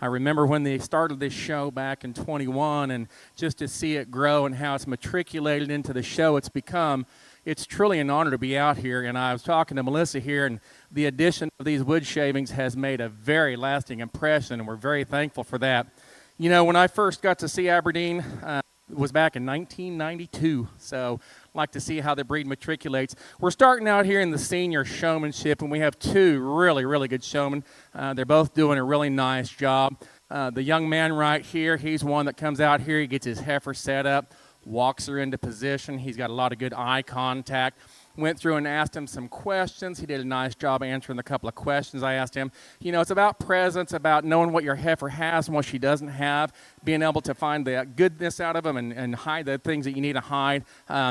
I remember when they started this show back in 21, and just to see it grow and how it's matriculated into the show it's become, it's truly an honor to be out here. And I was talking to Melissa here, and the addition of these wood shavings has made a very lasting impression, and we're very thankful for that. You know, when I first got to see Aberdeen, it was back in 1992, so I'd like to see how the breed matriculates. We're starting out here in the senior showmanship, and we have two really, really good showmen. They're both doing a really nice job. The young man right here, he's one that comes out here, he gets his heifer set up, walks her into position. He's got a lot of good eye contact. Went through and asked him some questions. He did a nice job answering a couple of questions I asked him. You know, it's about presence, about knowing what your heifer has and what she doesn't have, being able to find the goodness out of them and hide the things that you need to hide.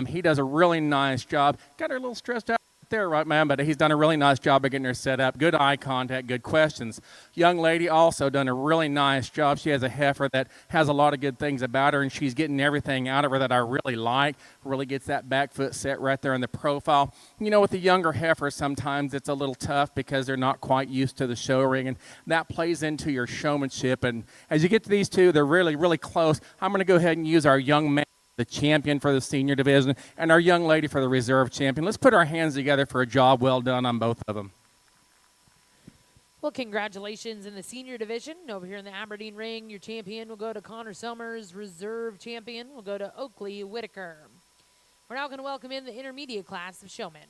He does a really nice job. Got her a little stressed out there, right, man? But he's done a really nice job of getting her set up. Good eye contact, good questions. Young lady also done a really nice job. She has a heifer that has a lot of good things about her, and she's getting everything out of her that I really like. Really gets that back foot set right there in the profile. You know, with the younger heifers, sometimes it's a little tough because they're not quite used to the show ring, and that plays into your showmanship. And as you get to these two, they're really, really close. I'm going to go ahead and use our young man, the champion for the senior division, and our young lady for the reserve champion. Let's put our hands together for a job well done on both of them. Well, congratulations in the senior division. Over here in the Aberdeen ring, your champion will go to Connor Summers. Reserve champion will go to Oakley Whitaker. We're now going to welcome in the intermediate class of showmen.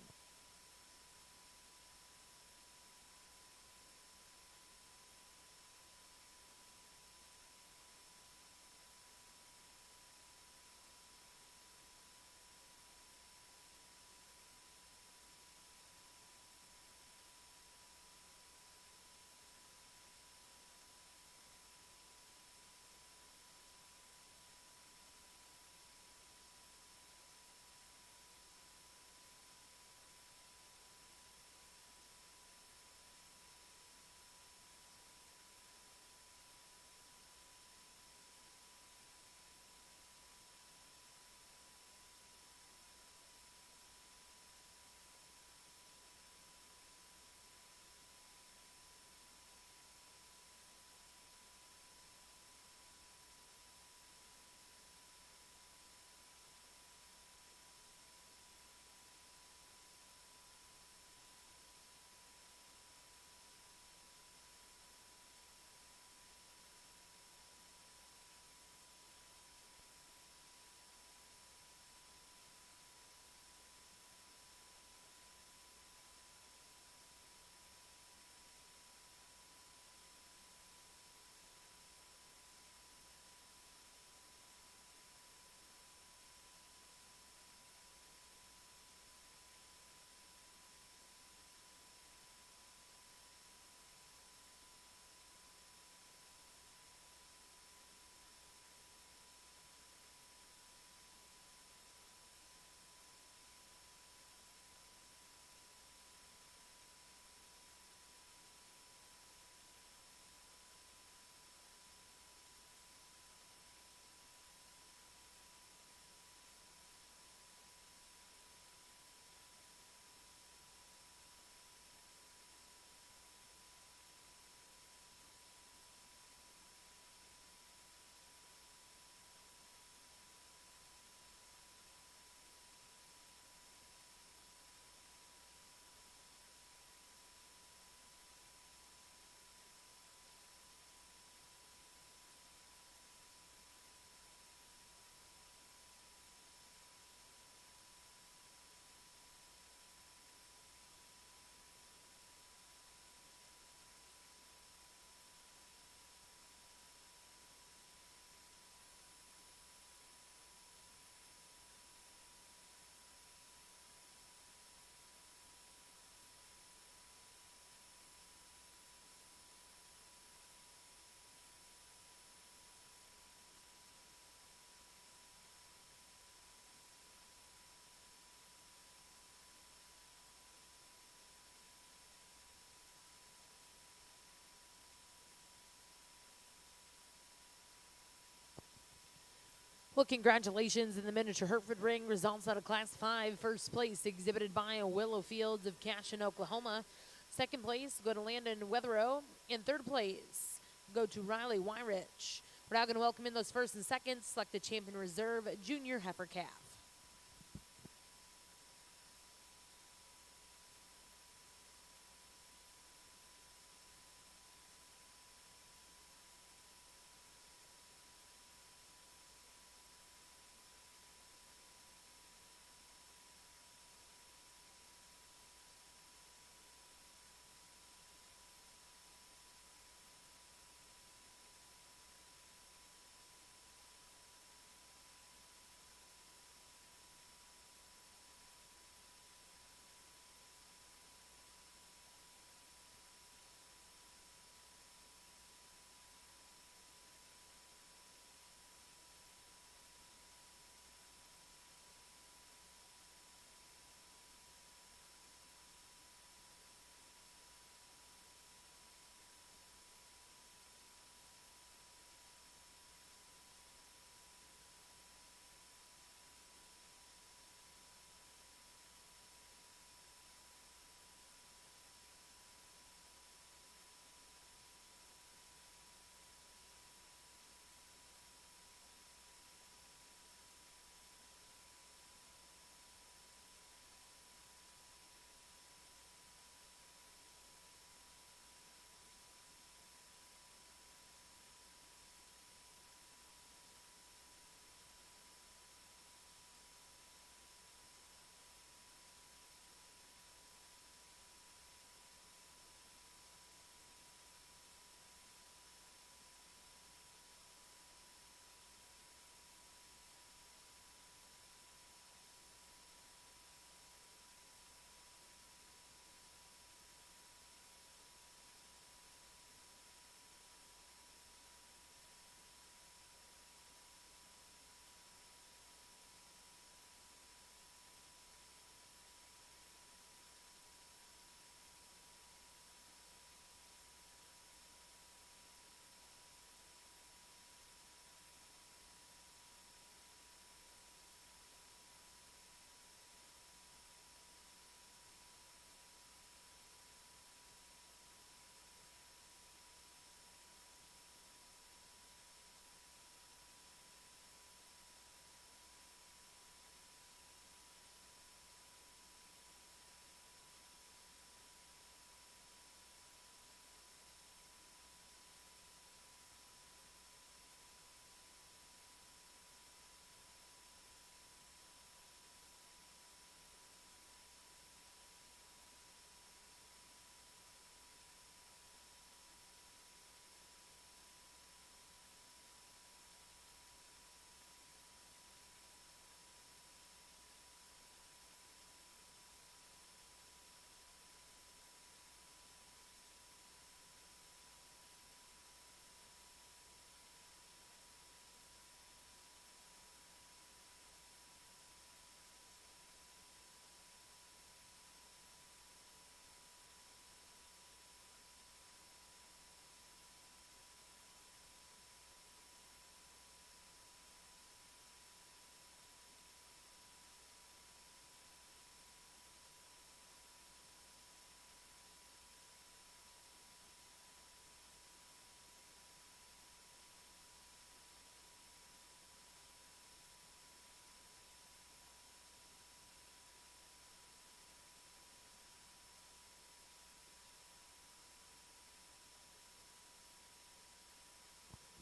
Well, congratulations in the miniature Hertford ring. Results out of Class 5. First place exhibited by Willow Fields of Cashin, Oklahoma. Second place, go to Landon Weatherow. In third place, go to Riley Wyrich. We're now going to welcome in those first and seconds. Select the Champion Reserve Junior Heifer Calf.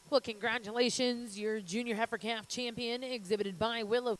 Well, congratulations, your Junior Heifer Calf champion, exhibited by Willow.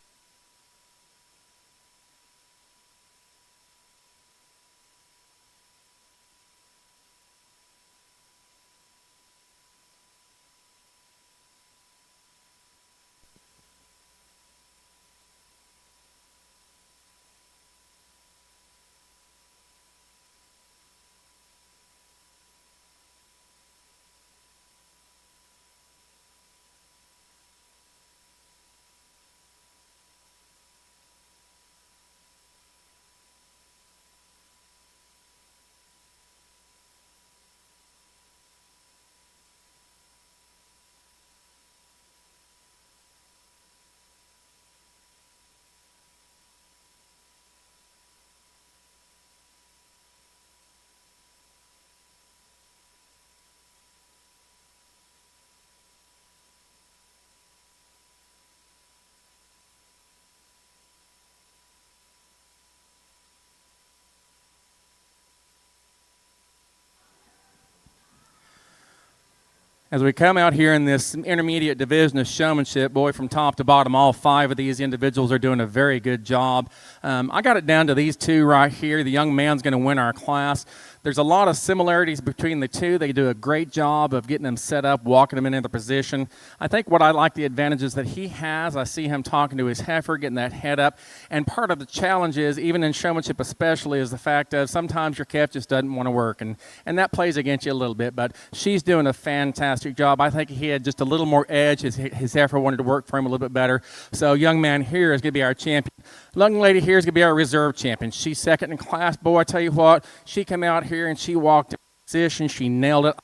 As we come out here in this intermediate division of showmanship, boy, from top to bottom, all 5 of these individuals are doing a very good job. I got it down to these 2 right here. The young man's going to win our class. There's a lot of similarities between the 2. They do a great job of getting them set up, walking them into the position. I think what I like the advantages that he has, I see him talking to his heifer, getting that head up. And part of the challenge is, even in showmanship especially, is the fact of sometimes your calf just doesn't want to work. And that plays against you a little bit. But she's doing a fantastic job. I think he had just a little more edge. His heifer wanted to work for him a little bit better. So young man here is going to be our champion. Young lady here is going to be our reserve champion. She's second in class. Boy, I tell you what, she came out here and she walked in position. She nailed it.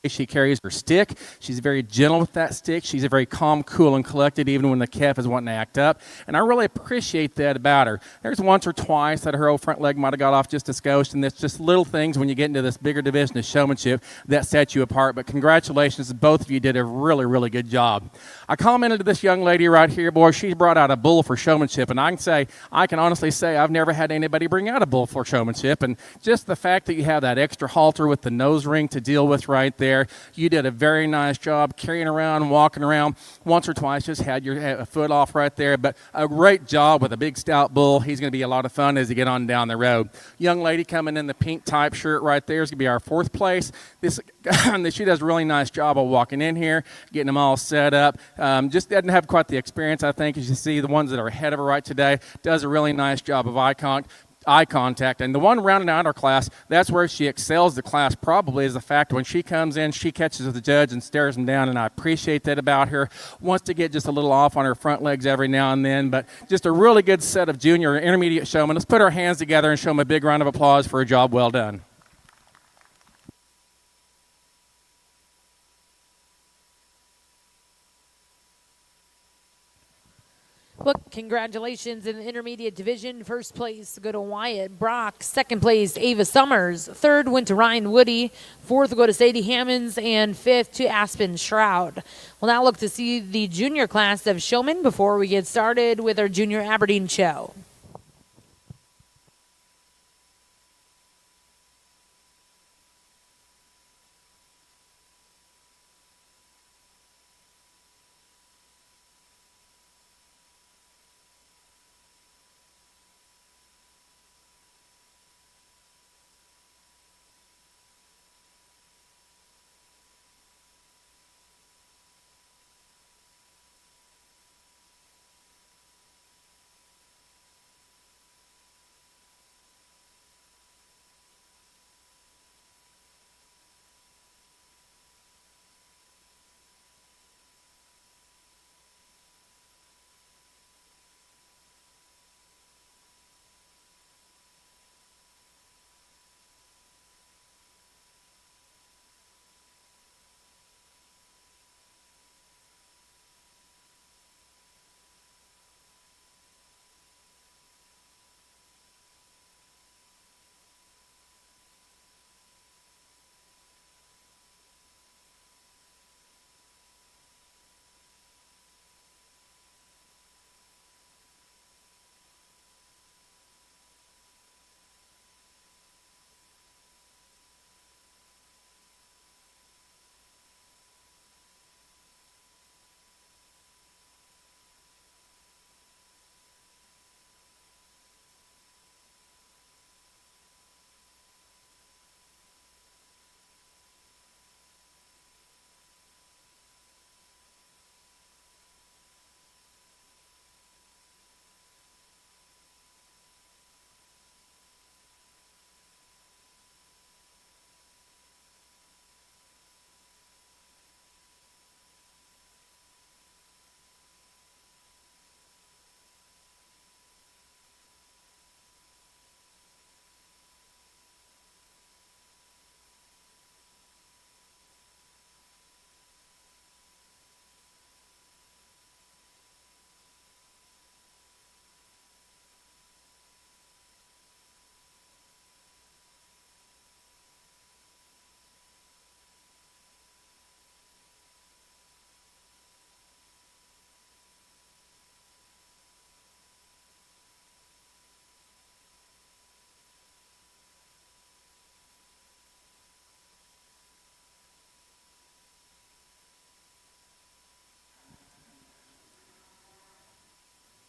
She carries her stick. She's very gentle with that stick. She's very calm, cool, and collected even when the calf is wanting to act up. And I really appreciate that about her. There's once or twice that her old front leg might have got off just a skosh, and it's just little things when you get into this bigger division of showmanship that set you apart. But congratulations, both of you did a really, really good job. I commented to this young lady right here, boy, she brought out a bull for showmanship, and I can honestly say I've never had anybody bring out a bull for showmanship, and just the fact that you have that extra halter with the nose ring to deal with right there, you did a very nice job carrying around, walking around. Once or twice just had your foot off right there, but a great job with a big stout bull. He's going to be a lot of fun as you get on down the road. Young lady coming in the pink type shirt right there is going to be our 4th place. She does a really nice job of walking in here, getting them all set up. Just doesn't have quite the experience, I think, as you see the ones that are ahead of her right today. Does a really nice job of eye contact. And the one rounding out our class, that's where she excels the class probably, is the fact when she comes in, she catches the judge and stares him down, and I appreciate that about her. Wants to get just a little off on her front legs every now and then, but just a really good set of junior and intermediate showmen. Let's put our hands together and show them a big round of applause for a job well done. Well, congratulations in the intermediate division. First place go to Wyatt Brock. Second place, Ava Summers. Third went to Ryan Woody. Fourth go to Sadie Hammonds. And fifth to Aspen Shroud. We'll now look to see the junior class of showmen before we get started with our junior Aberdeen show.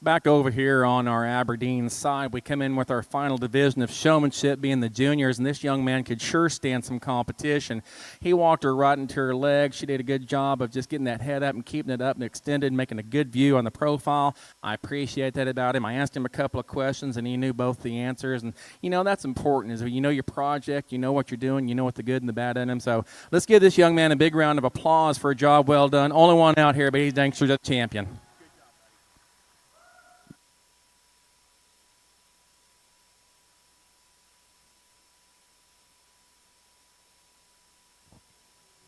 Back over here on our Aberdeen side, we come in with our final division of showmanship being the juniors, and this young man could sure stand some competition. He walked her right into her leg. She did a good job of just getting that head up and keeping it up and extended, making a good view on the profile. I appreciate that about him. I asked him a couple of questions, and he knew both the answers. And, you know, that's important is you know your project, you know what you're doing, you know what the good and the bad in him. So let's give this young man a big round of applause for a job well done. Only one out here, but he's dang sure just champion.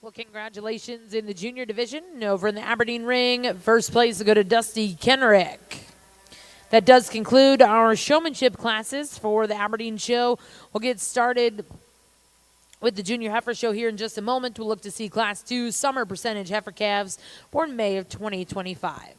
Well, congratulations in the junior division. Over in the Aberdeen ring, first place will go to Dusty Kenrick. That does conclude our showmanship classes for the Aberdeen show. We'll get started with the junior heifer show here in just a moment. We'll look to see Class 2 summer percentage heifer calves born May of 2025.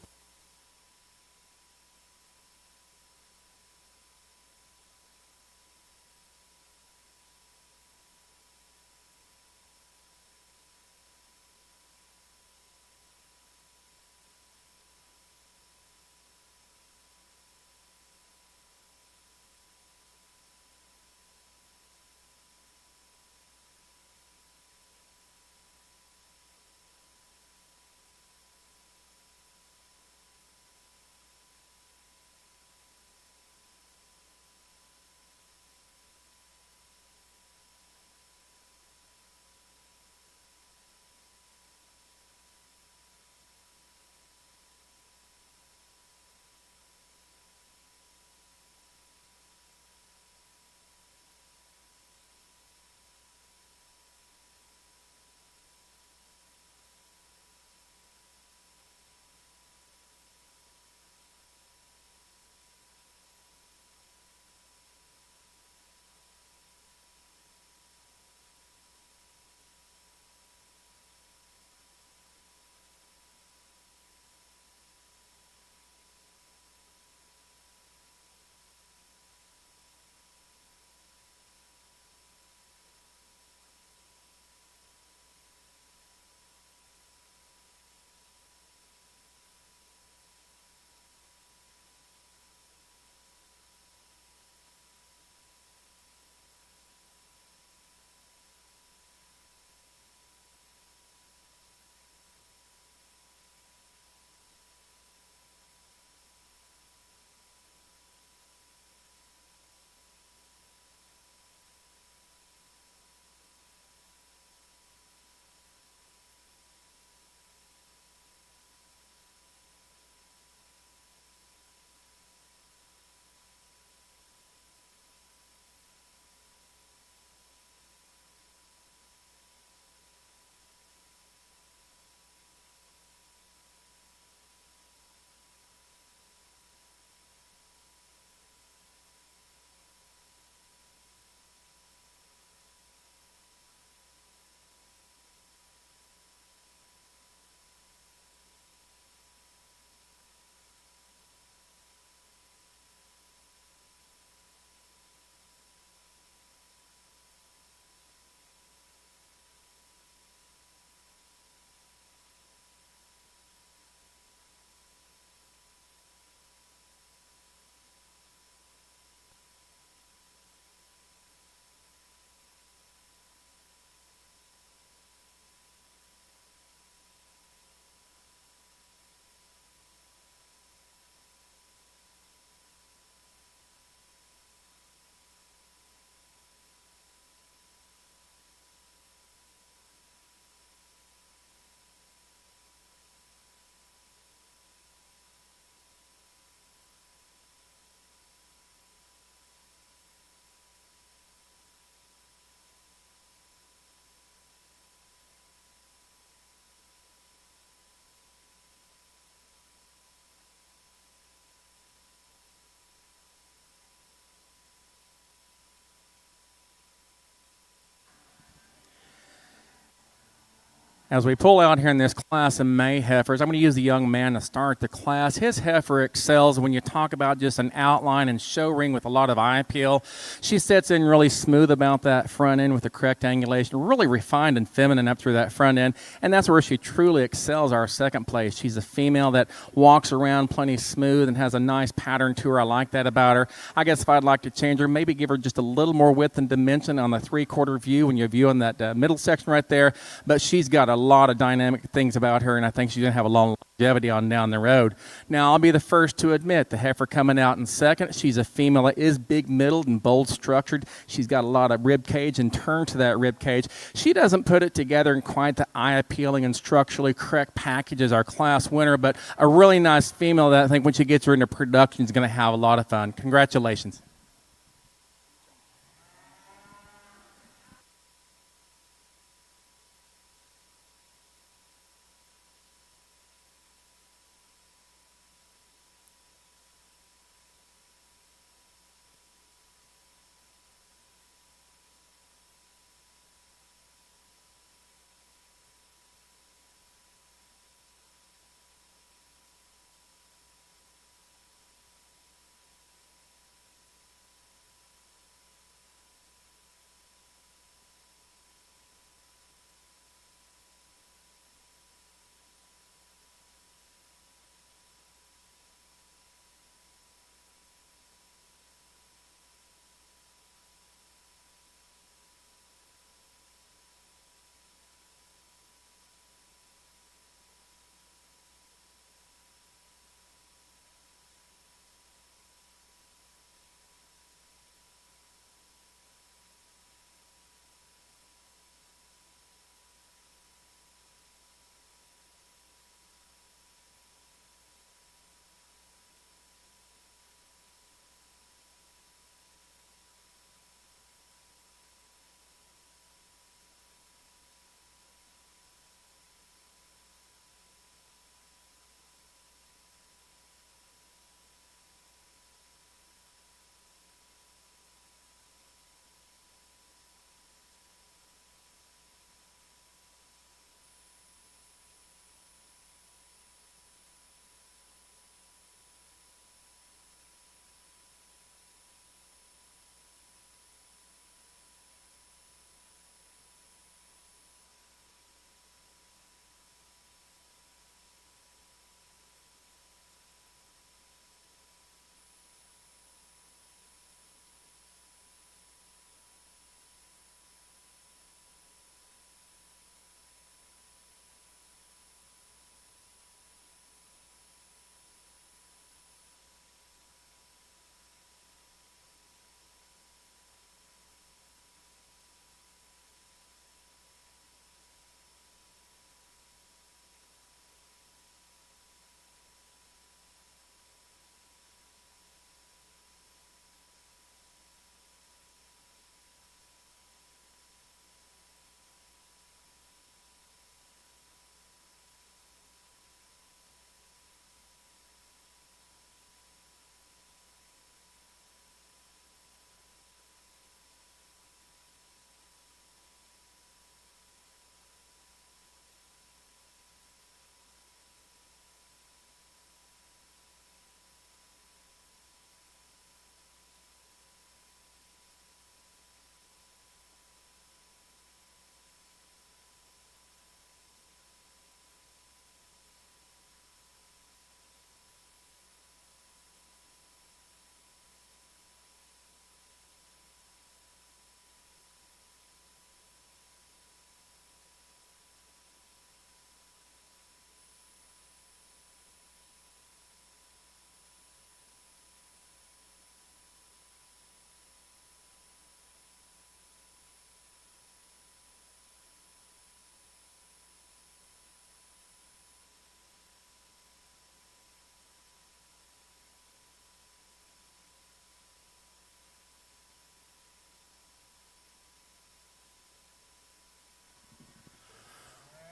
As we pull out here in this class of May heifers, I'm going to use the young man to start the class. His heifer excels when you talk about just an outline and show ring with a lot of eye appeal. She sits in really smooth about that front end with the correct angulation, really refined and feminine up through that front end, and that's where she truly excels our second place. She's a female that walks around plenty smooth and has a nice pattern to her. I like that about her. I guess if I'd like to change her, maybe give her just a little more width and dimension on the three-quarter view when you're viewing that middle section right there, but she's got a lot of dynamic things about her, and I think she's going to have a long longevity on down the road. Now, I'll be the first to admit the heifer coming out in second. She's a female that is big-middled and bold-structured. She's got a lot of rib cage and turn to that rib cage. She doesn't put it together in quite the eye-appealing and structurally correct package as our class winner, but a really nice female that I think when she gets her into production is going to have a lot of fun. Congratulations.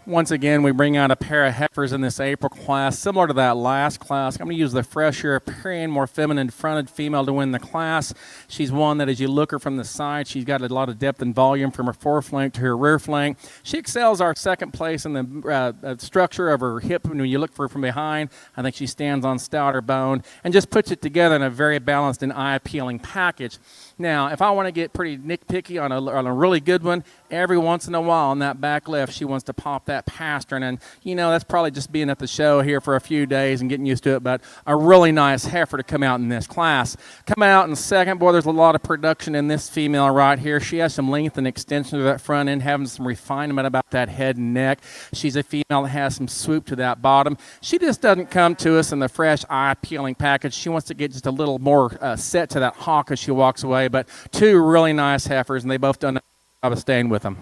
Once again, we bring out a pair of heifers in this April class, similar to that last class. I'm going to use the fresher, appearing, more feminine fronted female to win the class. She's one that as you look her from the side, she's got a lot of depth and volume from her foreflank to her rear flank. She excels our second place in the structure of her hip when you look for her from behind. I think she stands on stouter bone and just puts it together in a very balanced and eye-appealing package. Now, if I want to get pretty nitpicky on a really good one, every once in a while on that back left, she wants to pop that pastern. And, that's probably just being at the show here for a few days and getting used to it. But a really nice heifer to come out in this class. Coming out in second, boy, there's a lot of production in this female right here. She has some length and extension to that front end, having some refinement about that head and neck. She's a female that has some swoop to that bottom. She just doesn't come to us in the fresh, eye-appealing package. She wants to get just a little more set to that hawk as she walks away. But two really nice heifers, and they both done a job of staying with them.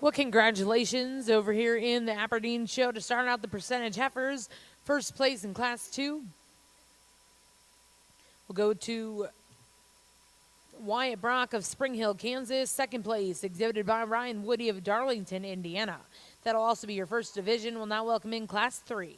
Well, congratulations over here in the Aberdeen show to start out the percentage heifers. First place in Class 2 will go to Wyatt Brock of Spring Hill, Kansas. Second place, exhibited by Ryan Woody of Darlington, Indiana. That'll also be your first division. We'll now welcome in Class 3.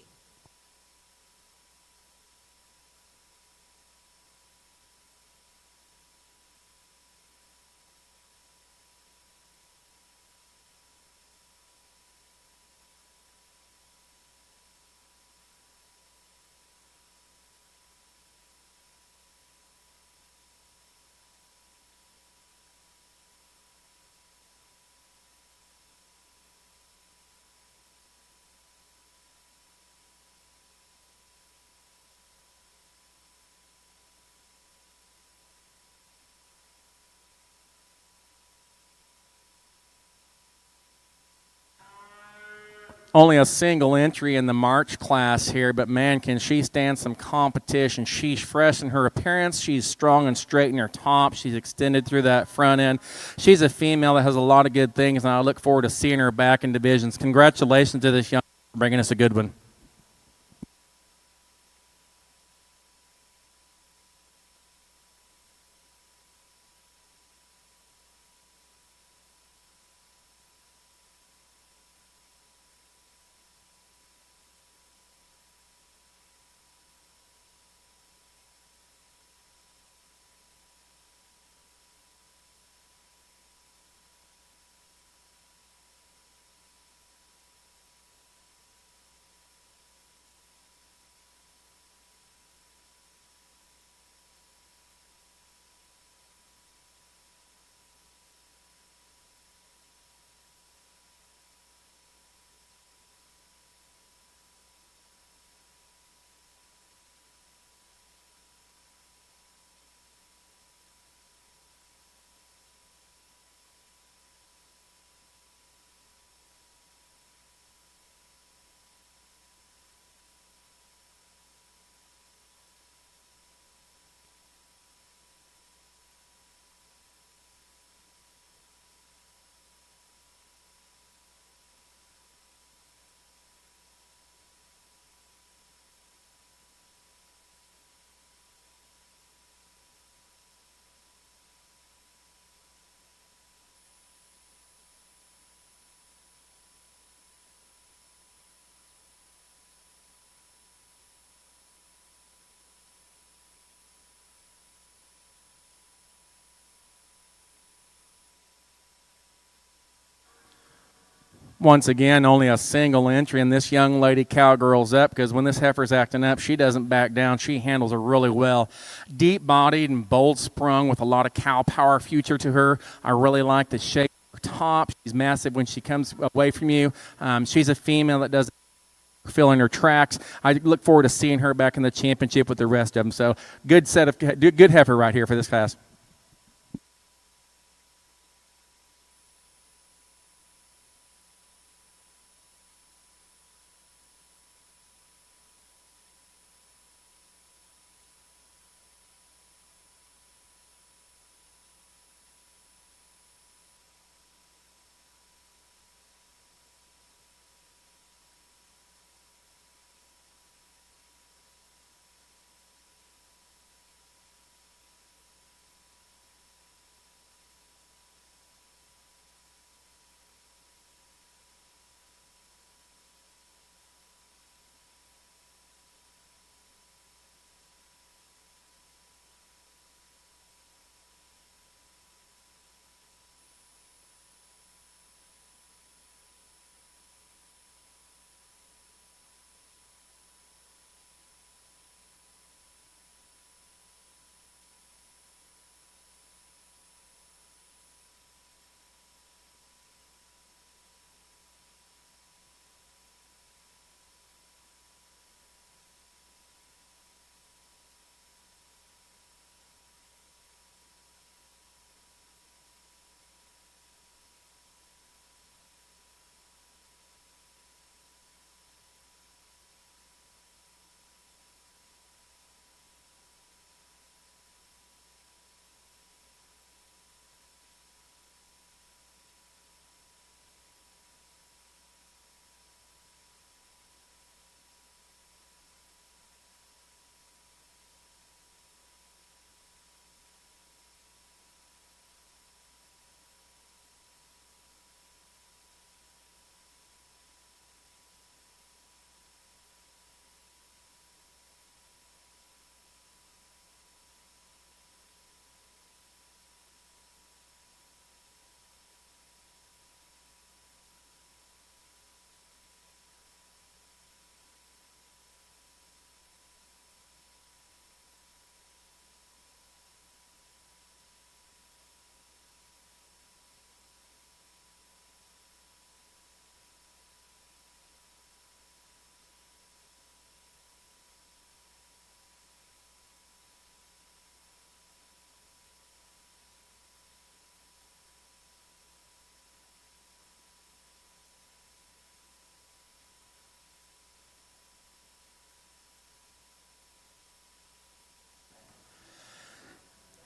Only a single entry in the March class here, but man, can she stand some competition. She's fresh in her appearance. She's strong and straight in her top. She's extended through that front end. She's a female that has a lot of good things, and I look forward to seeing her back in divisions. Congratulations to this young for bringing us a good one. Once again, only a single entry, and this young lady cowgirls up because when this heifer's acting up, she doesn't back down. She handles her really well. Deep-bodied and bold-sprung with a lot of cow power future to her. I really like the shape of her top. She's massive when she comes away from you. She's a female that does fill in her tracks. I look forward to seeing her back in the championship with the rest of them. So good heifer right here for this class.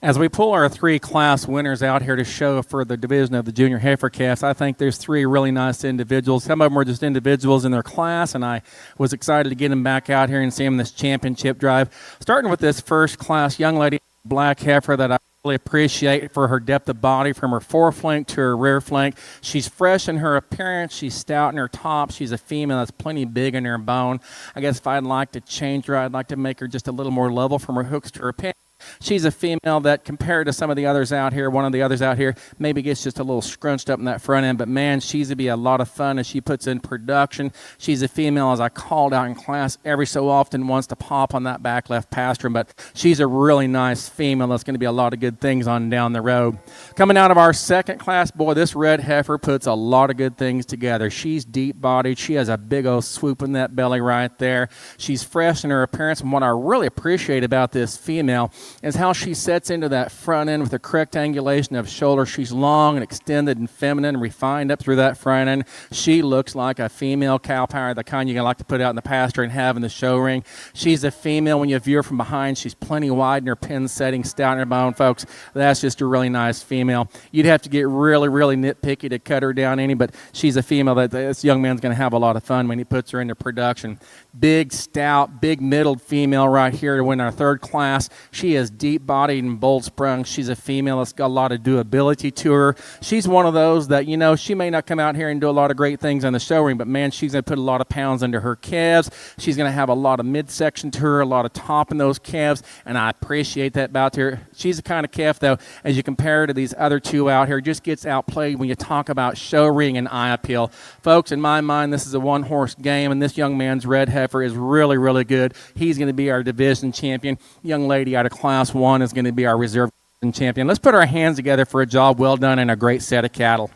As we pull our three class winners out here to show for the division of the junior heifer calves, I think there's three really nice individuals. Some of them were just individuals in their class, and I was excited to get them back out here and see them in this championship drive. Starting with this first class young lady, black heifer, that I really appreciate for her depth of body from her foreflank to her rear flank. She's fresh in her appearance. She's stout in her top. She's a female that's plenty big in her bone. I guess if I'd like to change her, I'd like to make her just a little more level from her hooks to her pin. She's a female that, compared to some of the others out here, one of the others out here, maybe gets just a little scrunched up in that front end. But, man, she's going to be a lot of fun as she puts in production. She's a female, as I called out in class, every so often wants to pop on that back left pastern. But she's a really nice female that's going to be a lot of good things on down the road. Coming out of our second class, boy, this red heifer puts a lot of good things together. She's deep-bodied. She has a big old swoop in that belly right there. She's fresh in her appearance. And what I really appreciate about this female is how she sets into that front end with a correct angulation of shoulder. She's long and extended and feminine and refined up through that front end. She looks like a female cow power, the kind you like to put out in the pasture and have in the show ring. She's a female. When you view her from behind, she's plenty wide in her pin setting, stout in her bone, folks. That's just a really nice female. You'd have to get really, really nitpicky to cut her down any, but she's a female that this young man's going to have a lot of fun when he puts her into production. Big, stout, big middled female right here to win our third class. She is deep-bodied and bold-sprung. She's a female that's got a lot of doability to her. She's one of those that, you know, she may not come out here and do a lot of great things on the show ring, but, man, she's going to put a lot of pounds under her calves. She's going to have a lot of midsection to her, a lot of top in those calves, and I appreciate that about her. She's the kind of calf, though, as you compare her to these other two out here, just gets outplayed when you talk about show ring and eye appeal. Folks, in my mind, this is a one-horse game, and this young man's red heifer is really, really good. He's going to be our division champion. Young lady out of Class 1 is going to be our reserve champion. Let's put our hands together for a job well done and a great set of cattle.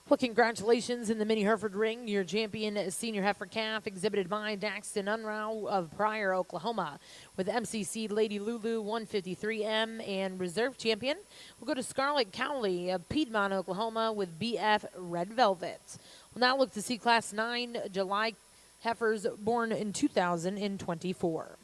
Well, congratulations in the Mini Hereford Ring. Your champion senior heifer calf exhibited by Daxton Unrow of Pryor, Oklahoma, with MCC Lady Lulu 153M, and reserve champion will go to Scarlett Cowley of Piedmont, Oklahoma, with BF Red Velvet. We'll now look to see Class 9 July heifers born in 2024.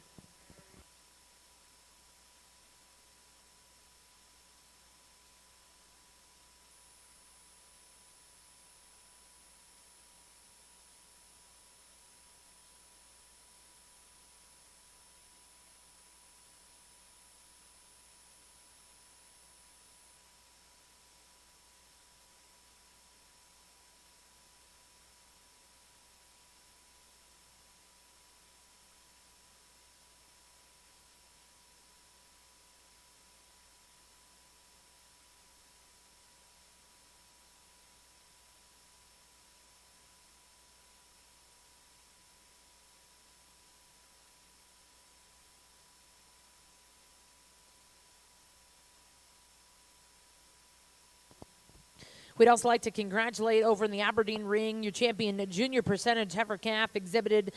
We'd also like to congratulate over in the Aberdeen ring your champion junior percentage heifer calf exhibited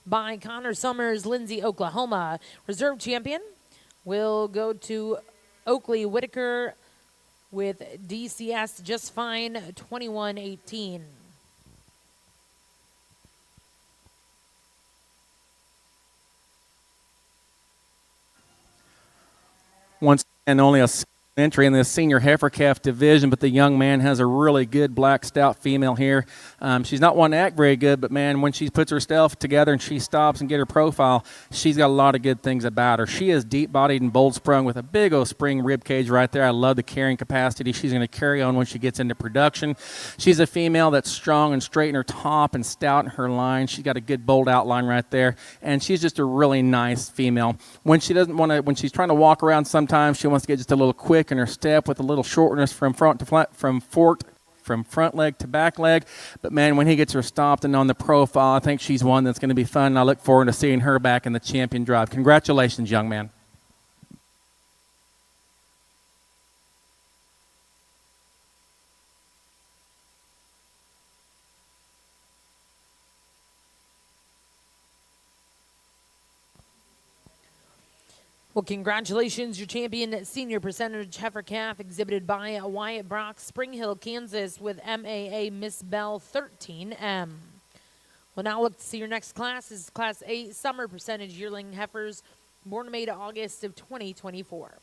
by Connor Summers, Lindsay, Oklahoma. Reserve champion will go to Oakley Whitaker with DCS Just Fine 2118. Once and only a entry in this senior heifer calf division, but the young man has a really good black stout female here. She's not one to act very good, but man, when she puts herself together and she stops and get her profile, she's got a lot of good things about her. She is deep-bodied and bold-sprung with a big old spring rib cage right there. I love the carrying capacity she's going to carry on when she gets into production. She's a female that's strong and straight in her top and stout in her line. She's got a good bold outline right there, and she's just a really nice female. When she doesn't want to, when she's trying to walk around, sometimes she wants to get just a little quick in her step with a little shortness from front to flat, from from front leg to back leg. But, man, when he gets her stopped and on the profile, I think she's one that's going to be fun, and I look forward to seeing her back in the champion drive. Congratulations, young man. Well, congratulations, your champion senior percentage heifer calf exhibited by Wyatt Brock, Spring Hill, Kansas with MAA Miss Bell 13M. Well, now look to see your next class is Class 8 summer percentage yearling heifers born and made August of 2024.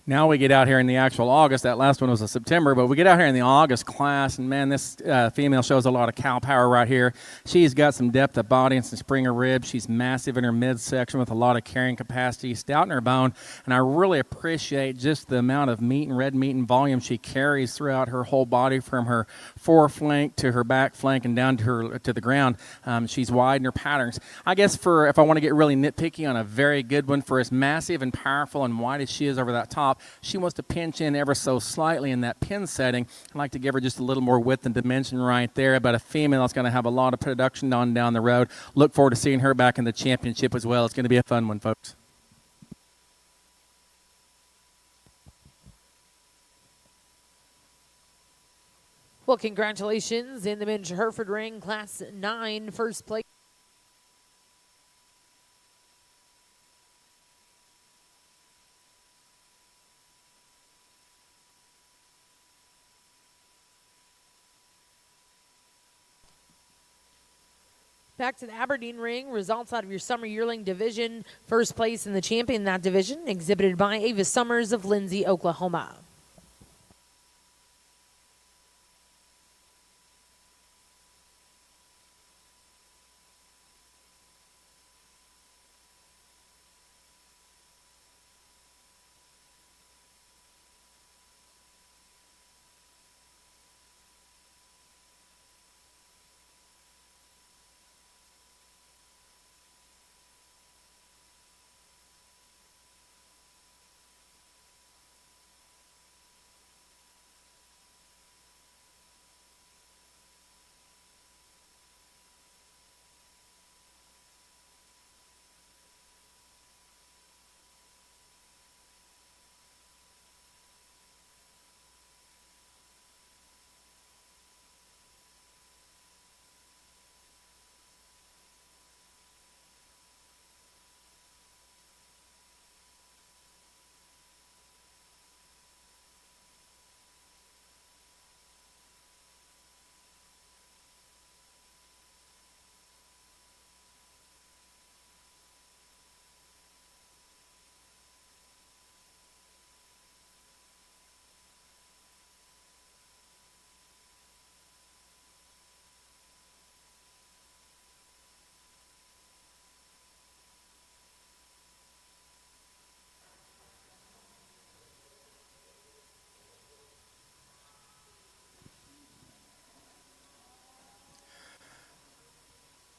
Now we get out here in the actual August. That last one was a September, but we get out here in the August class, and man, this female shows a lot of cow power right here. She's got some depth of body and some spring of ribs. She's massive in her midsection with a lot of carrying capacity, stout in her bone, and I really appreciate just the amount of meat and red meat and volume she carries throughout her whole body, from her foreflank to her back flank and down to the ground. She's wide in her patterns. I guess if I want to get really nitpicky on a very good one, for as massive and powerful and wide as she is over that top, she wants to pinch in ever so slightly in that pin setting. I'd like to give her just a little more width and dimension right there, but a female that's going to have a lot of production on down the road. Look forward to seeing her back in the championship as well. It's going to be a fun one, folks. Well, congratulations in the men's Hereford ring, Class 9, first place. Back to the Aberdeen ring. Results out of your summer yearling division. First place in the champion in that division, exhibited by Ava Summers of Lindsay, Oklahoma.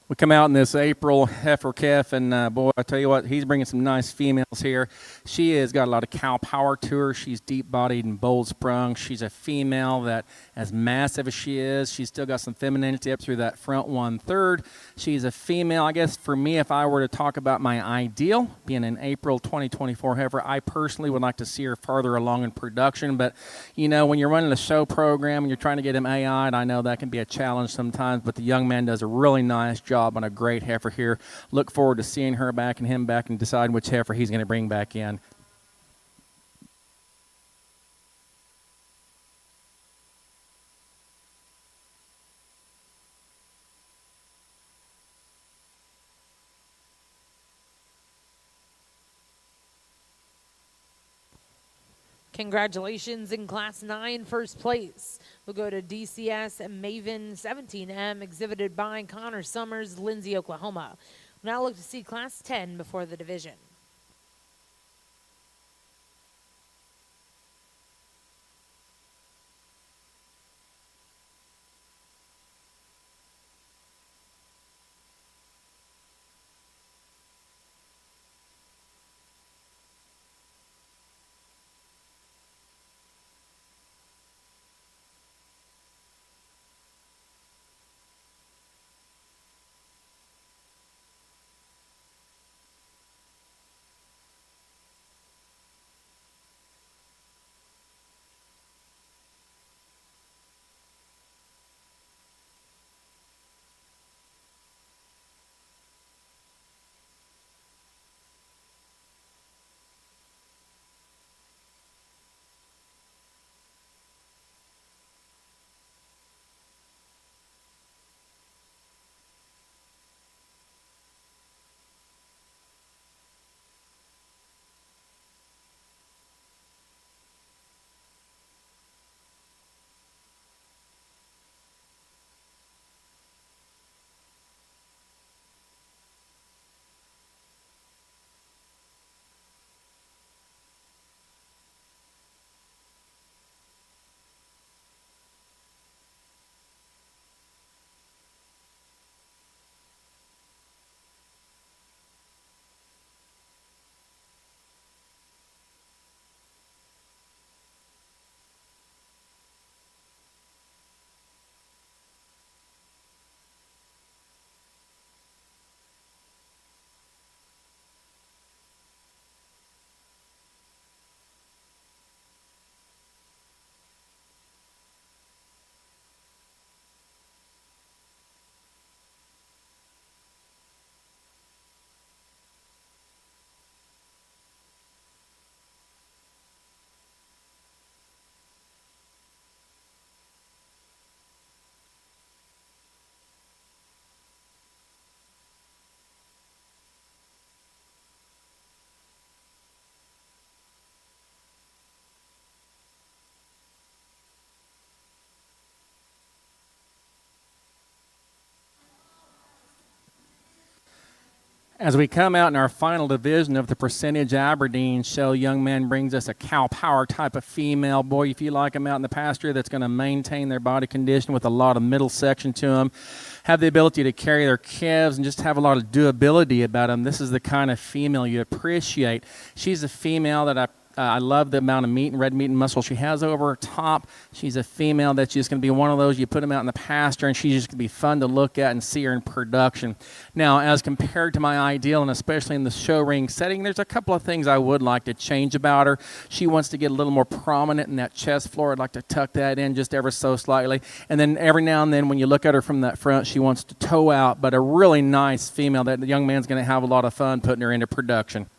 We come out in this April heifer calf, and boy, I tell you what, he's bringing some nice females here. She has got a lot of cow power to her. She's deep-bodied and bold-sprung. She's a female that, as massive as she is, she's still got some femininity up through that front 1/3. She's a female. I guess for me, if I were to talk about my ideal, being an April 2024 heifer, I personally would like to see her farther along in production. But, you know, when you're running a show program and you're trying to get him AI'd, I know that can be a challenge sometimes, but the young man does a really nice job on a great heifer here. Look forward to seeing her back and him back and deciding which heifer he's going to bring back in. Congratulations in Class 9, first place. We'll go to DCS Maven 17M, exhibited by Connor Summers, Lindsay, Oklahoma. We'll now look to see Class 10 before the division. As we come out in our final division of the Percentage Aberdeen show, young man brings us a cow power type of female. Boy, if you like them out in the pasture, that's going to maintain their body condition with a lot of middle section to them, have the ability to carry their calves, and just have a lot of doability about them. This is the kind of female you appreciate. She's a female that I love the amount of meat and red meat and muscle she has over her top. She's a female that's just going to be one of those, you put them out in the pasture, and she's just going to be fun to look at and see her in production. Now, as compared to my ideal, and especially in the show ring setting, there's a couple of things I would like to change about her. She wants to get a little more prominent in that chest floor. I'd like to tuck that in just ever so slightly. And then every now and then when you look at her from that front, she wants to toe out, but a really nice female that the young man's going to have a lot of fun putting her into production.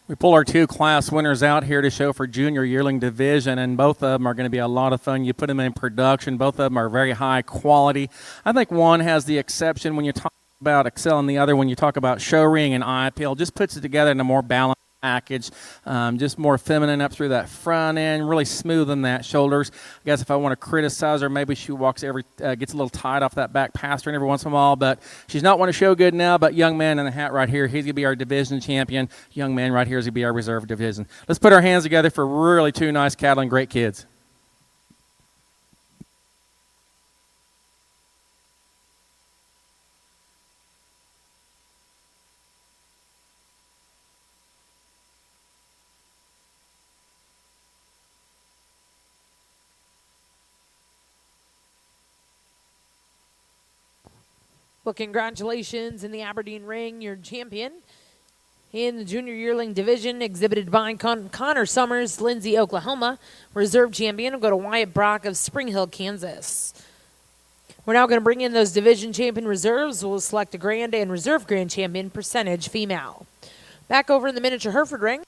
We pull our two class winners out here to show for junior yearling division, and both of them are going to be a lot of fun. You put them in production. Both of them are very high quality. I think one has the exception when you talk about excelling the other when you talk about show ring and eye appeal. Just puts it together in a more balanced package, just more feminine up through that front end, really smooth in that shoulders. I guess if I want to criticize her, maybe she gets a little tight off that back pastern every once in a while, but she's not one to show good now. But young man in the hat right here, he's going to be our division champion. Young man right here is going to be our reserve division. Let's put our hands together for really two nice cattle and great kids. Well, congratulations in the Aberdeen ring, your champion. In the junior yearling division, exhibited by Connor Summers, Lindsay, Oklahoma. Reserve champion will go to Wyatt Brock of Spring Hill, Kansas. We're now going to bring in those division champion reserves. We'll select a grand and reserve grand champion percentage female. Back over in the miniature Hereford ring.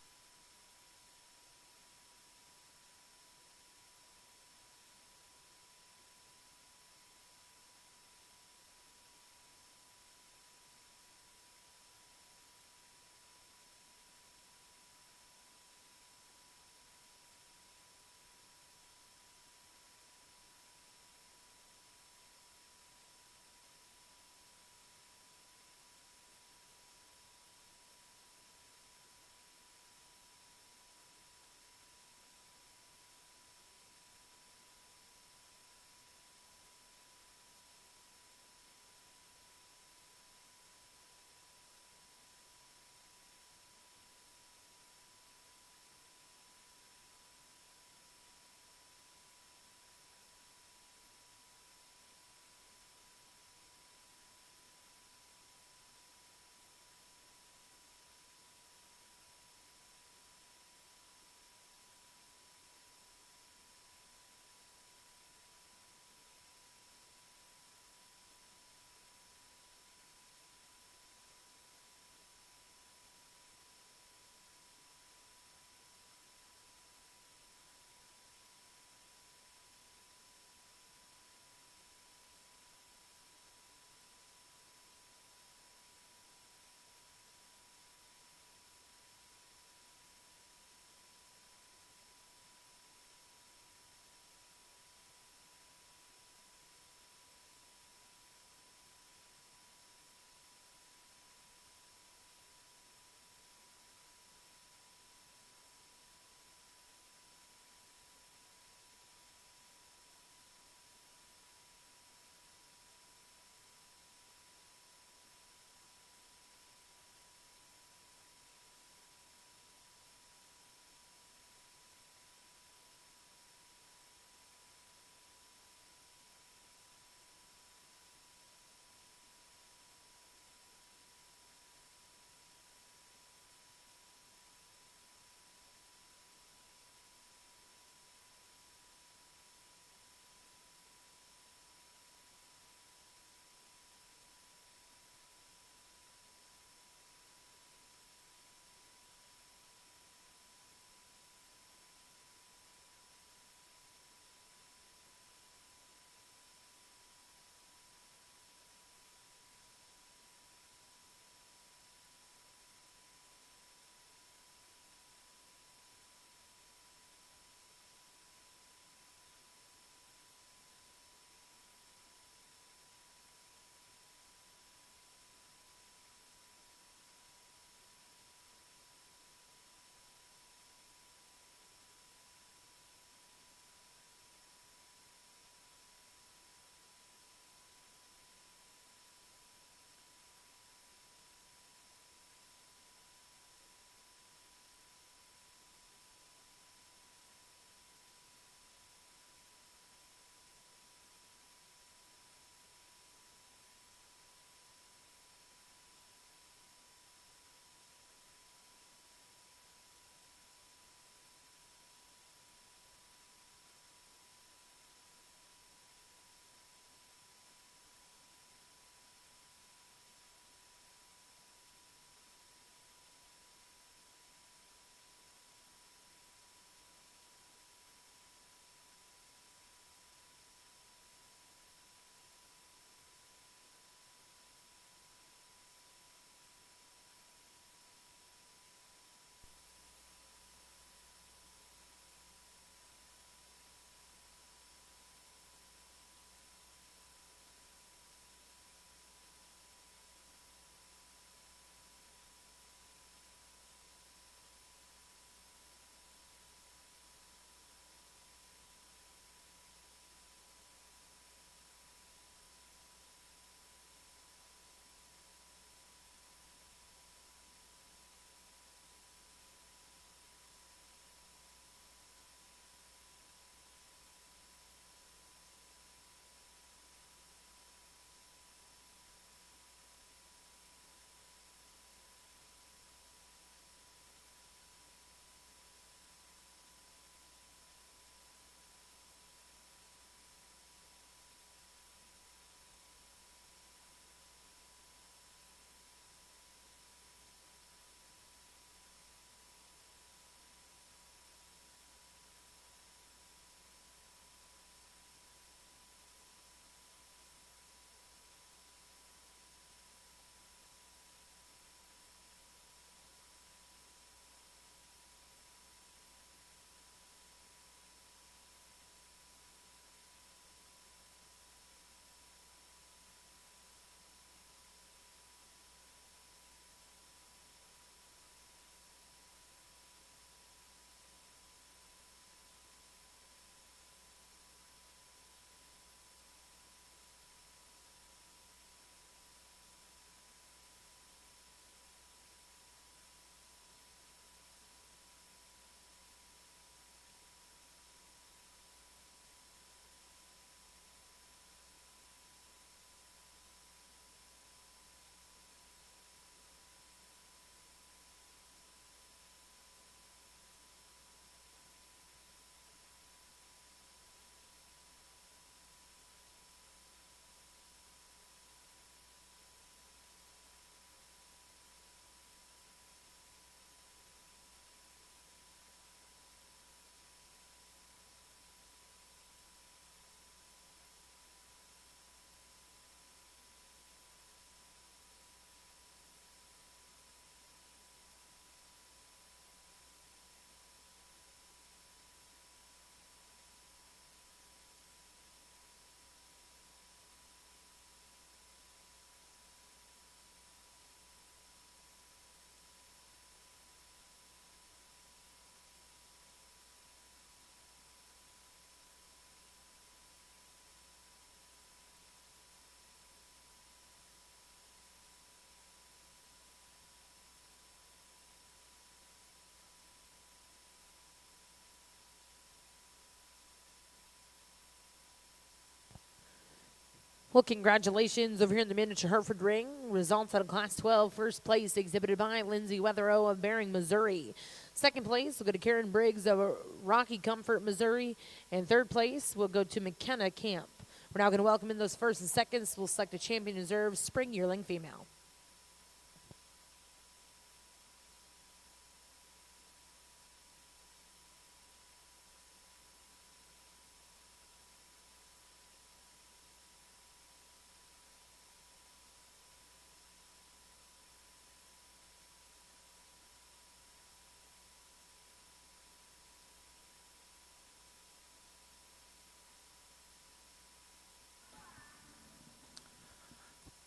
Well, congratulations over here in the miniature Hereford ring. Results out of Class 12. First place exhibited by Lindsay Weatherow of Bering, Missouri. Second place will go to Karen Briggs of Rocky Comfort, Missouri. And third place will go to McKenna Camp. We're now going to welcome in those first and seconds. We'll select a champion reserve spring yearling female.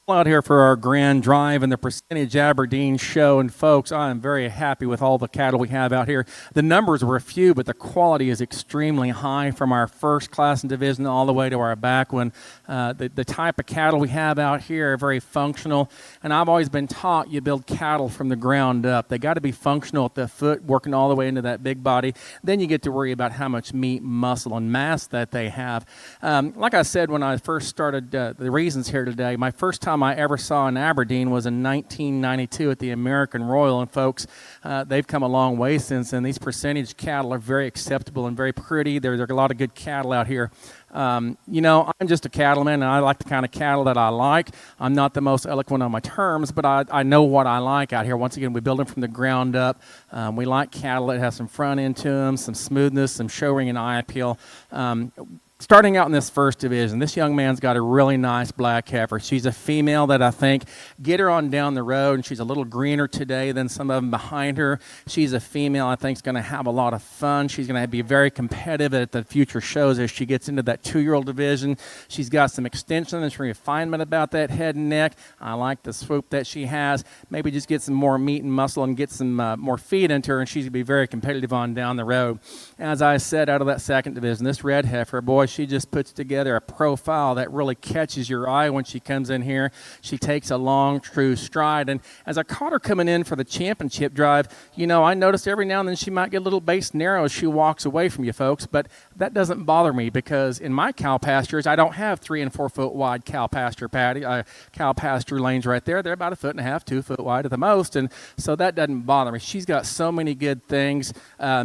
Out here for our grand drive and the Percentage Aberdeen show. And folks, I am very happy with all the cattle we have out here. The numbers were few, but the quality is extremely high from our first class and division all the way to our back one. The type of cattle we have out here are very functional. And I've always been taught you build cattle from the ground up. They got to be functional at the foot, working all the way into that big body. Then you get to worry about how much meat, muscle, and mass that they have. Like I said when I first started the reasons here today, my first time I ever saw in Aberdeen was in 1992 at the American Royal. And folks, they've come a long way since then. These percentage cattle are very acceptable and very pretty. There are a lot of good cattle out here. You know, I'm just a cattleman, and I like the kind of cattle that I like. I'm not the most eloquent on my terms, but I know what I like out here. Once again, we build them from the ground up. We like cattle that have some front end to them, some smoothness, some show ring and eye appeal. Starting out in this first division, this young man's got a really nice black heifer. She's a female that I think, get her on down the road, and she's a little greener today than some of them behind her. She's a female I think is going to have a lot of fun. She's going to be very competitive at the future shows as she gets into that 2-year-old division. She's got some extension and some refinement about that head and neck. I like the swoop that she has. Maybe just get some more meat and muscle and get some more feed into her, and she's going to be very competitive on down the road. As I said, out of that second division, this red heifer, boy, she just puts together a profile that really catches your eye when she comes in here. She takes a long, true stride. And as I caught her coming in for the championship drive, you know, I noticed every now and then she might get a little base narrow as she walks away from you folks, but that doesn't bother me because in my cow pastures, I don't have 3 and 4 foot wide cow pasture lanes right there. They're about 1.5 feet, 2 foot wide at the most, and so that doesn't bother me. She's got so many good things.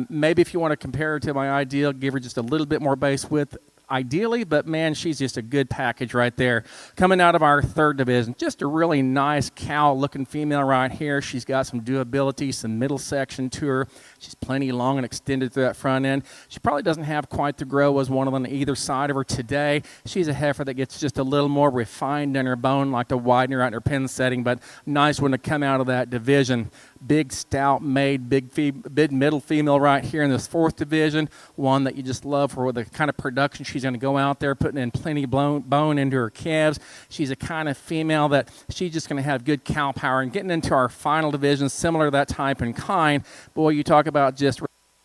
Maybe if you want to compare her to my ideal, give her just a little bit more base width, ideally, but man, she's just a good package right there. Coming out of our third division, just a really nice cow-looking female right here. She's got some durability, some middle section to her. She's plenty long and extended through that front end. She probably doesn't have quite the grow as one of them on either side of her today. She's a heifer that gets just a little more refined in her bone, like to widen her out in her pen setting, but nice one to come out of that division. Big, stout made, big middle female right here in this fourth division. One that you just love for the kind of production she's going to go out there, putting in plenty bone into her calves. She's a kind of female that she's just going to have good cow power. And getting into our final division, similar to that type and kind, boy, you talk about just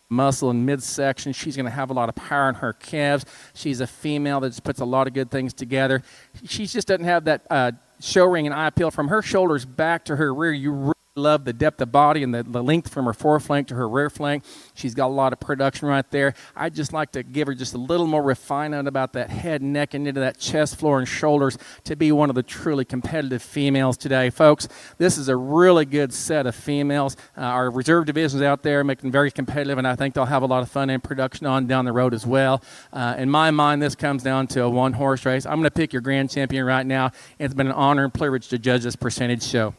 muscle and midsection. She's going to have a lot of power in her calves. She's a female that just puts a lot of good things together. She just doesn't have that show ring and eye appeal from her shoulders back to her rear. You really love the depth of body and the length from her foreflank to her rear flank. She's got a lot of production right there. I'd just like to give her just a little more refinement about that head, neck, and into that chest, floor, and shoulders to be one of the truly competitive females today. Folks, this is a really good set of females. Our reserve division's out there making very competitive, and I think they'll have a lot of fun and production on down the road as well. In my mind, this comes down to a one-horse race. I'm going to pick your grand champion right now. It's been an honor and privilege to judge this percentage show.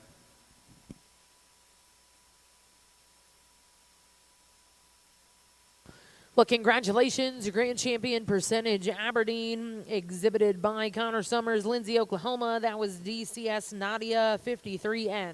Well, congratulations, your grand champion Percentage Aberdeen, exhibited by Connor Summers, Lindsay, Oklahoma. That was DCS Nadia 53N.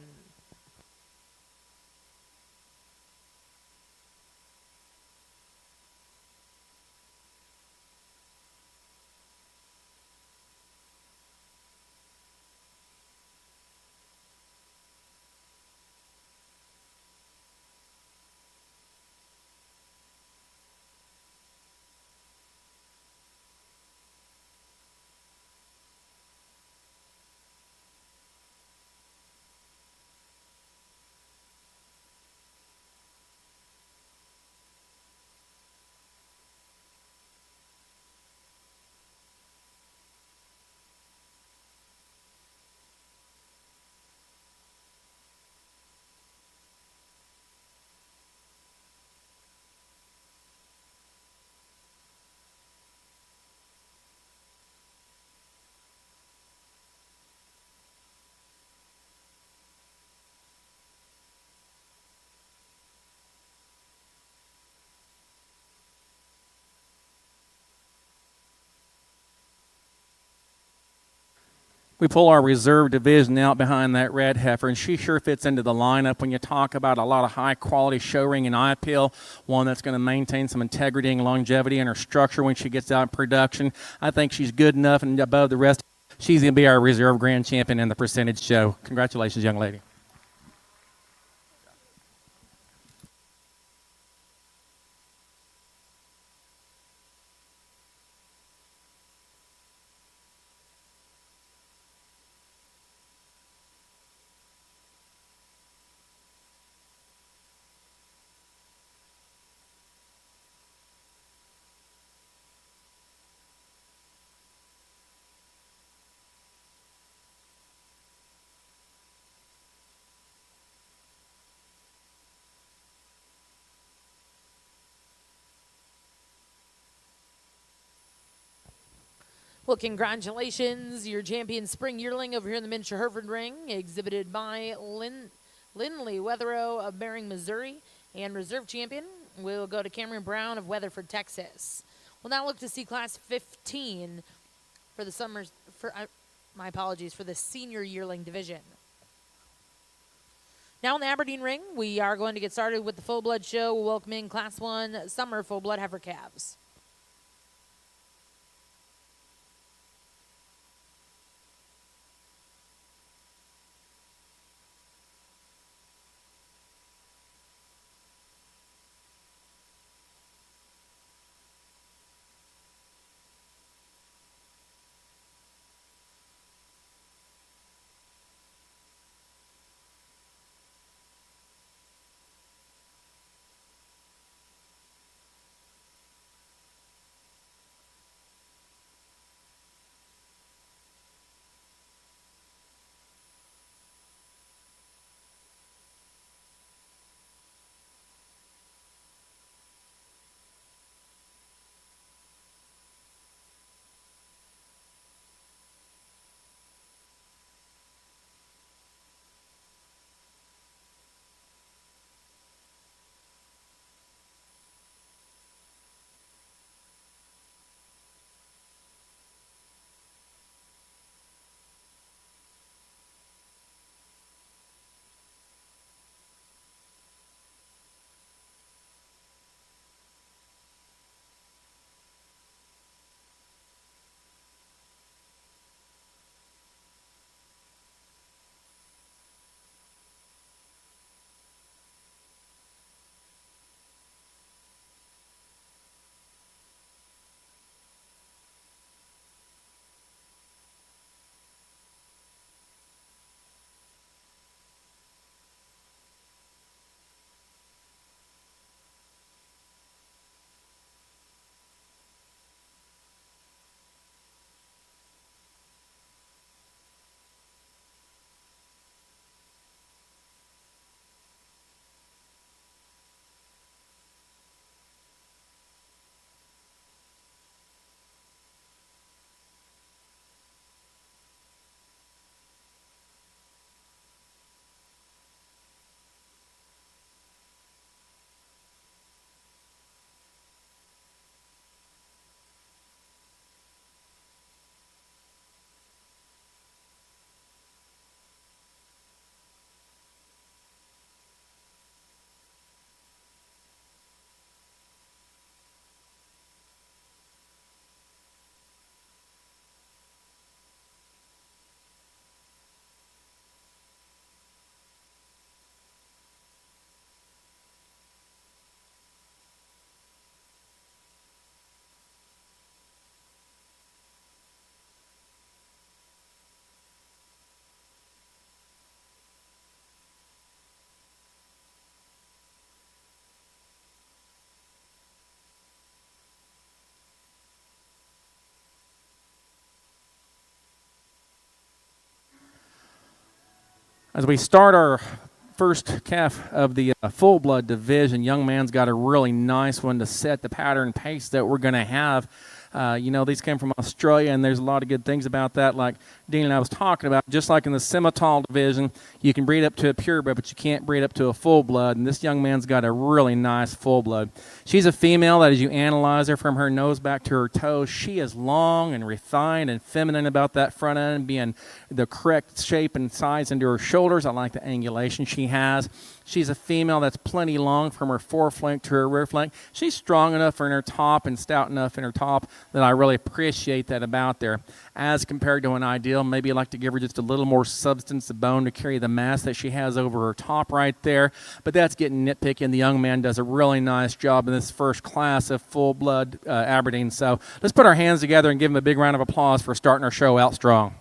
We pull our reserve division out behind that red heifer, and she sure fits into the lineup when you talk about a lot of high-quality show ring and eye appeal, one that's going to maintain some integrity and longevity in her structure when she gets out in production. I think she's good enough and above the rest. She's going to be our reserve grand champion in the percentage show. Congratulations, young lady. Well, congratulations, your champion spring yearling over here in the miniature Hereford ring, exhibited by Lindley Weatherow of Bering, Missouri, and reserve champion will go to Cameron Brown of Weatherford, Texas. We'll now look to see class 15 for the my apologies, for the senior yearling division. Now in the Aberdeen ring, we are going to get started with the full blood show. We'll welcome in class 1 summer full blood heifer calves. As we start our first calf of the full blood division, young man's got a really nice one to set the pattern pace that we're going to have. These came from Australia, and there's a lot of good things about that, like Dean and I was talking about. Just like in the Simmental division, you can breed up to a purebred, but you can't breed up to a full blood, and this young man's got a really nice full blood. She's a female that, as you analyze her from her nose back to her toes, she is long and refined and feminine about that front end, being the correct shape and size into her shoulders. I like the angulation she has. She's a female that's plenty long from her foreflank to her rear flank. She's strong enough in her top and stout enough in her top that I really appreciate that about there. As compared to an ideal, maybe I'd like to give her just a little more substance of bone to carry the mass that she has over her top right there. But that's getting nitpicky, and the young man does a really nice job in this first class of full-blood Aberdeen. So let's put our hands together and give him a big round of applause for starting our show out strong.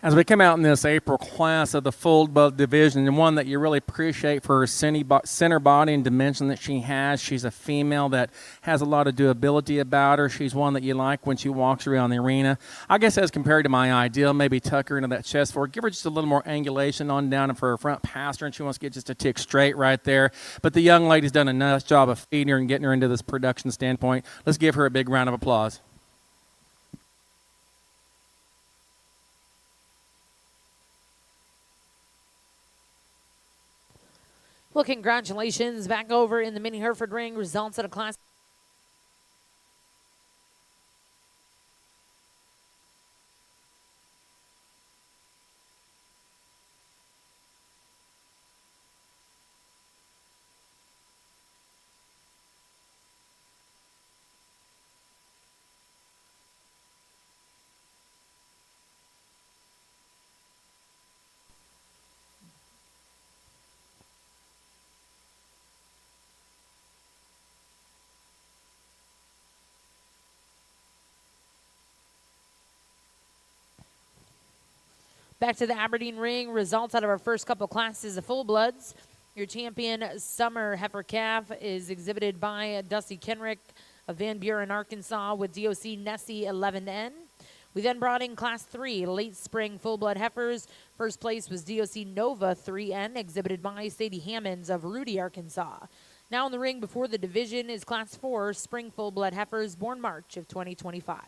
As we come out in this April class of the full blood division, and one that you really appreciate for her center body and dimension that she has, she's a female that has a lot of doability about her. She's one that you like when she walks around the arena. I guess as compared to my ideal, maybe tuck her into that chest forward, give her just a little more angulation on down and for her front passer, and she wants to get just a tick straight right there. But the young lady's done a nice job of feeding her and getting her into this production standpoint. Let's give her a big round of applause. Well, congratulations back over in the Mini Hereford ring. Results at a class. Back to the Aberdeen ring. Results out of our first couple classes of full bloods. Your champion summer heifer calf is exhibited by Dusty Kenrick of Van Buren, Arkansas, with DOC Nessie 11N. We then brought in Class 3 late spring full blood heifers. First place was DOC Nova 3N, exhibited by Sadie Hammonds of Rudy, Arkansas. Now in the ring before the division is Class 4 spring full blood heifers born March of 2025.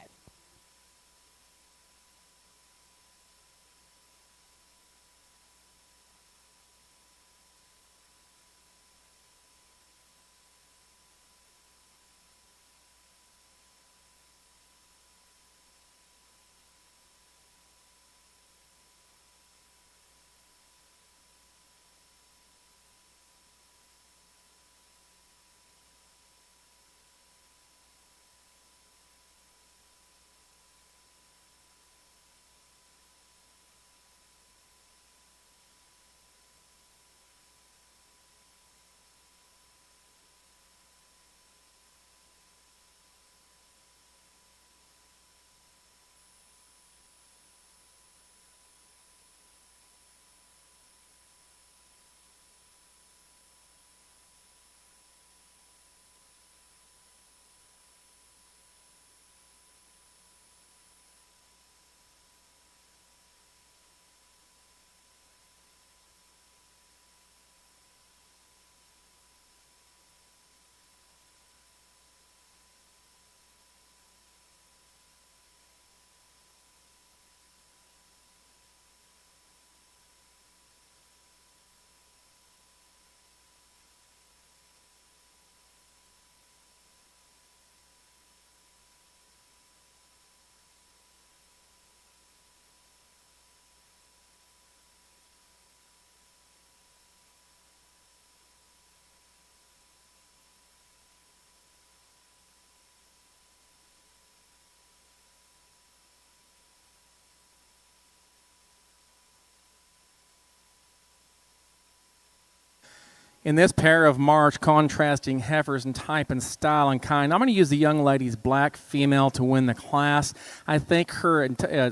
In this pair of March contrasting heifers in type and style and kind, I'm going to use the young lady's black female to win the class. I think her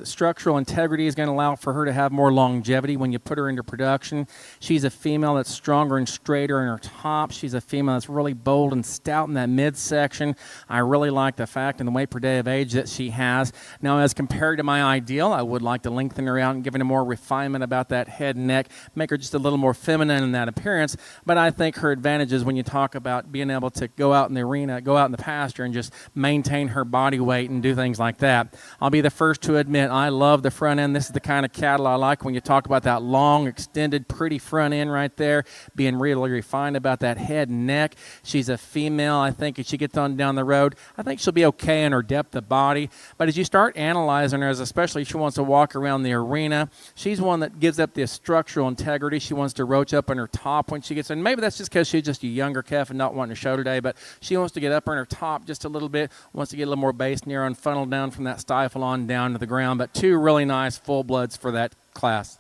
structural integrity is going to allow for her to have more longevity when you put her into production. She's a female that's stronger and straighter in her top. She's a female that's really bold and stout in that midsection. I really like the fact and the weight per day of age that she has. Now, as compared to my ideal, I would like to lengthen her out and give her more refinement about that head and neck, make her just a little more feminine in that appearance. But I think her advantages when you talk about being able to go out in the arena, go out in the pasture, and just maintain her body weight and do things like that. I'll be the first to admit I love the front end. This is the kind of cattle I like when you talk about that long, extended, pretty front end right there, being really refined about that head and neck. She's a female. I think as she gets on down the road, I think she'll be okay in her depth of body. But as you start analyzing her, especially if she wants to walk around the arena, she's one that gives up the structural integrity. She wants to roach up on her top when she gets in. Maybe that's just because she's just a younger calf and not wanting to show today, but she wants to get up on her top just a little bit, wants to get a little more base near and funnel down from that stifle on down to the ground. But two really nice full bloods for that class.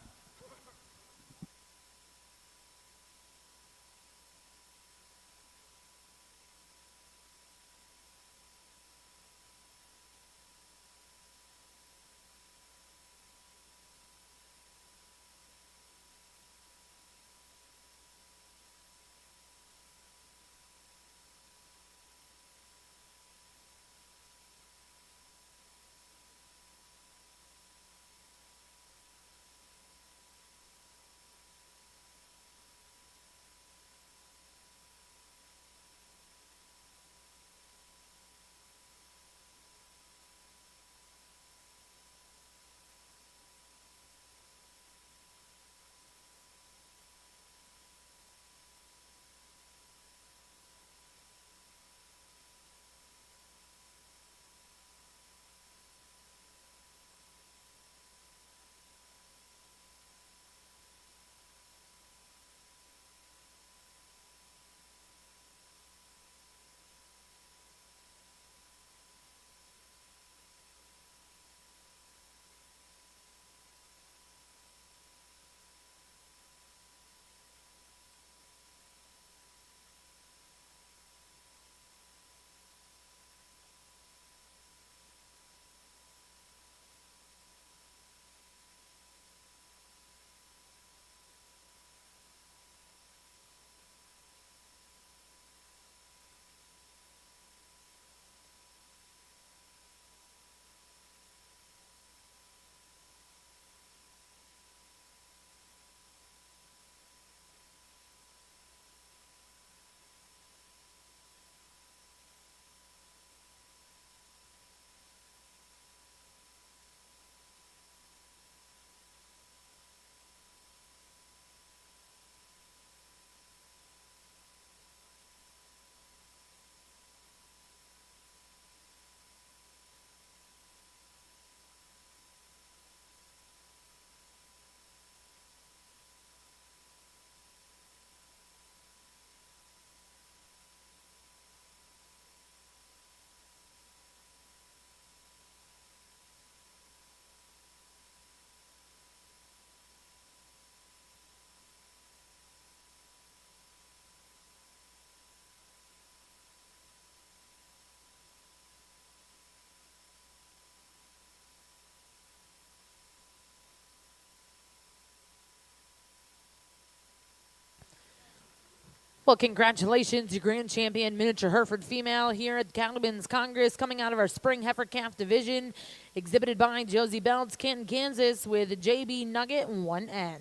Well, congratulations, your grand champion miniature Hereford female here at Cattleman's Congress, coming out of our spring heifer calf division, exhibited by Josie Belts, Canton, Kansas, with JB Nugget 1N.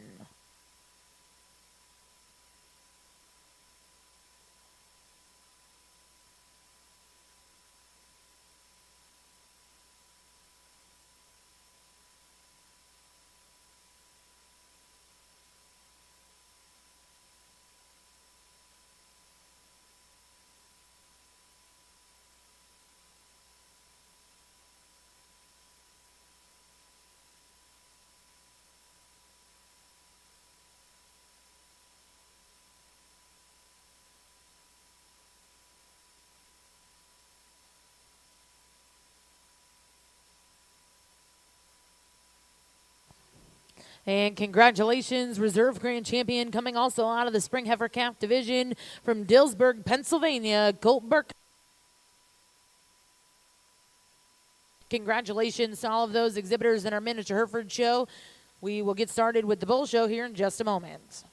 And congratulations, reserve grand champion, coming also out of the spring heifer calf division from Dillsburg, Pennsylvania, Colt Burke. Congratulations to all of those exhibitors in our miniature Hereford show. We will get started with the bull show here in just a moment.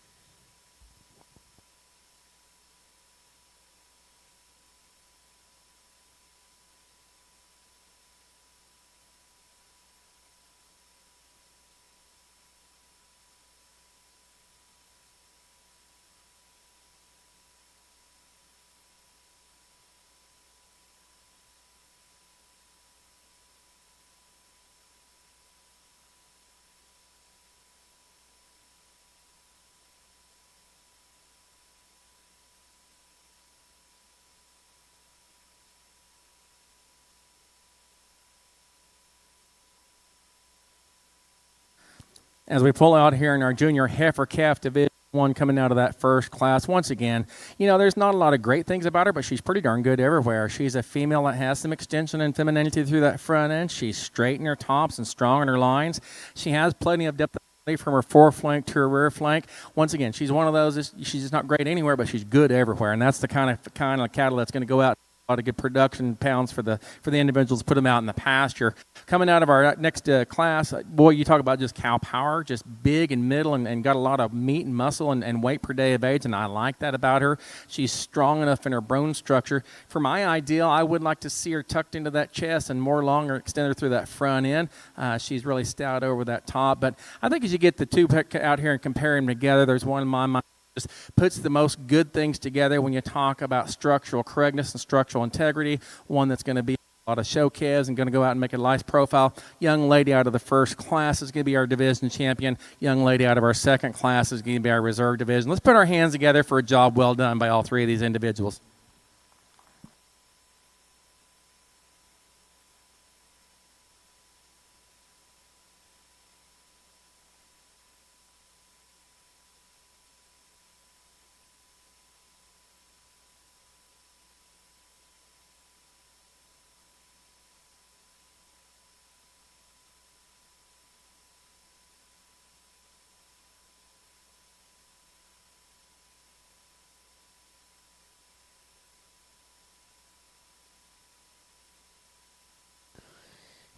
As we pull out here in our junior heifer calf division, one coming out of that first class. Once again, there's not a lot of great things about her, but she's pretty darn good everywhere. She's a female that has some extension and femininity through that front end. She's straight in her tops and strong in her lines. She has plenty of depth from her foreflank to her rear flank. Once again, she's one of those, she's just not great anywhere, but she's good everywhere. And that's the kind of cattle that's going to go out to get production pounds for the individuals, put them out in the pasture. Coming out of our next class, boy, you talk about just cow power, just big and middle and got a lot of meat and muscle and weight per day of age, and I like that about her. She's strong enough in her bone structure. For my ideal, I would like to see her tucked into that chest and more longer extended through that front end. She's really stout over that top, but I think as you get the two out here and compare them together, there's one in my mind just puts the most good things together when you talk about structural correctness and structural integrity. One that's going to be a lot of show calves and going to go out and make a nice profile. Young lady out of the first class is going to be our division champion. Young lady out of our second class is going to be our reserve division. Let's put our hands together for a job well done by all three of these individuals.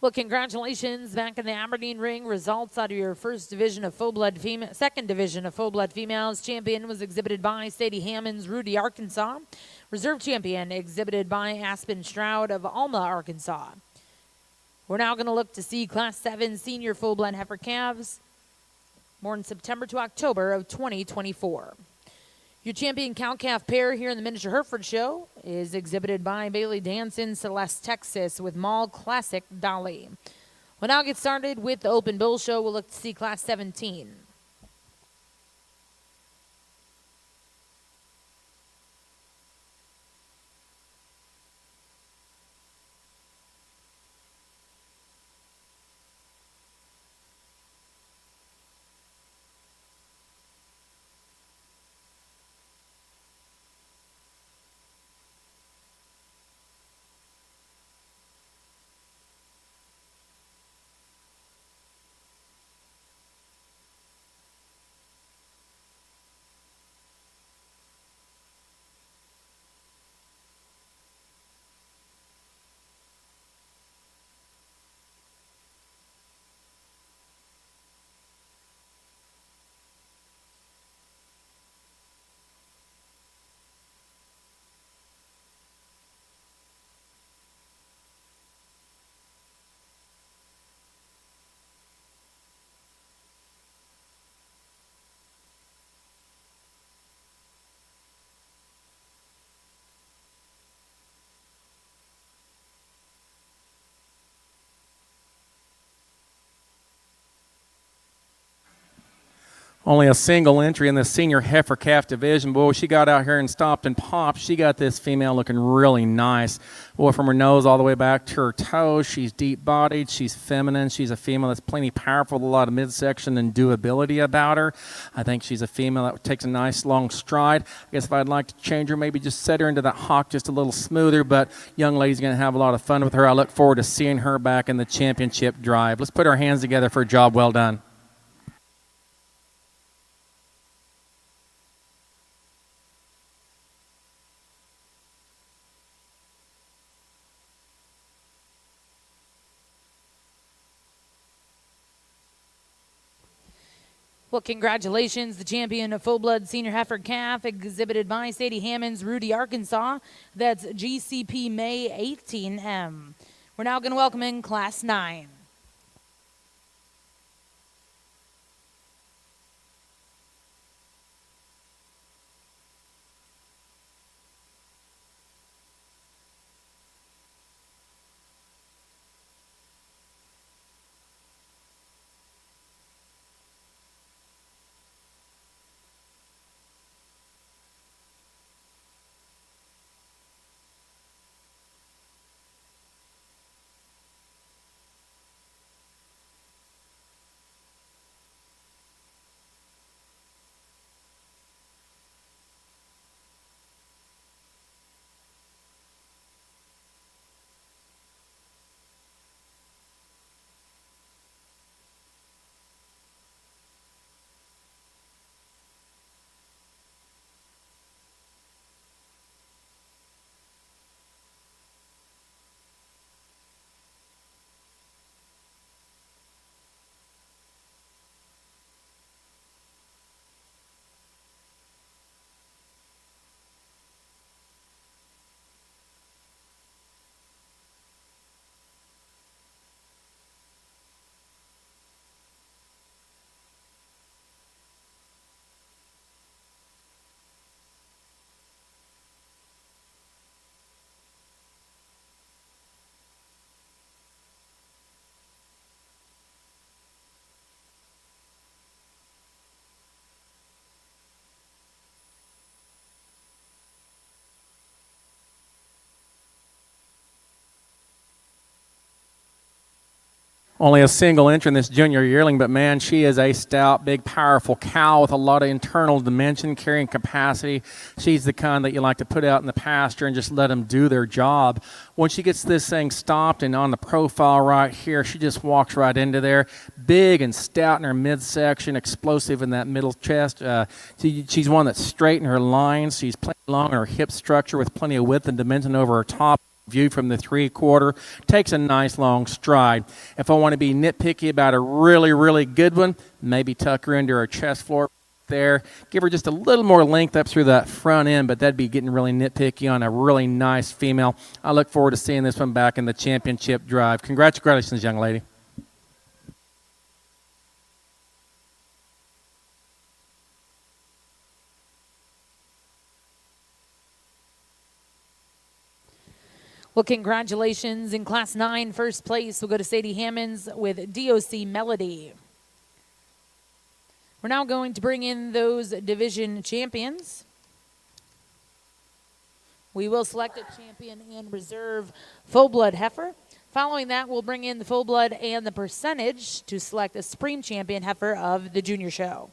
Well, congratulations back in the Aberdeen ring. Results out of your first division of full-blood second division of full-blood females. Champion was exhibited by Sadie Hammonds, Rudy, Arkansas. Reserve champion exhibited by Aspen Stroud of Alma, Arkansas. We're now going to look to see Class 7 senior full-blood heifer calves born September to October of 2024. Your champion cow-calf pair here in the Miniature Hereford Show is exhibited by Bailey Danson, Celeste, Texas, with Mall Classic Dolly. We'll now get started with the Open Bull Show. We'll look to see Class 17. Only a single entry in the senior heifer calf division. Boy, she got out here and stopped and popped. She got this female looking really nice. Boy, from her nose all the way back to her toes, she's deep-bodied, she's feminine, she's a female that's plenty powerful with a lot of midsection and doability about her. I think she's a female that takes a nice long stride. I guess if I'd like to change her, maybe just set her into that hock just a little smoother, but young lady's going to have a lot of fun with her. I look forward to seeing her back in the championship drive. Let's put our hands together for a job well done. Well, congratulations, the champion of full-blood senior heifer calf, exhibited by Sadie Hammonds, Rudy, Arkansas. That's GCP May 18M. We're now going to welcome in Class 9. Only a single entry in this junior yearling, but man, she is a stout, big, powerful cow with a lot of internal dimension, carrying capacity. She's the kind that you like to put out in the pasture and just let them do their job. When she gets this thing stopped and on the profile right here, she just walks right into there. Big and stout in her midsection, explosive in that middle chest. She's one that's straight in her lines. She's plenty long in her hip structure with plenty of width and dimension over her top. View from the 3/4, takes a nice long stride. If I want to be nitpicky about a really, really good one, maybe tuck her into her chest floor there. Give her just a little more length up through that front end, but that'd be getting really nitpicky on a really nice female. I look forward to seeing this one back in the championship drive. Congratulations, young lady. Well, congratulations. In Class 9, first place will go to Sadie Hammonds with DOC Melody. We're now going to bring in those division champions. We will select a champion and reserve full-blood heifer. Following that, we'll bring in the full-blood and the percentage to select a supreme champion heifer of the junior show.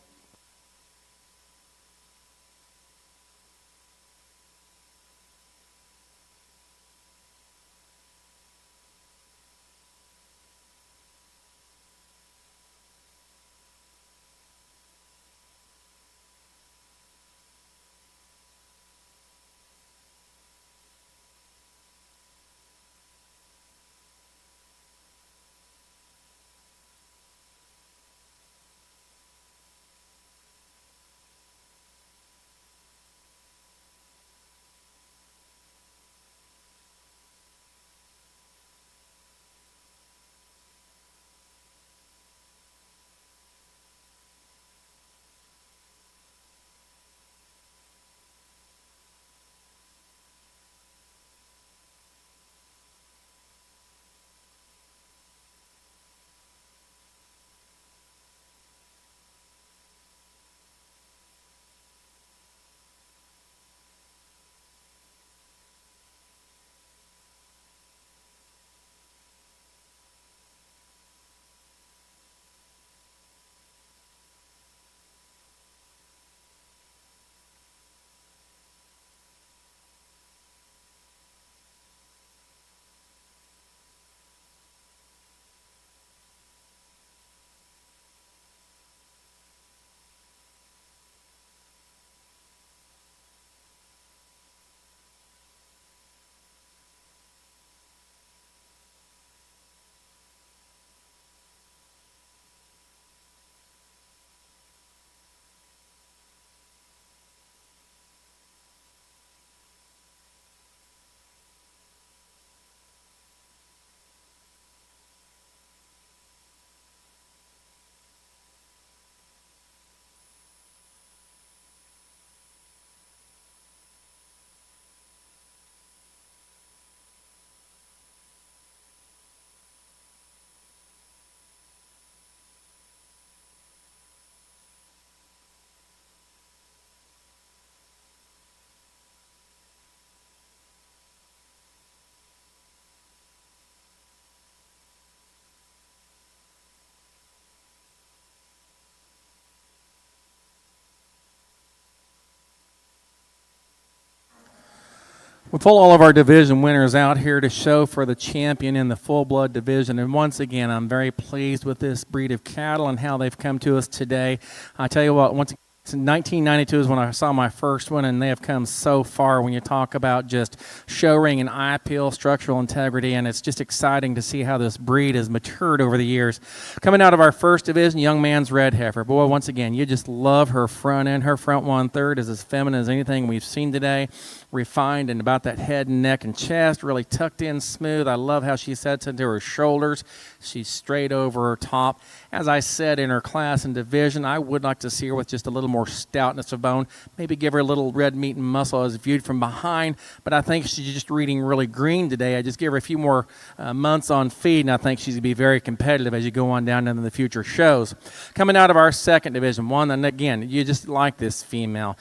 With all of our division winners out here to show for the champion in the full-blood division, and once again, I'm very pleased with this breed of cattle and how they've come to us today. I tell you what, once 1992 is when I saw my first one, and they have come so far when you talk about just show ring and eye appeal, structural integrity, and it's just exciting to see how this breed has matured over the years. Coming out of our first division, young man's red heifer. Boy, once again, you just love her front end. Her front 1/3 is as feminine as anything we've seen today. Refined and about that head and neck and chest, really tucked in smooth. I love how she sets into her shoulders. She's straight over her top. As I said, in her class and division, I would like to see her with just a little more stoutness of bone. Maybe give her a little red meat and muscle as viewed from behind, but I think she's just reading really green today. I just give her a few more months on feed, and I think she's going to be very competitive as you go on down into the future shows. Coming out of our second division, one, and again, you just like this female.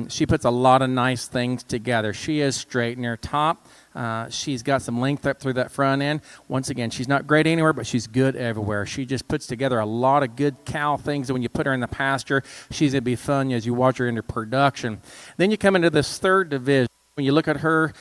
She puts a lot of nice things together. She is straight in her top. She's got some length up through that front end. Once again, she's not great anywhere, but she's good everywhere. She just puts together a lot of good cow things, and when you put her in the pasture, she's going to be fun as you watch her into production. Then you come into this third division. When you look at her,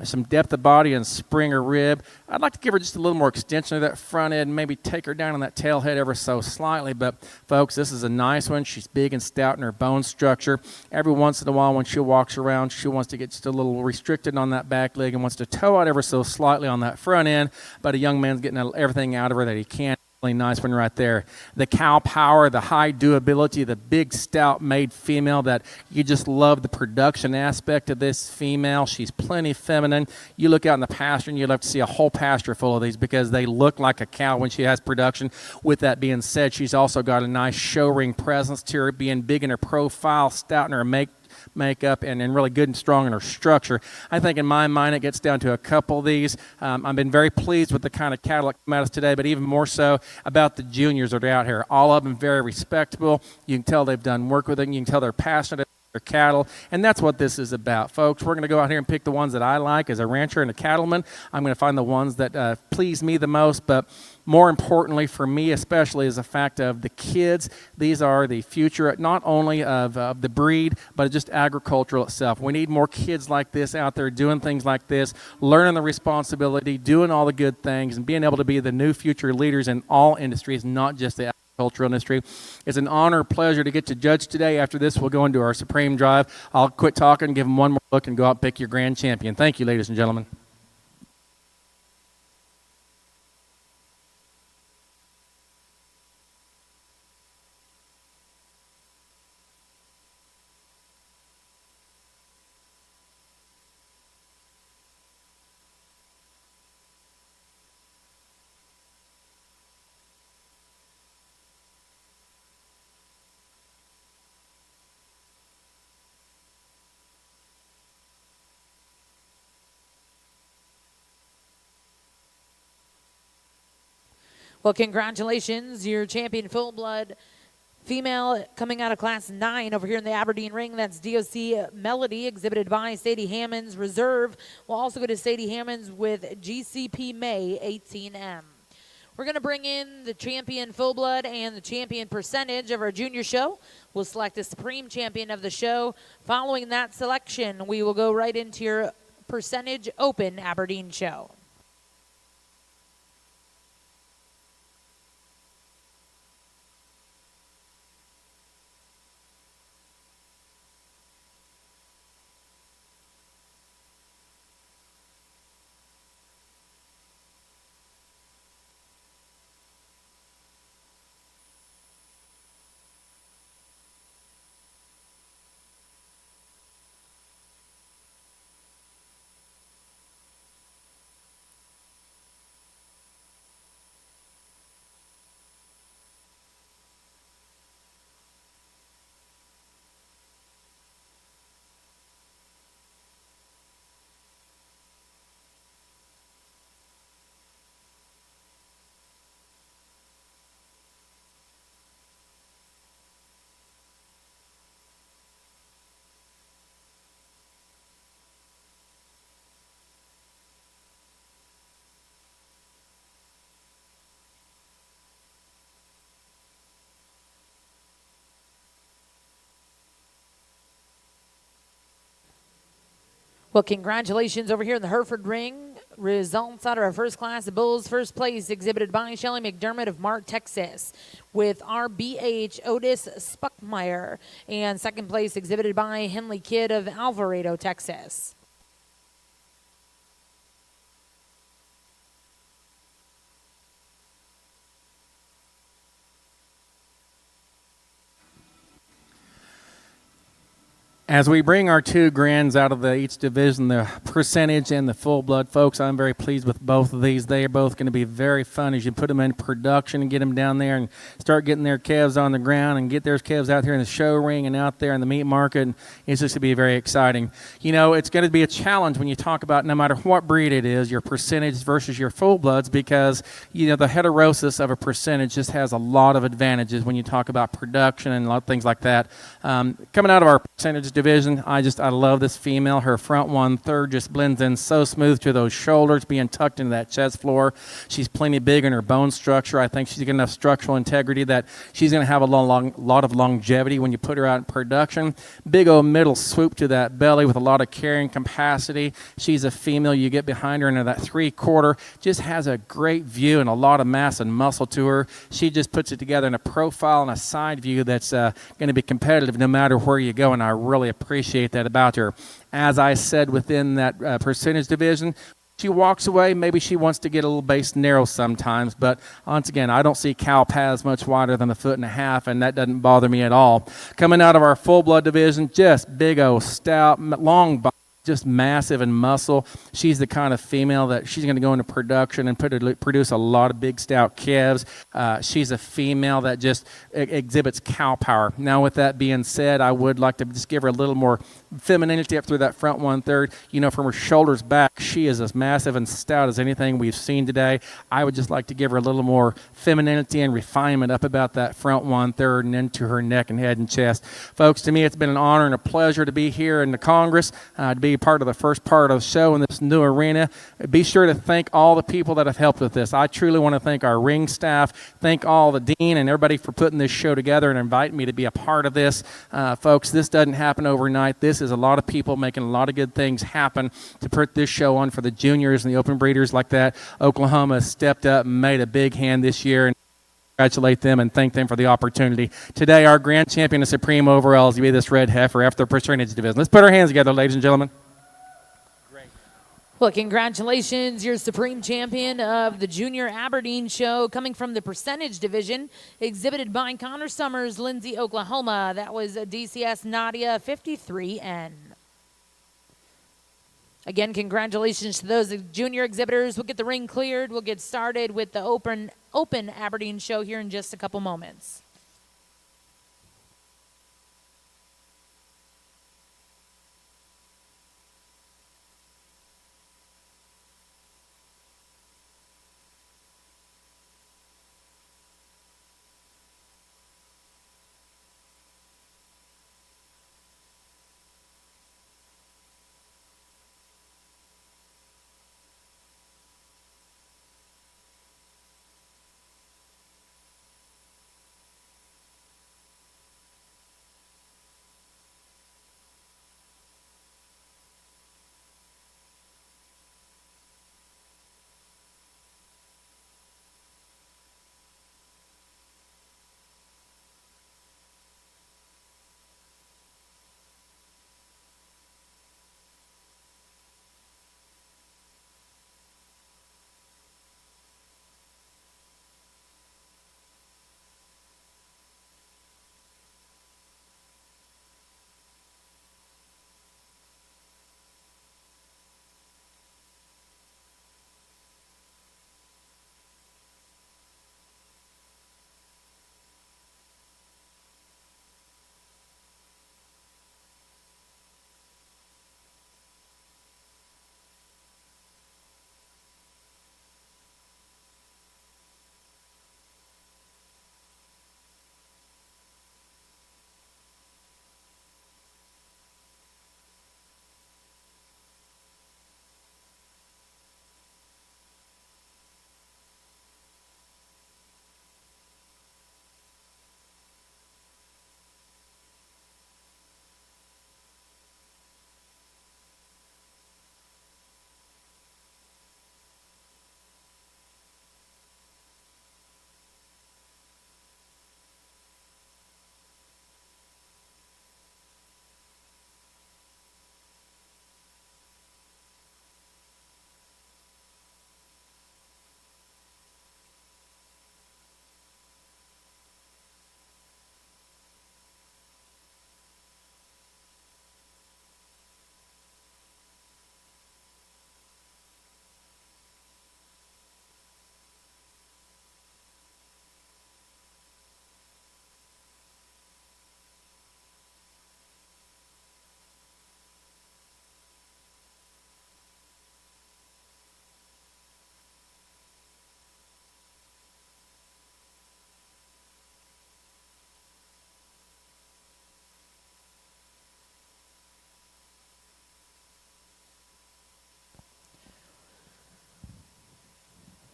some depth of body and spring or rib, I'd like to give her just a little more extension of that front end, maybe take her down on that tail head ever so slightly. But, folks, this is a nice one. She's big and stout in her bone structure. Every once in a while when she walks around, she wants to get just a little restricted on that back leg and wants to toe out ever so slightly on that front end. But a young man's getting everything out of her that he can. Really nice one right there. The cow power, the high doability, the big stout made female that you just love the production aspect of this female. She's plenty feminine. You look out in the pasture and you'd love to see a whole pasture full of these because they look like a cow when she has production. With that being said, she's also got a nice show ring presence to her, being big in her profile, stout in her makeup, and really good and strong in her structure. I think in my mind it gets down to a couple of these. I've been very pleased with the kind of cattle that come at us today, but even more so about the juniors that are out here. All of them very respectable. You can tell they've done work with it. You can tell they're passionate about their cattle, and that's what this is about, folks. We're going to go out here and pick the ones that I like as a rancher and a cattleman. I'm going to find the ones that please me the most, but more importantly for me especially is the fact of the kids. These are the future not only of the breed, but just agricultural itself. We need more kids like this out there doing things like this, learning the responsibility, doing all the good things, and being able to be the new future leaders in all industries, not just the agricultural industry. It's an honor, pleasure to get to judge today. After this, we'll go into our Supreme Drive. I'll quit talking, give them one more look, and go out and pick your grand champion. Thank you, ladies and gentlemen. Well, congratulations, your champion full-blood female coming out of Class 9 over here in the Aberdeen ring. That's DOC Melody, exhibited by Sadie Hammonds. Reserve will also go to Sadie Hammonds with GCP May 18M. We're going to bring in the champion full-blood and the champion percentage of our junior show. We'll select a supreme champion of the show. Following that selection, we will go right into your percentage open Aberdeen show. Well, congratulations over here in the Hereford Ring. Results out of our first class of bulls. First place exhibited by Shelly McDermott of Mart, Texas, with RBH Otis Spuckmeyer. And second place exhibited by Henley Kidd of Alvarado, Texas. As we bring our two grands out of each division, the percentage and the full blood, folks, I'm very pleased with both of these. They are both going to be very fun as you put them in production and get them down there and start getting their calves on the ground and get their calves out here in the show ring and out there in the meat market. And it's just going to be very exciting. You know, it's going to be a challenge when you talk about no matter what breed it is, your percentage versus your full bloods, because, you know, the heterosis of a percentage just has a lot of advantages when you talk about production and a lot of things like that. Coming out of our percentage division, I love this female. Her front 1/3 just blends in so smooth to those shoulders, being tucked into that chest floor. She's plenty big in her bone structure. I think she's got enough structural integrity that she's going to have a lot of longevity when you put her out in production. Big old middle swoop to that belly with a lot of carrying capacity. She's a female. You get behind her into that 3/4, just has a great view and a lot of mass and muscle to her. She just puts it together in a profile and a side view that's going to be competitive no matter where you go, and I really appreciate that about her. As I said, within that percentage division, she walks away. Maybe she wants to get a little base narrow sometimes, but once again, I don't see cow paths much wider than 1.5 feet, and that doesn't bother me at all. Coming out of our full blood division, just big old stout, long body, just massive in muscle. She's the kind of female that she's going to go into production and produce a lot of big stout calves. She's a female that just exhibits cow power. Now, with that being said, I would like to just give her a little more femininity up through that front 1/3. You know, from her shoulders back, she is as massive and stout as anything we've seen today. I would just like to give her a little more femininity and refinement up about that front 1/3 and into her neck and head and chest. Folks, to me, it's been an honor and a pleasure to be here in the Congress, to be part of the first part of the show in this new arena. Be sure to thank all the people that have helped with this. I truly want to thank our ring staff, thank all the dean and everybody for putting this show together and inviting me to be a part of this. Folks, this doesn't happen overnight. This is a lot of people making a lot of good things happen to put this show on for the juniors and the open breeders like that. Oklahoma has stepped up and made a big hand this year, and congratulate them and thank them for the opportunity. Today, our grand champion of Supreme Overall is going to be this red heifer after the percentage division. Let's put our hands together, ladies and gentlemen. Well, congratulations, you're Supreme Champion of the Junior Aberdeen Show, coming from the percentage division, exhibited by Connor Summers, Lindsay, Oklahoma. That was DCS Nadia 53N. Again, congratulations to those junior exhibitors. We'll get the ring cleared. We'll get started with the open Aberdeen Show here in just a couple moments.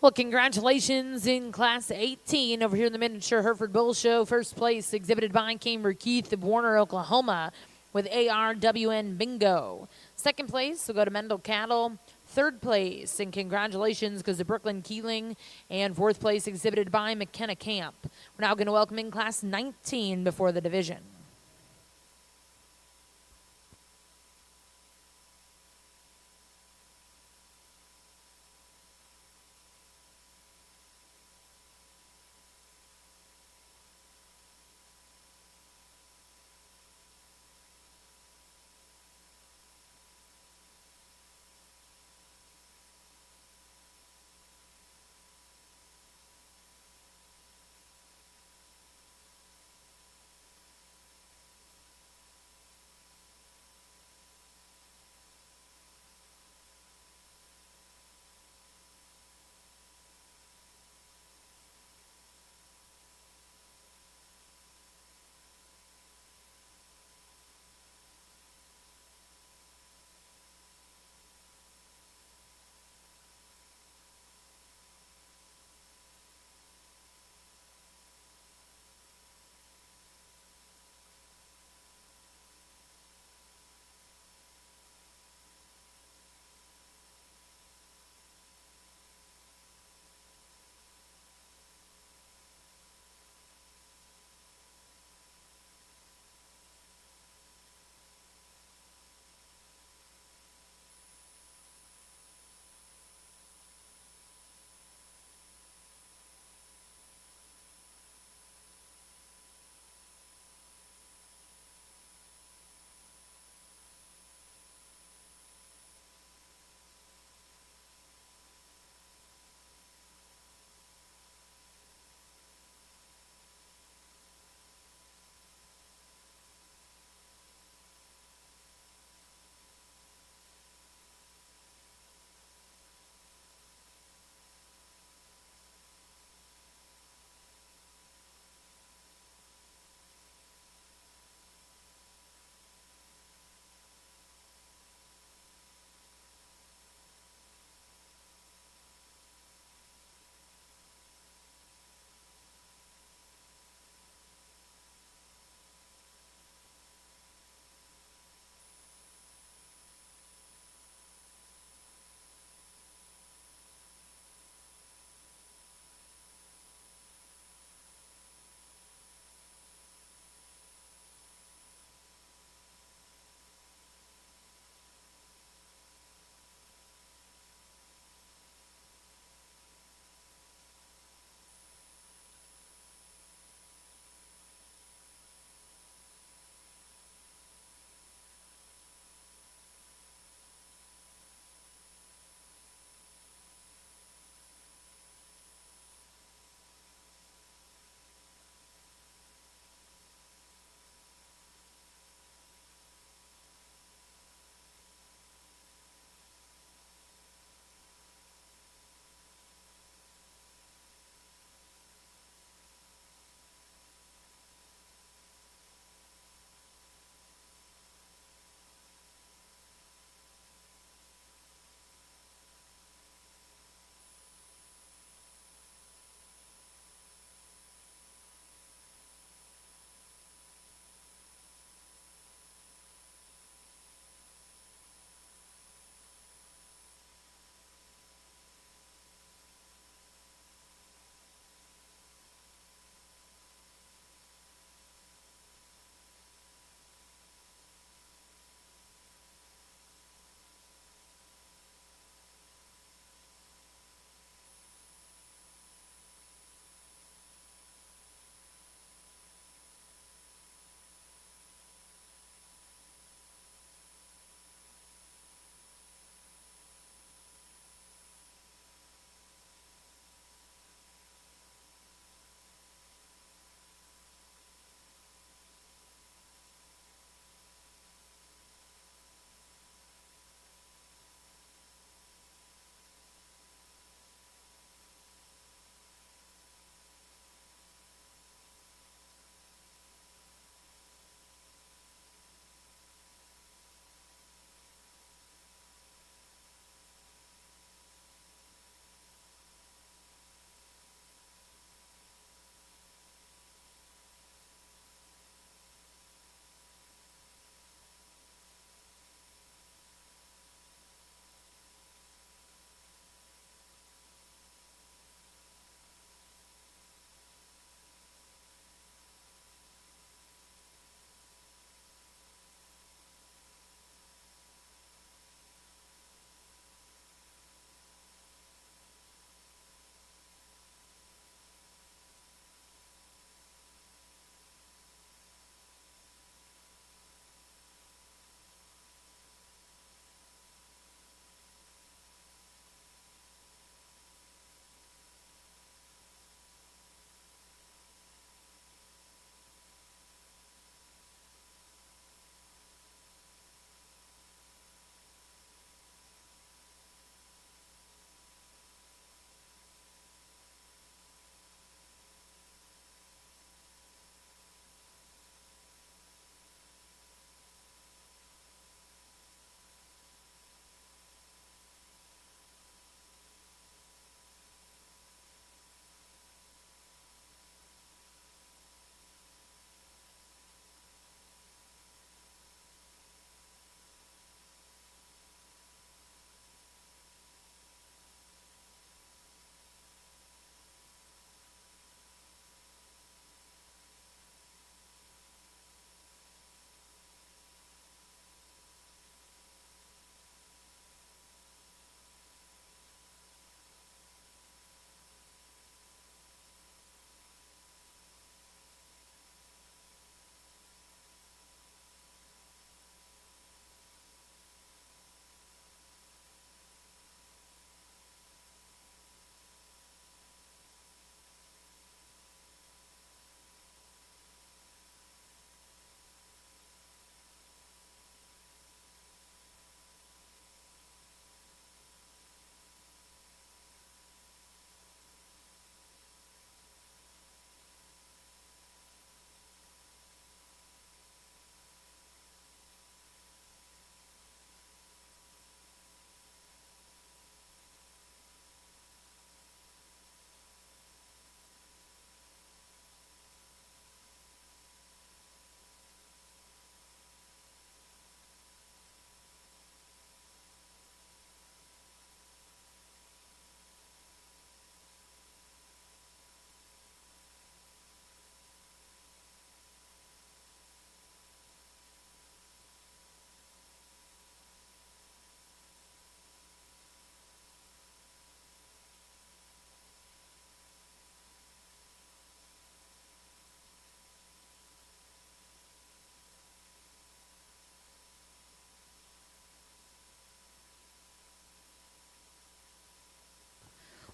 Well, congratulations in Class 18 over here in the Miniature Hereford Bull Show. First place exhibited by Cambridge Keith of Warner, Oklahoma with ARWN Bingo. Second place will go to Mendel Cattle. Third place, and congratulations, goes to Brooklyn Keeling. And fourth place exhibited by McKenna Camp. We're now going to welcome in Class 19 before the division.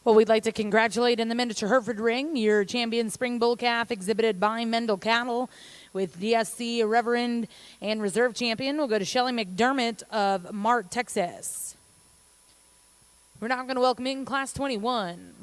Well, we'd like to congratulate in the miniature Hereford ring your champion spring bull calf exhibited by Mendel Cattle with DSC Reverend and reserve champion. We'll go to Shelly McDermott of Mart, Texas. We're now going to welcome in Class 21.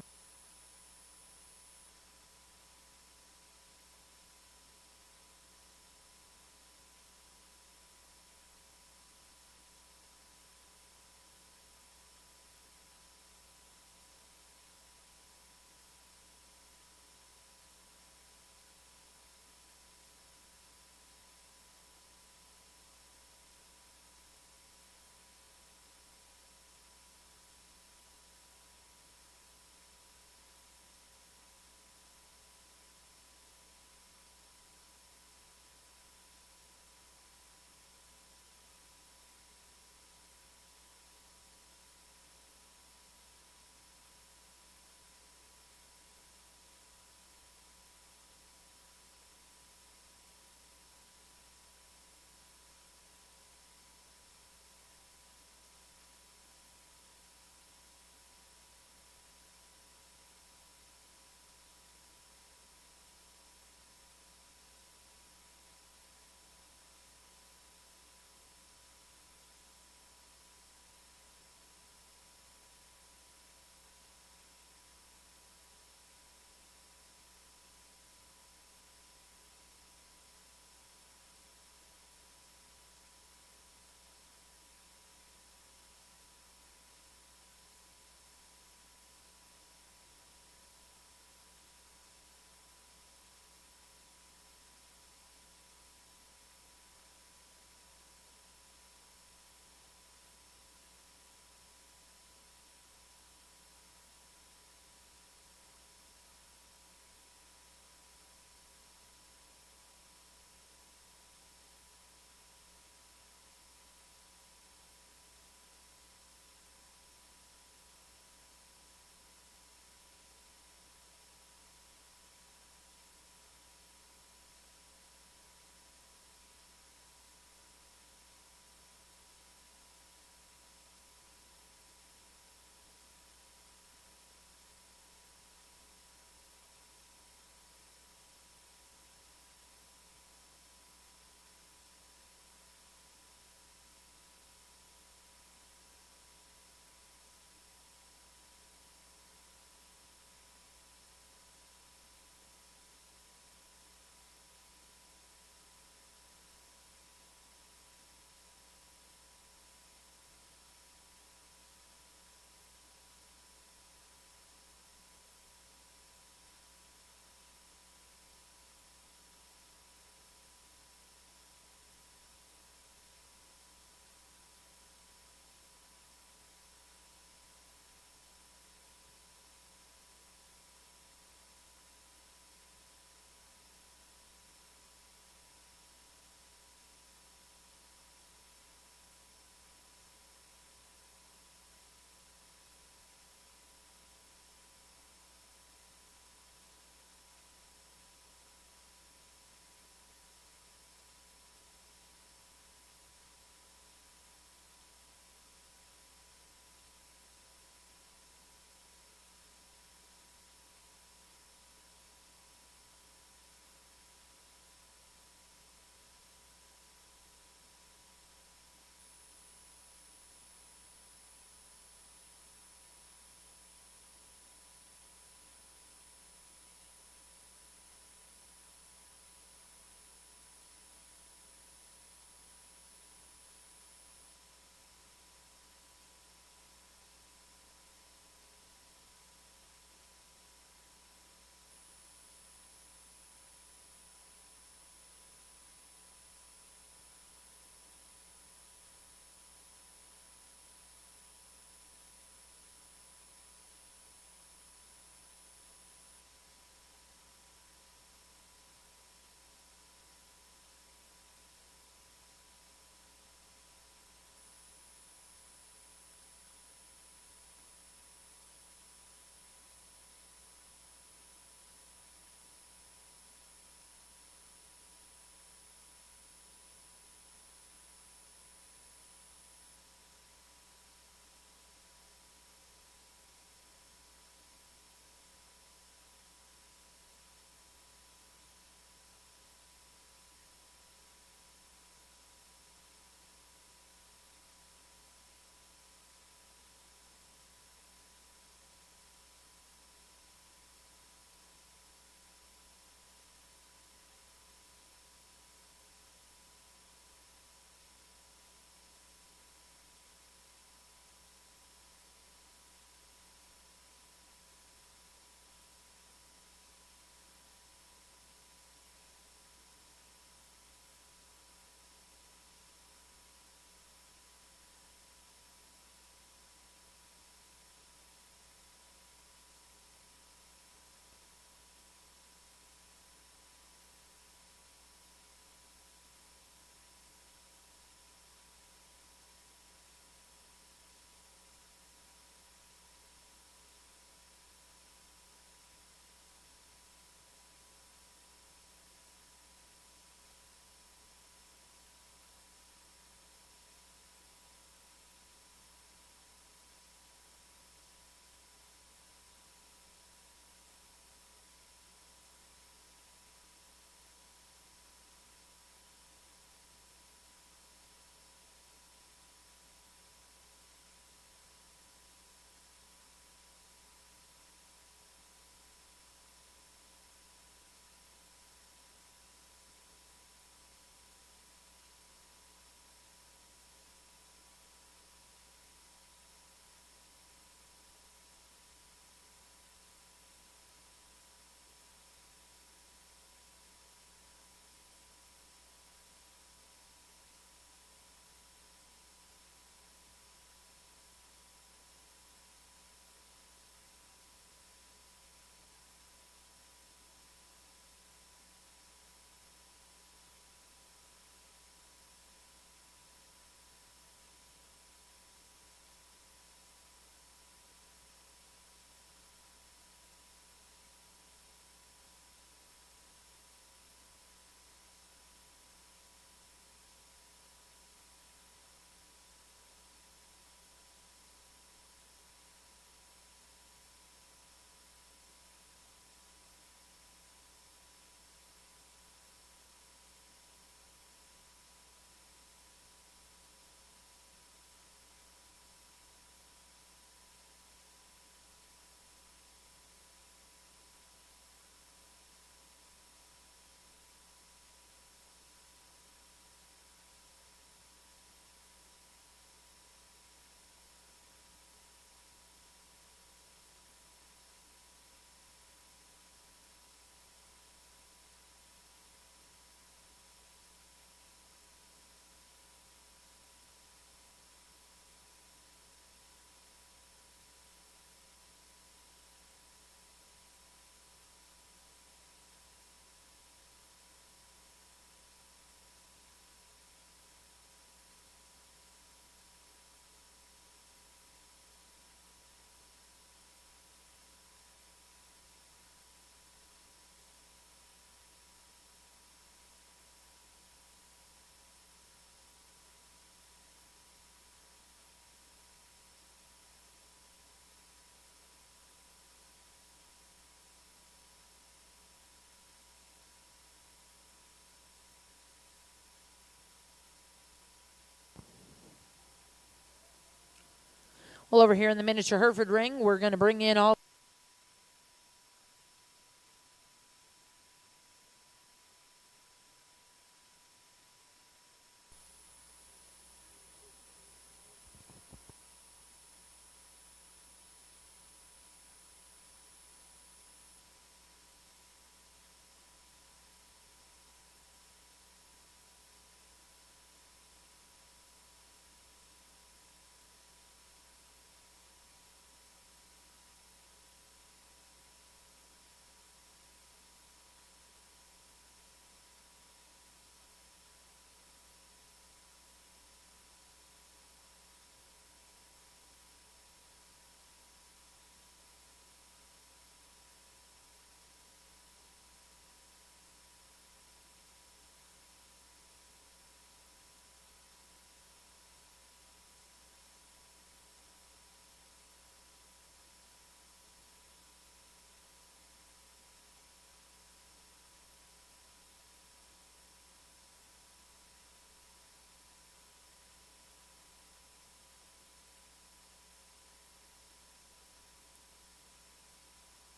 Well, over here in the miniature Hereford ring, we're going to bring in all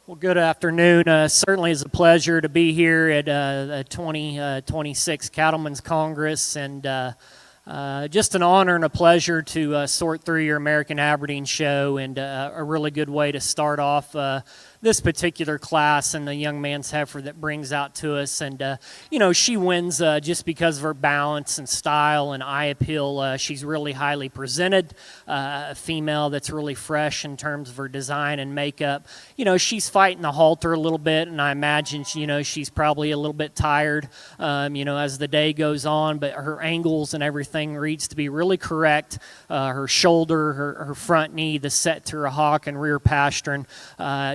Well, good afternoon. Certainly is a pleasure to be here at the 2026 Cattleman's Congress, and just an honor and a pleasure to sort through your American Aberdeen show, and a really good way to start off this particular class and the young man's heifer that brings out to us. And, she wins just because of her balance and style and eye appeal. She's really highly presented, a female that's really fresh in terms of her design and makeup. She's fighting the halter a little bit, and I imagine, she's probably a little bit tired, as the day goes on, but her angles and everything reads to be really correct. Her shoulder, her front knee, the set to her hock and rear pastern,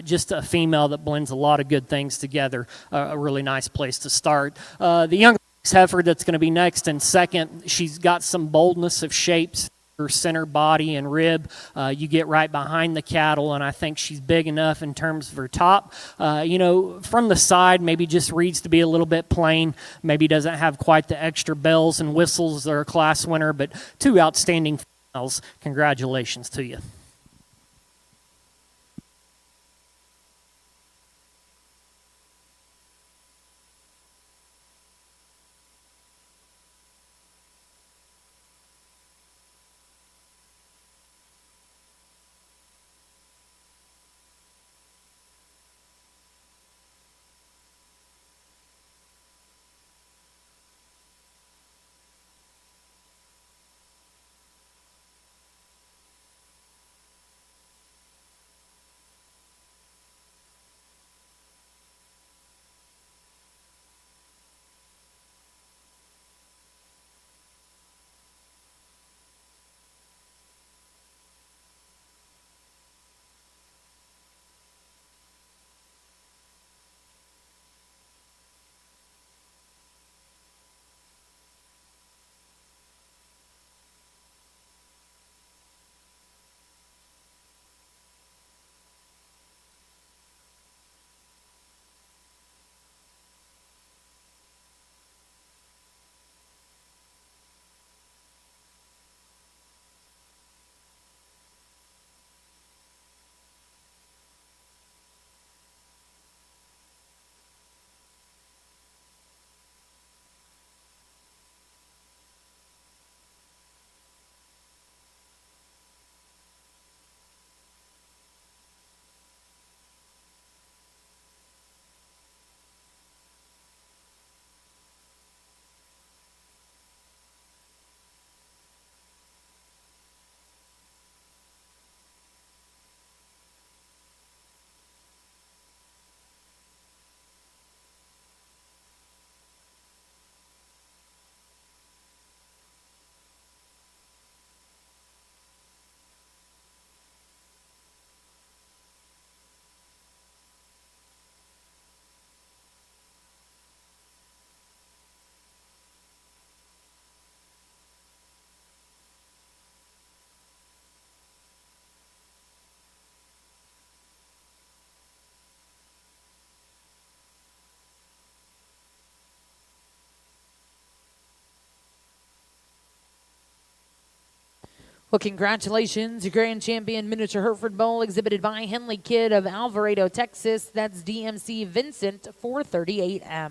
just a female that blends a lot of good things together. A really nice place to start. The young heifer that's going to be next and second, she's got some boldness of shapes. Her center body and rib, you get right behind the cattle, and I think she's big enough in terms of her top. From the side, maybe just reads to be a little bit plain, maybe doesn't have quite the extra bells and whistles that are a class winner, but two outstanding females. Congratulations to you. Well, congratulations, Grand Champion Miniature Hereford Bull, exhibited by Henley Kidd of Alvarado, Texas. That's DMC Vincent 438M.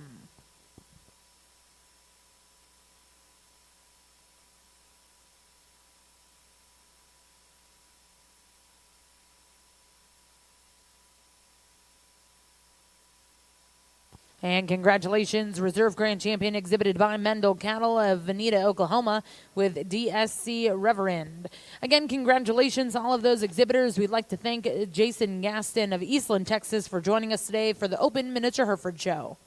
And congratulations, Reserve Grand Champion exhibited by Mendel Cattle of Veneta, Oklahoma with DSC Reverend. Again, congratulations all of those exhibitors. We'd like to thank Jason Gaston of Eastland, Texas for joining us today for the Open Miniature Hereford Show.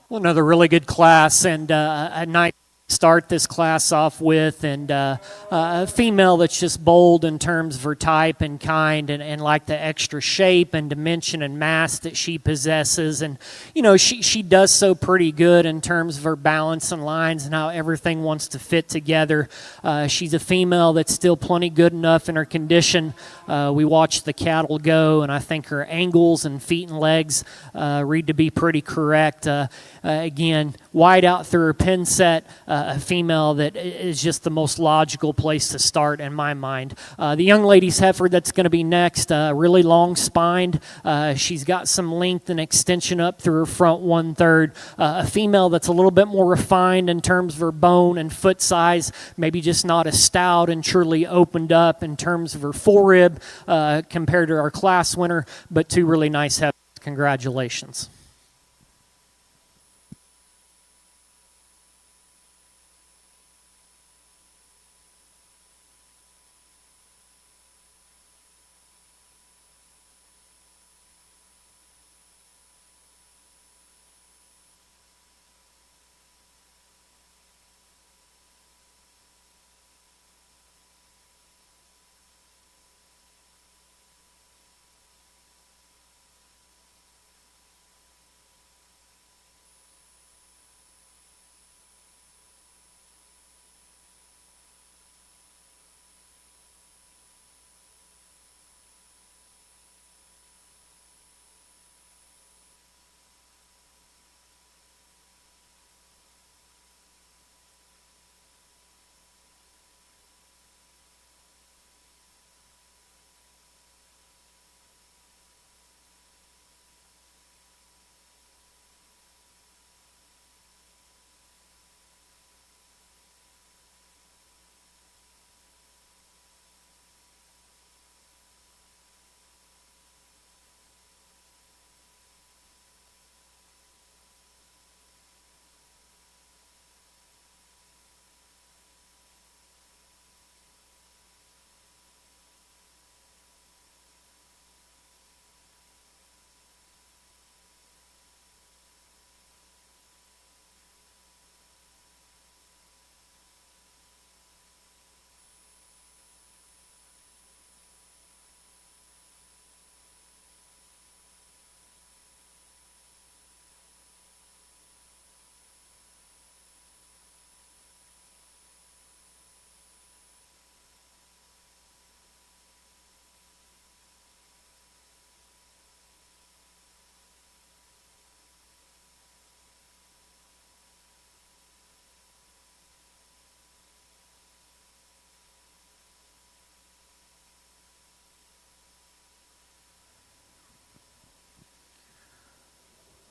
Well, another really good class and a nice start this class off with, and a female that's just bold in terms of her type and kind, and like the extra shape and dimension and mass that she possesses. And you know, she does so pretty good in terms of her balance and lines and how everything wants to fit together. She's a female that's still plenty good enough in her condition. We watched the cattle go, and I think her angles and feet and legs read to be pretty correct. Again, wide out through her pin set, a female that is just the most logical place to start in my mind. The young lady's heifer that's going to be next, really long spined. She's got some length and extension up through her front 1/3. A female that's a little bit more refined in terms of her bone and foot size, maybe just not as stout and truly opened up in terms of her forerib compared to our class winner, but two really nice heifers. Congratulations.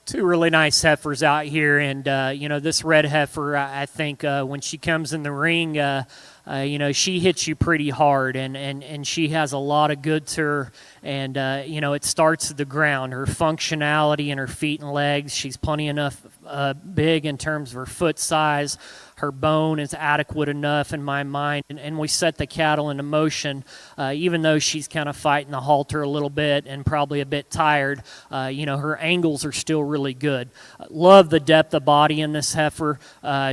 Two really nice heifers out here, and you know, this red heifer, I think when she comes in the ring, you know, she hits you pretty hard, and she has a lot of good to her, and you know, it starts at the ground. Her functionality and her feet and legs, she's plenty enough big in terms of her foot size. Her bone is adequate enough in my mind, and we set the cattle into motion, even though she's kind of fighting the halter a little bit and probably a bit tired. You know, her angles are still really good. Love the depth of body in this heifer.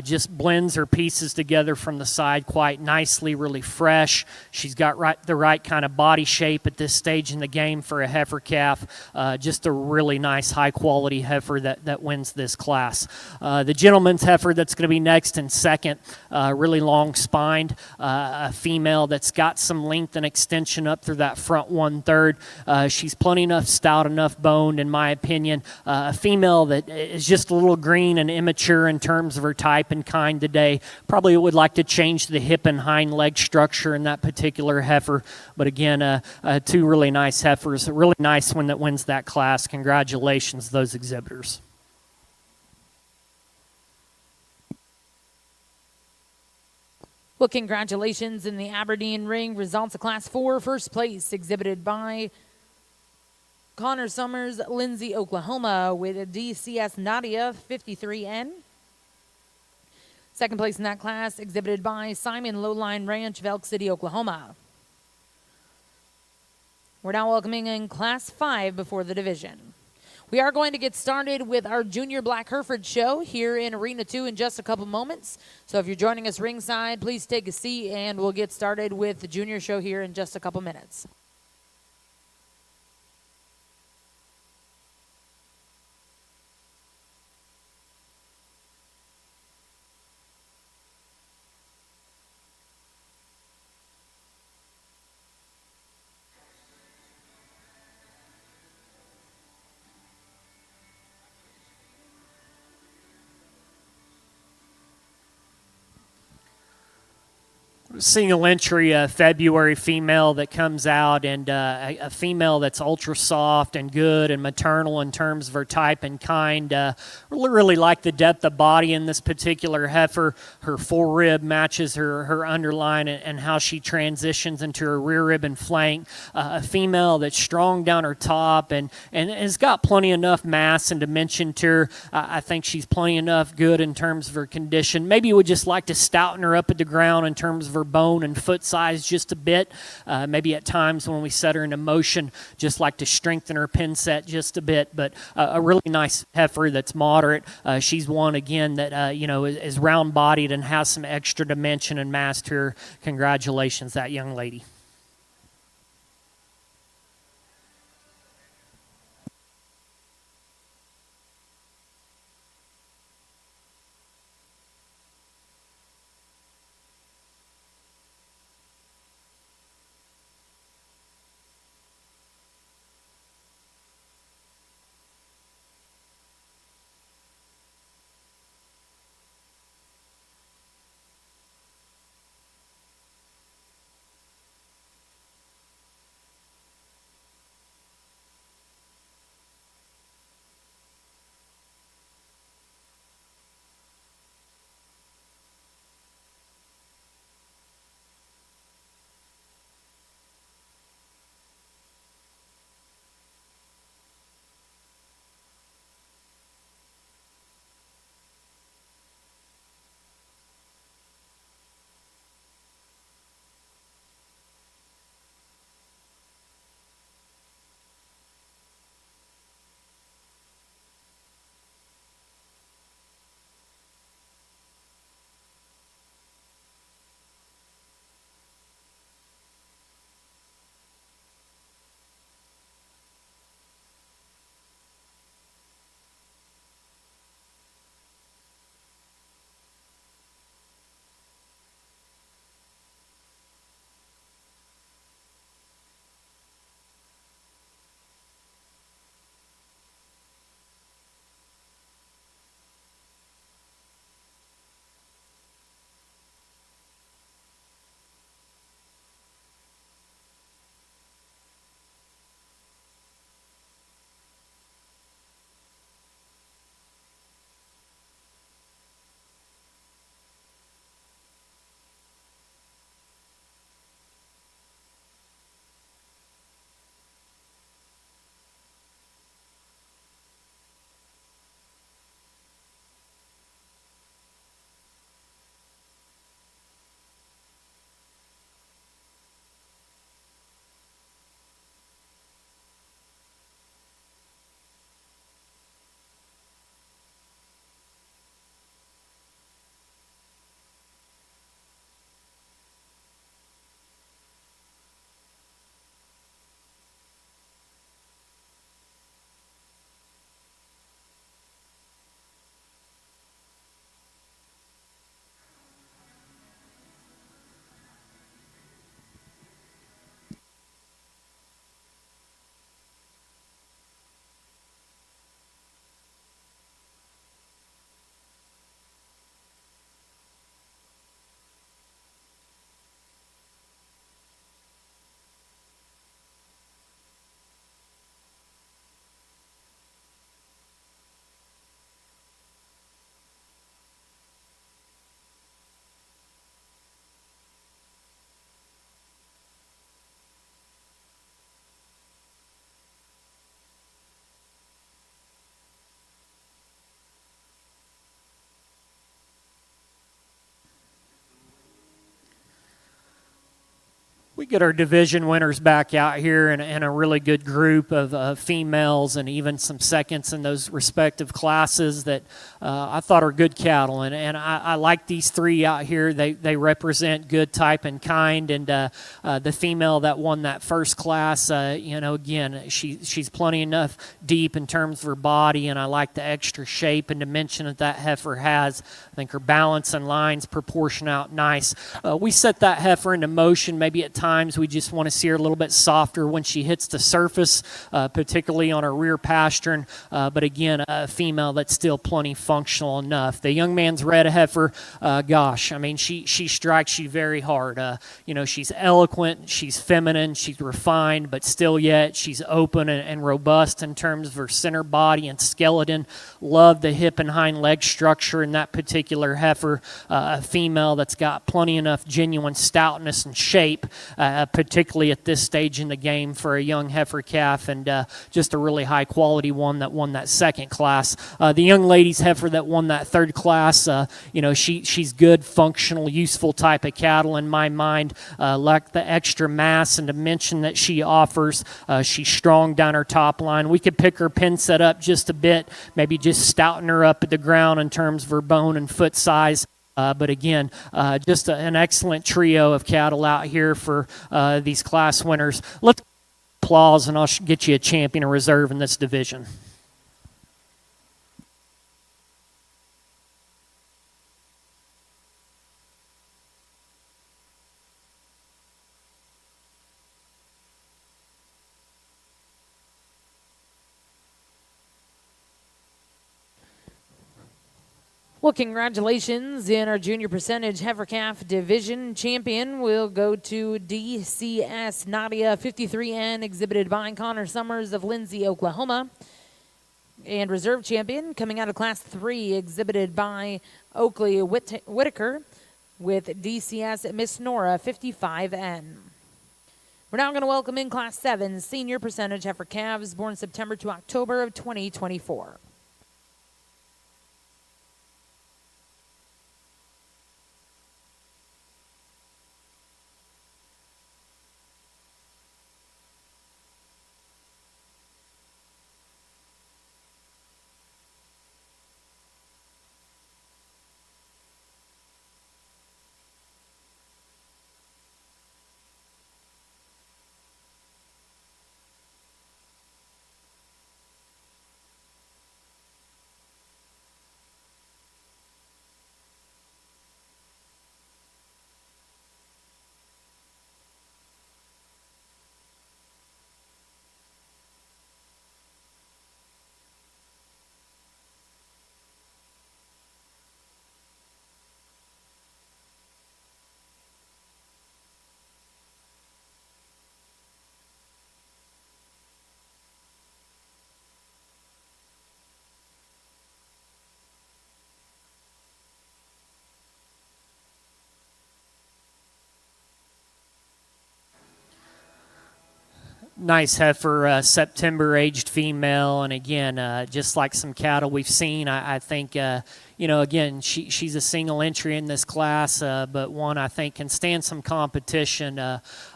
Just blends her pieces together from the side quite nicely, really fresh. She's got the right kind of body shape at this stage in the game for a heifer calf. Just a really nice, high-quality heifer that wins this class. class. The gentleman's heifer that's going to be next in second, really long spined, a female that's got some length and extension up through that front 1/3. She's plenty enough stout, enough boned, in my opinion. A female that is just a little green and immature in terms of her type and kind today. Probably would like to change the hip and hind leg structure in that particular heifer. But again, two really nice heifers. A really nice one that wins that class. Congratulations to those exhibitors. Well, congratulations in the Aberdeen ring. Results of Class 4, first place, exhibited by Connor Summers, Lindsay, Oklahoma, with a DCS Nadia 53N. Second place in that class, exhibited by Simon Lowline Ranch, Elk City, Oklahoma. We're now welcoming in Class 5 before the division. We are going to get started with our Junior Black Hereford show here in Arena 2 in just a couple moments. So if you're joining us ringside, please take a seat and we'll get started with the Junior show here in just a couple minutes. Single entry February female that comes out, and a female that's ultra soft and good and maternal in terms of her type and kind. Really like the depth of body in this particular heifer. Her forerib matches her underline and how she transitions into her rear rib and flank. A female that's strong down her top and has got plenty enough mass and dimension to her. I think she's plenty enough good in terms of her condition. Maybe you would just like to stouten her up at the ground in terms of her bone and foot size just a bit. Maybe at times when we set her into motion, just like to strengthen her pin set just a bit. But a really nice heifer that's moderate. She's one again that is round bodied and has some extra dimension and mass to her. Congratulations, that young lady. we get our division winners back out here and a really good group of females and even some seconds in those respective classes that I thought are good cattle. And I like these three out here. They represent good type and kind. And the female that won that first class, again, she's plenty enough deep in terms of her body, and I like the extra shape and dimension that heifer has. I think her balance and lines proportion out nice. We set that heifer into motion. Maybe at times we just want to see her a little bit softer when she hits the surface, particularly on her rear pastern. But again, a female that's still plenty functional enough. The young man's red heifer, she strikes you very hard. She's eloquent, she's feminine, she's refined, but still yet she's open and robust in terms of her center body and skeleton. Love the hip and hind leg structure in that particular heifer. A female that's got plenty enough genuine stoutness and shape, particularly at this stage in the game for a young heifer calf, and just a really high quality one that won that second class. The young lady's heifer that won that third class, she's good, functional, useful type of cattle in my mind. Like the extra mass and dimension that she offers. She's strong down her top line. We could pick her pin set up just a bit, maybe just stouten her up at the ground in terms of her bone and foot size. But again, just an excellent trio of cattle out here for these class winners. Let's applause, and I'll get you a champion of reserve in this division. Well, congratulations. In our junior percentage heifer calf division champion will go to DCS Nadia 53N, exhibited by Connor Summers of Lindsay, Oklahoma. And reserve champion coming out of class 3, exhibited by Oakley Whitaker with DCS Miss Nora 55N. We're now going to welcome in class 7 senior percentage heifer calves born September to October of 2024. Nice heifer, September-aged female, and again, just like some cattle we've seen, I think, again, she's a single entry in this class, but one I think can stand some competition.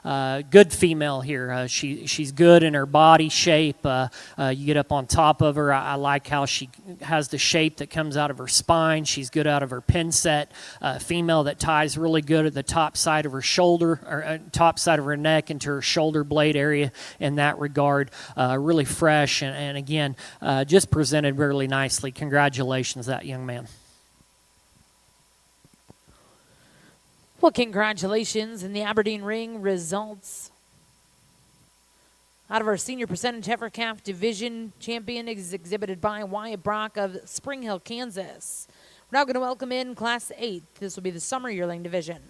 Good female here. She's good in her body shape. You get up on top of her. I like how she has the shape that comes out of her spine. She's good out of her pin set. Female that ties really good at the top side of her shoulder, or top side of her neck into her shoulder blade area in that regard. Really fresh, and again, just presented really nicely. Congratulations, that young man. Well, congratulations. In the Aberdeen ring, results out of our senior percentage heifer calf division champion is exhibited by Wyatt Brock of Spring Hill, Kansas. We're now going to welcome in class 8. This will be the summer yearling division.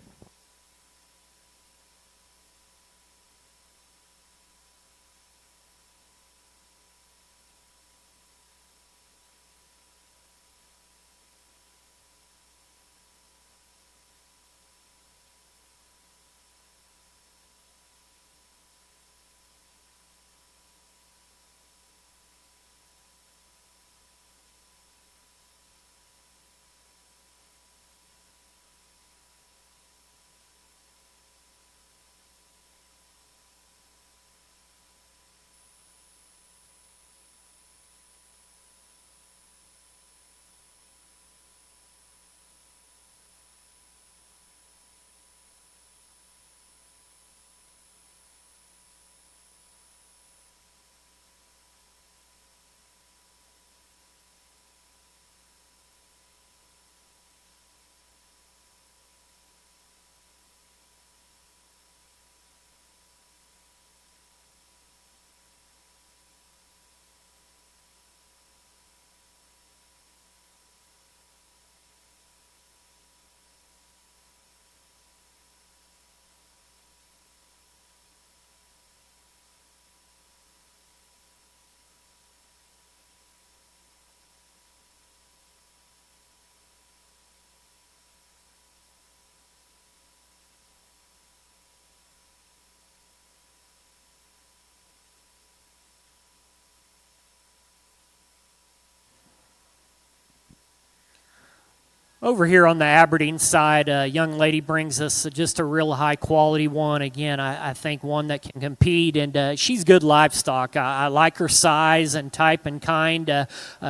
Over here on the Aberdeen side, a young lady brings us just a real high quality one. Again, I think one that can compete, and she's good livestock. I like her size and type and kind.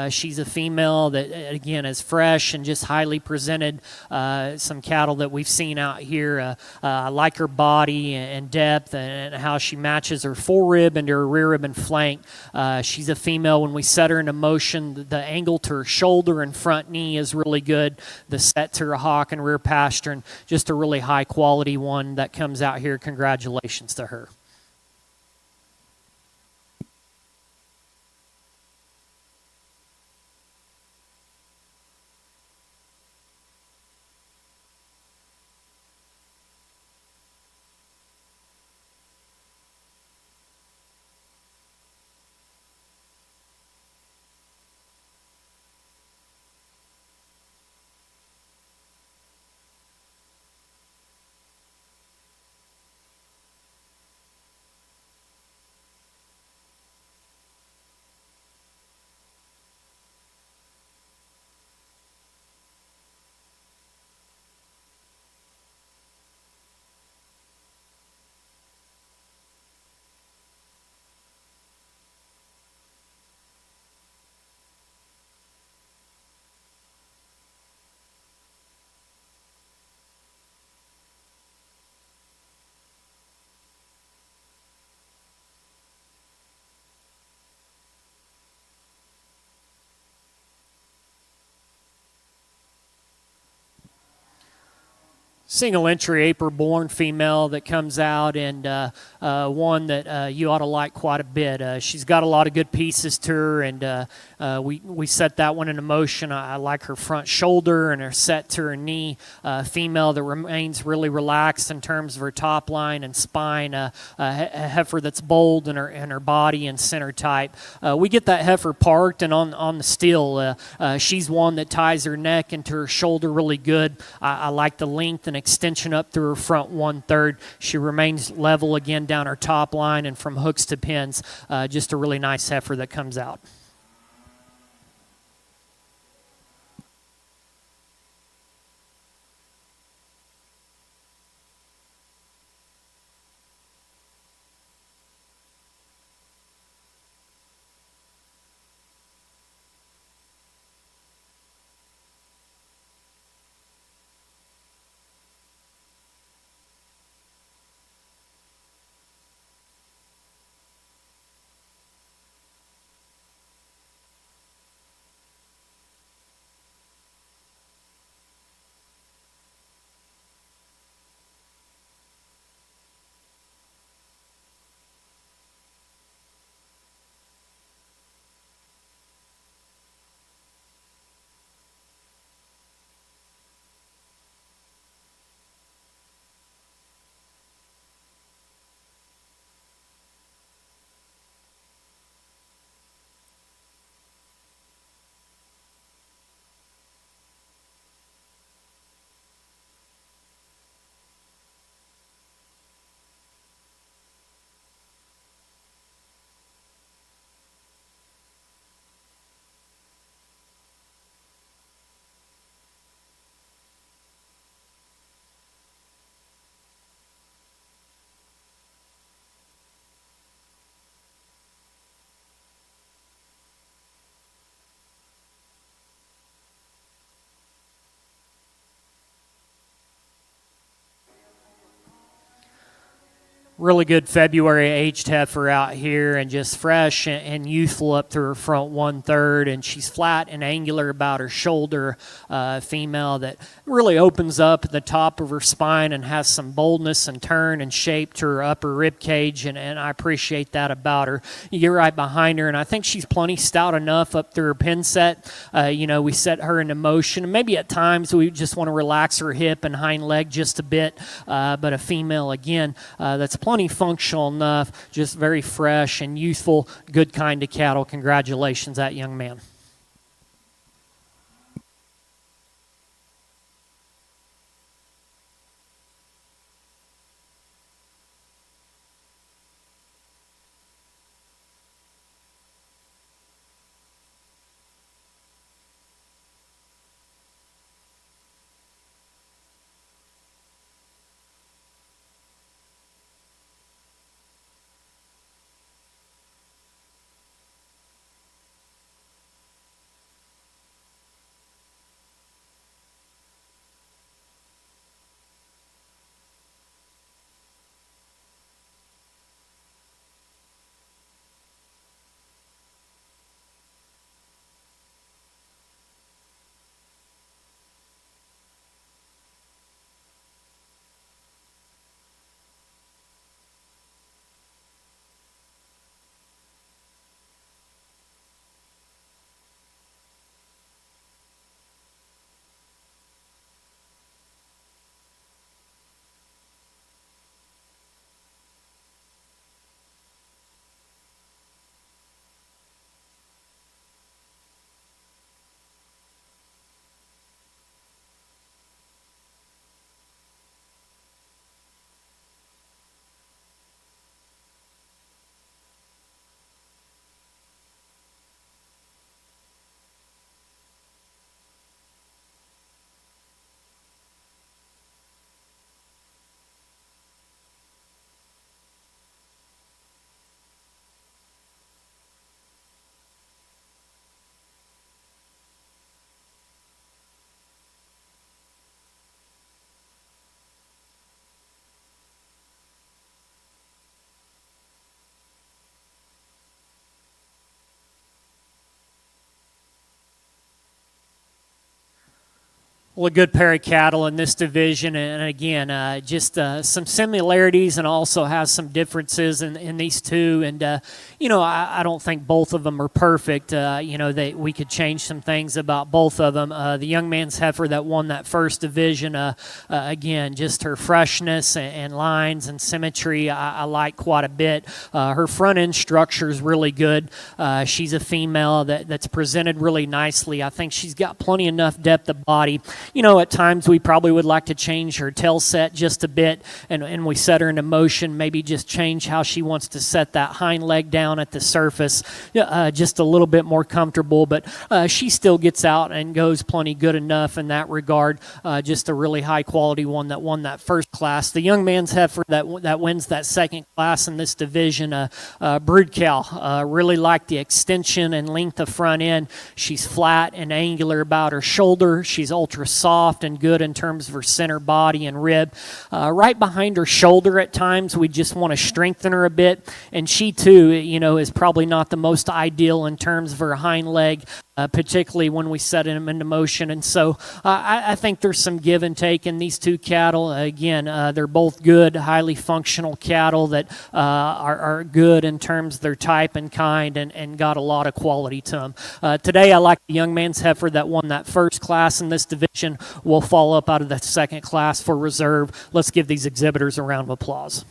She's a female that, again, is fresh and just highly presented. Some cattle that we've seen out here. I like her body and depth and how she matches her forerib into her rear rib and flank. She's a female. When we set her into motion, the angle to her shoulder and front knee is really good. The set to her hock and rear pastern, just a really high quality one that comes out here. Congratulations to her. Single entry April born female that comes out, and one that you ought to like quite a bit. She's got a lot of good pieces to her, and we set that one into motion. I like her front shoulder and her set to her knee. Female that remains really relaxed in terms of her top line and spine. A heifer that's bold in her body and center type. We get that heifer parked and on the steel. She's one that ties her neck into her shoulder really good. I like the length and extension up through her front 1/3. She remains level again down her top line and from hooks to pins. Just a really nice heifer that comes out. Really good February aged heifer out here, and just fresh and youthful up through her front 1/3, and she's flat and angular about her shoulder. Female that really opens up at the top of her spine and has some boldness and turn and shape to her upper rib cage, and I appreciate that about her. You get right behind her, and I think she's plenty stout enough up through her pin set. We set her into motion, and maybe at times we just want to relax her hip and hind leg just a bit, but a female, again, that's plenty functional enough, just very fresh and youthful, good kind of cattle. Congratulations, that young man. Well, a good pair of cattle in this division, and again, just some similarities and also has some differences in these two. And I don't think both of them are perfect. We could change some things about both of them. The young man's heifer that won that first division, again, just her freshness and lines and symmetry, I like quite a bit. Her front end structure is really good. She's a female that's presented really nicely. I think she's got plenty enough depth of body. At times we probably would like to change her tail set just a bit, and we set her into motion, maybe just change how she wants to set that hind leg down at the surface, just a little bit more comfortable, but she still gets out and goes plenty good enough in that regard. Just a really high quality one that won that first class. The young man's heifer that wins that second class in this division, brood cow. Really like the extension and length of front end. She's flat and angular about her shoulder. She's ultra soft and good in terms of her center body and rib. Right behind her shoulder at times, we just want to strengthen her a bit. And she too, is probably not the most ideal in terms of her hind leg, particularly when we set them into motion. And so I think there's some give and take in these two cattle. Again, they're both good, highly functional cattle that are good in terms of their type and kind and got a lot of quality to them. Today, I like the young man's heifer that won that first class in this division. We'll follow up out of the second class for reserve. Let's give these exhibitors a round of applause.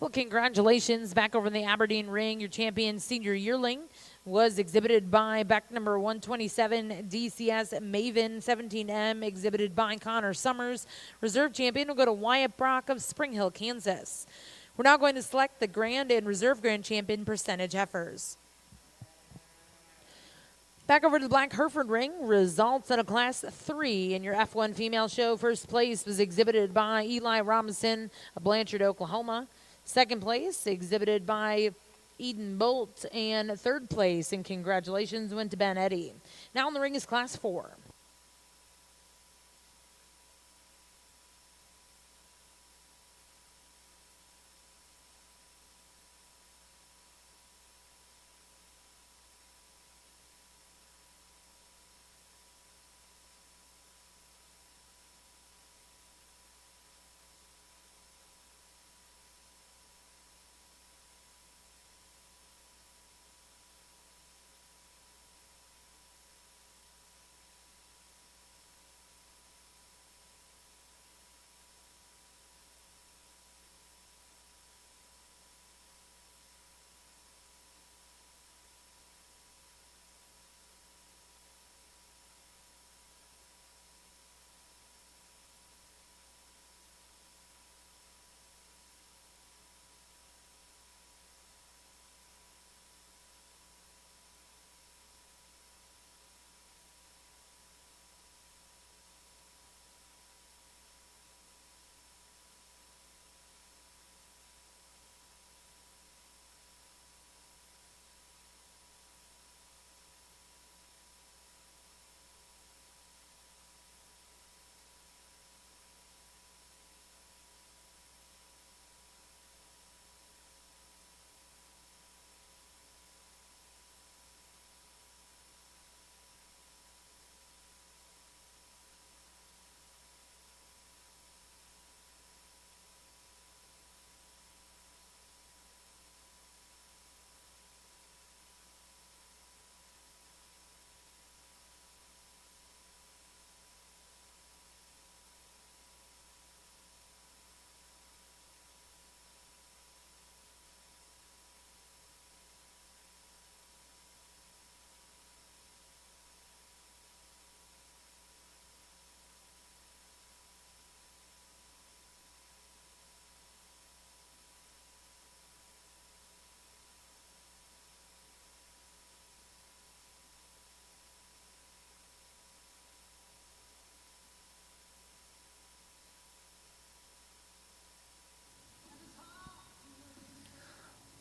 Well, congratulations back over in the Aberdeen ring. Your champion senior yearling was exhibited by back number 127 DCS Maven 17M, exhibited by Connor Summers. Reserve champion will go to Wyatt Brock of Spring Hill, Kansas. We're now going to select the grand and reserve grand champion percentage heifers. Back over to the Black Hereford ring, results in a Class 3 in your F1 female show. First place was exhibited by Eli Robinson of Blanchard, Oklahoma. Second place exhibited by Eden Bolt, and third place, and congratulations, went to Ben Eddy. Now in the ring is Class 4.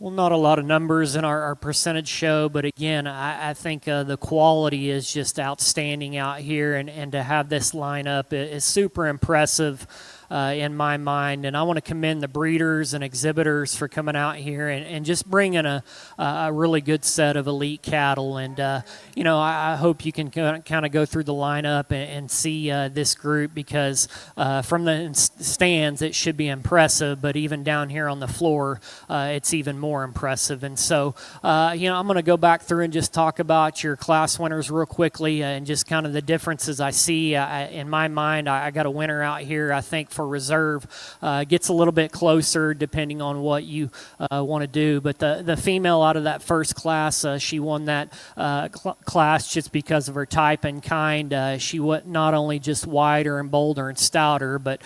Well, not a lot of numbers in our percentage show, but again, I think the quality is just outstanding out here, and to have this lineup is super impressive in my mind. And I want to commend the breeders and exhibitors for coming out here and just bringing a really good set of elite cattle. And, I hope you can kind of go through the lineup and see this group, because from the stands, it should be impressive, but even down here on the floor, it's even more impressive. And so, I'm going to go back through and just talk about your class winners real quickly and just kind of the differences I see. In my mind, I got a winner out here, I think, for reserve. Gets a little bit closer depending on what you want to do. But the female out of that first class, she won that class just because of her type and kind. She was not only just wider and bolder and stouter, but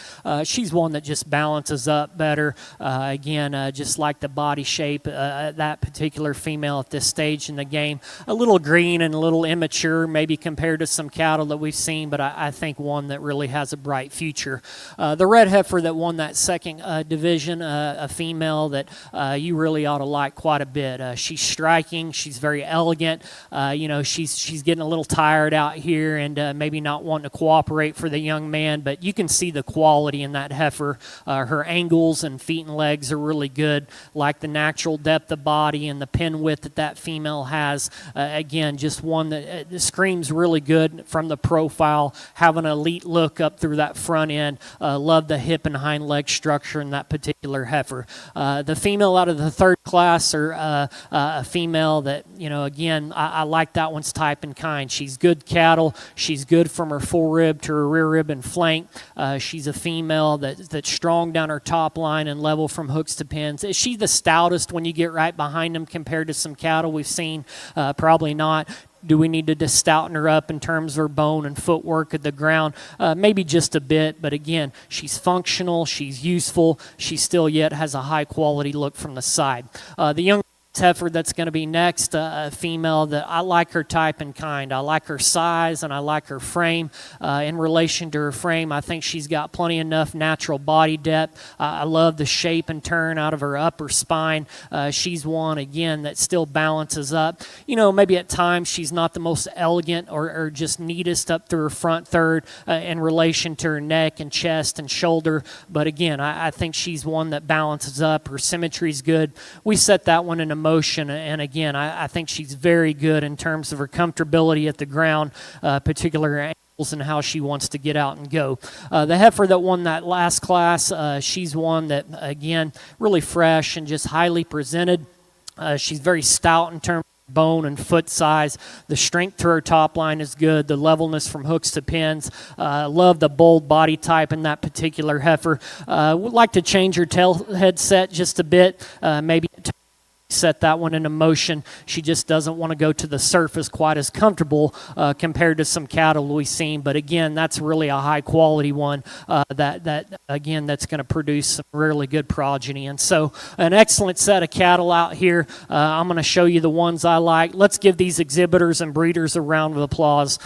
she's one that just balances up better. Again, just like the body shape, that particular female at this stage in the game, a little green and a little immature, maybe compared to some cattle that we've seen, but I think one that really has a bright future. The red heifer that won that second division, a female that you really ought to like quite a bit. She's striking. She's very elegant. She's getting a little tired out here and maybe not wanting to cooperate for the young man, but you can see the quality in that heifer. Her angles and feet and legs are really good, like the natural depth of body and the pin width that female has. Again, just one that screams really good from the profile, have an elite look up through that front end. Love the hip and hind leg structure in that particular heifer. The female out of the third class, or a female that, again, I like that one's type and kind. She's good cattle. She's good from her forerib to her rear rib and flank. She's a female that's strong down her top line and level from hooks to pins. Is she the stoutest when you get right behind them compared to some cattle we've seen? Probably not. Do we need to just stouten her up in terms of her bone and footwork at the ground? Maybe just a bit, but again, she's functional, she's useful, she still yet has a high quality look from the side. The young heifer that's going to be next, a female that I like her type and kind. I like her size and I like her frame. In relation to her frame, I think she's got plenty enough natural body depth. I love the shape and turn out of her upper spine. She's one, again, that still balances up. Maybe at times she's not the most elegant or just neatest up through her front third in relation to her neck and chest and shoulder. But again, I think she's one that balances up. Her symmetry's good. We set that one in a motion, and again, I think she's very good in terms of her comfortability at the ground, particular angles and how she wants to get out and go. The heifer that won that last class, she's one that, again, really fresh and just highly presented. She's very stout in terms of bone and foot size. The strength to her top line is good. The levelness from hooks to pins. Love the bold body type in that particular heifer. Would like to change her tail head set just a bit, maybe set that one into motion. She just doesn't want to go to the surface quite as comfortable compared to some cattle we've seen. But again, that's really a high quality one that again, that's going to produce some really good progeny. And so an excellent set of cattle out here. I'm going to show you the ones I like. Let's give these exhibitors and breeders a round of applause.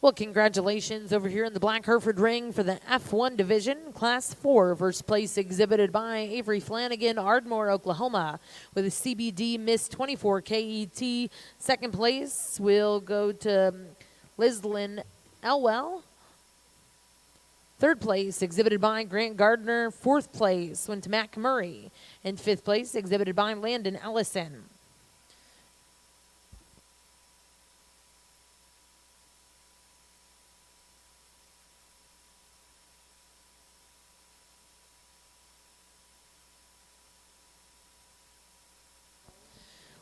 Well, congratulations over here in the Black Hereford ring for the F1 division, Class 4. First place exhibited by Avery Flanagan, Ardmore, Oklahoma, with a CBD Miss 24 KET. Second place will go to Lislyn Elwell. Third place exhibited by Grant Gardner. Fourth place went to Matt Murray. And fifth place exhibited by Landon Ellison.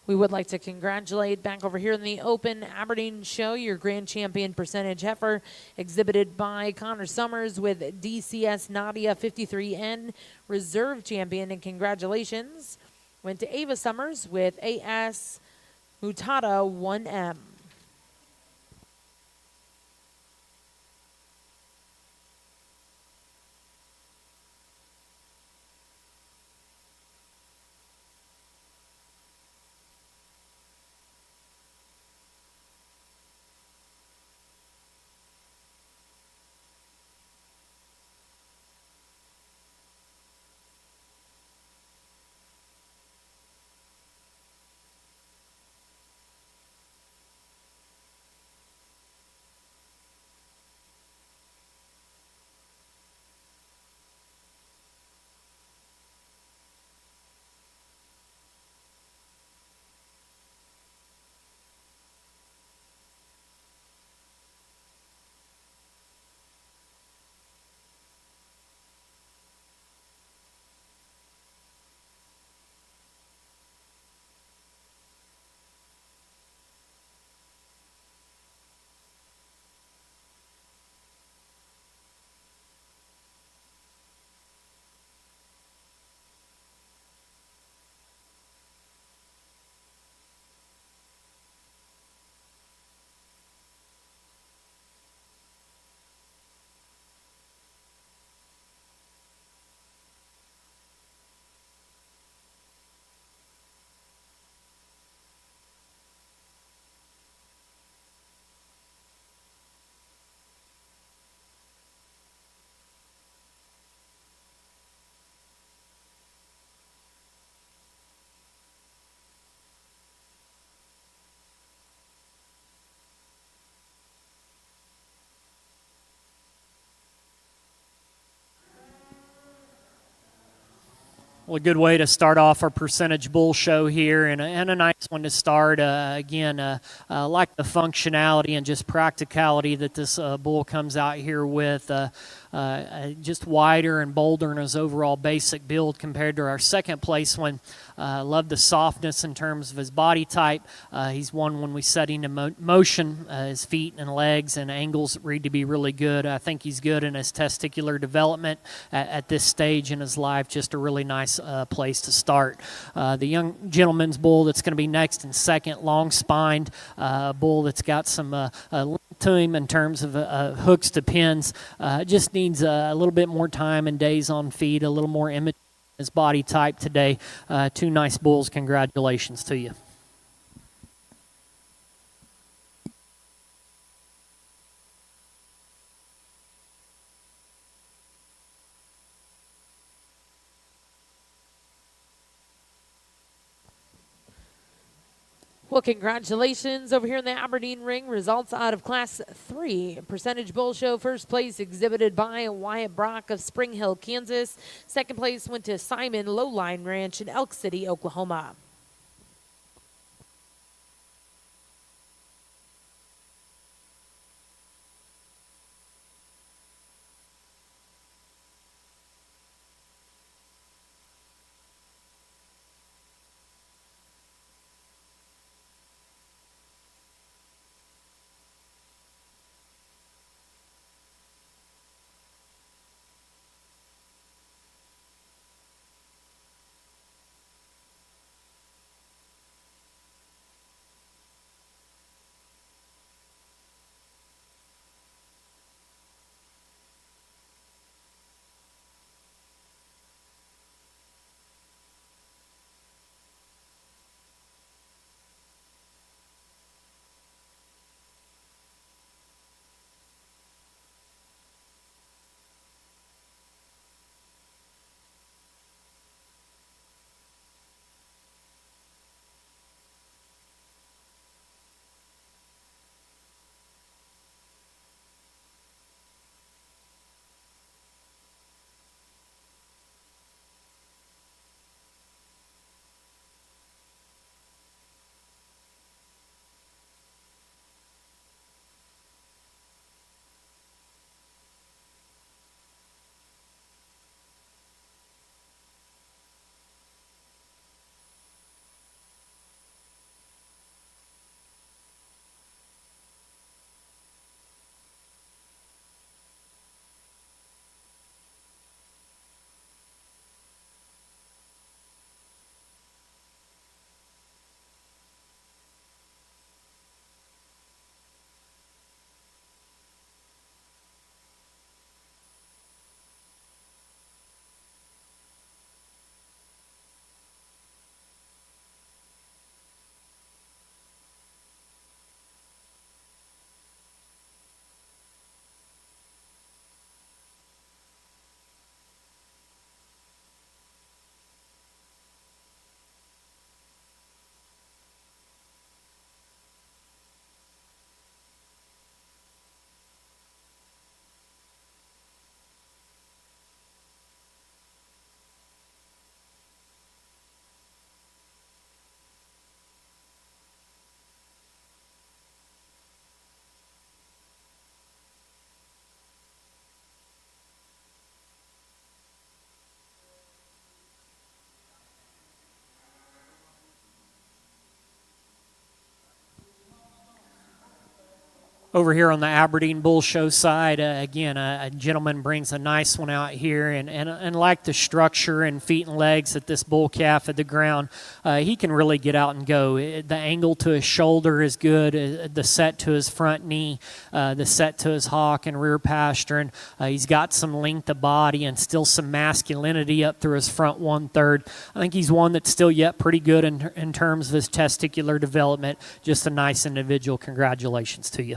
We would like to congratulate back over here in the Open Aberdeen Show, your grand champion percentage heifer, exhibited by Connor Summers with DCS Nadia 53N, reserve champion, and congratulations went to Ava Summers with AS Mutada 1M. Well, a good way to start off our percentage bull show here, and a nice one to start. Again, like the functionality and just practicality that this bull comes out here with. Just wider and bolder in his overall basic build compared to our second place one. Love the softness in terms of his body type. He's one when we set him in motion, his feet and legs and angles read to be really good. I think he's good in his testicular development at this stage in his life. Just a really nice place to start. The young gentleman's bull that's going to be next in second, long-spined bull that's got some to him in terms of hooks to pins. Just needs a little bit more time and days on feed, a little more image in his body type today. Two nice bulls. Congratulations to you. Well, congratulations over here in the Aberdeen ring. Results out of Class 3. Percentage Bull Show. First place exhibited by Wyatt Brock of Spring Hill, Kansas. Second place went to Simon Lowline Ranch in Elk City, Oklahoma. Over here on the Aberdeen Bull Show side, again, a gentleman brings a nice one out here, and like the structure and feet and legs at this bull calf at the ground, he can really get out and go. The angle to his shoulder is good, the set to his front knee, the set to his hock and rear pastern. He's got some length of body and still some masculinity up through his front 1/3. I think he's one that's still yet pretty good in terms of his testicular development. Just a nice individual. Congratulations to you.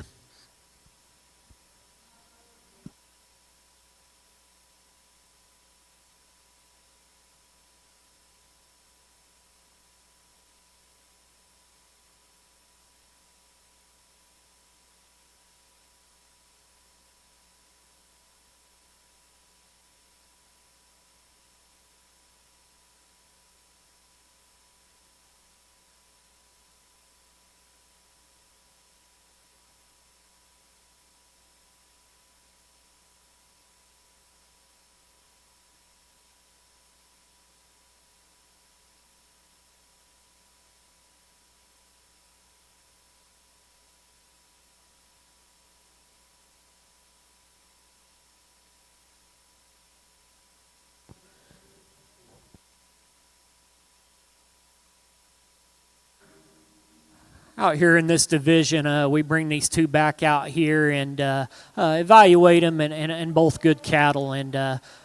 Out here in this division, we bring these two back out here and evaluate them, and both good cattle. And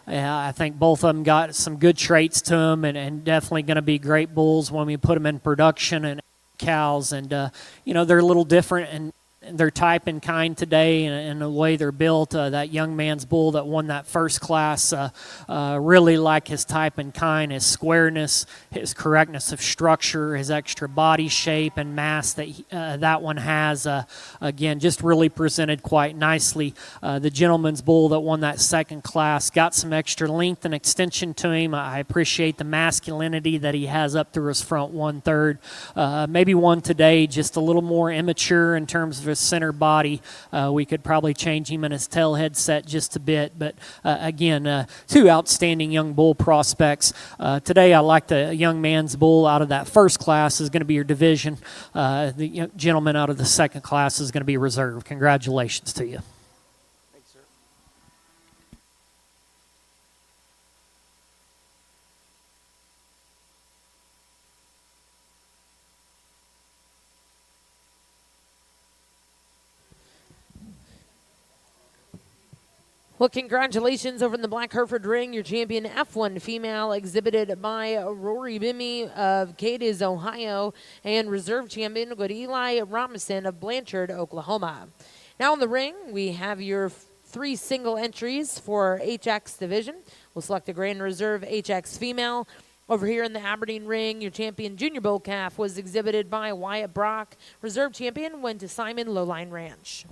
I think both of them got some good traits to them, and definitely going to be great bulls when we put them in production and cows. And they're a little different in their type and kind today, and the way they're built. That young man's bull that won that first class, really like his type and kind, his squareness, his correctness of structure, his extra body shape and mass that that one has. Again, just really presented quite nicely. The gentleman's bull that won that second class got some extra length and extension to him. I appreciate the masculinity that he has up through his front 1/3. Maybe one today just a little more immature in terms of his center body. We could probably change him in his tail head set just a bit, but again, two outstanding young bull prospects. Today I like the young man's bull out of that first class is going to be your division. The gentleman out of the second class is going to be reserved. Congratulations to you. Thanks, sir. Well, congratulations over in the Black Hereford Ring. Your champion F1 female exhibited by Rory Bimmy of Cadiz, Ohio. And reserve champion will go to Eli Robinson of Blanchard, Oklahoma. Now in the ring, we have your 3 single entries for HX division. We'll select a Grand Reserve HX female. Over here in the Aberdeen ring, your champion junior bull calf was exhibited by Wyatt Brock. Reserve champion went to Simon Lowline Ranch.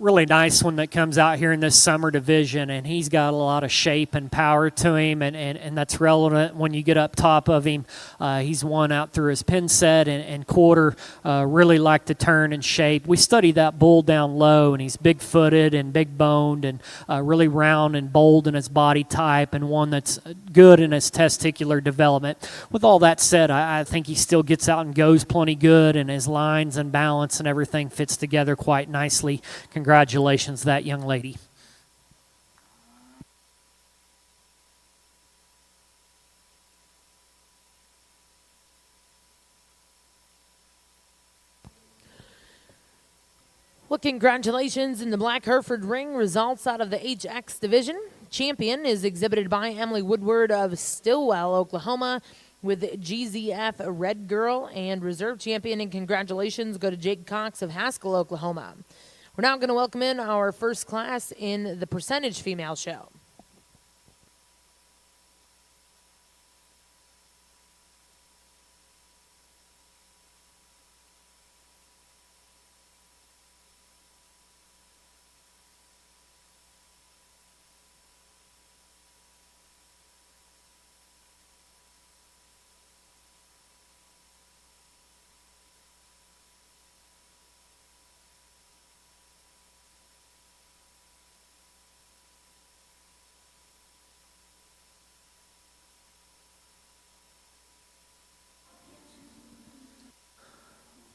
really nice one that comes out here in this summer division, and he's got a lot of shape and power to him, and that's relevant when you get up top of him. He's won out through his pin set and quarter, really like to turn and shape. We study that bull down low, and he's big-footed and big-boned and really round and bold in his body type, and one that's good in his testicular development. With all that said, I think he still gets out and goes plenty good, and his lines and balance and everything fits together quite nicely. Congratulations, that young lady. Well, congratulations in the Black Hereford ring. Results out of the HX division. Champion is exhibited by Emily Woodward of Stillwell, Oklahoma, with GZF Red Girl, and reserve champion and congratulations go to Jake Cox of Haskell, Oklahoma. We're now going to welcome in our first class in the percentage female show.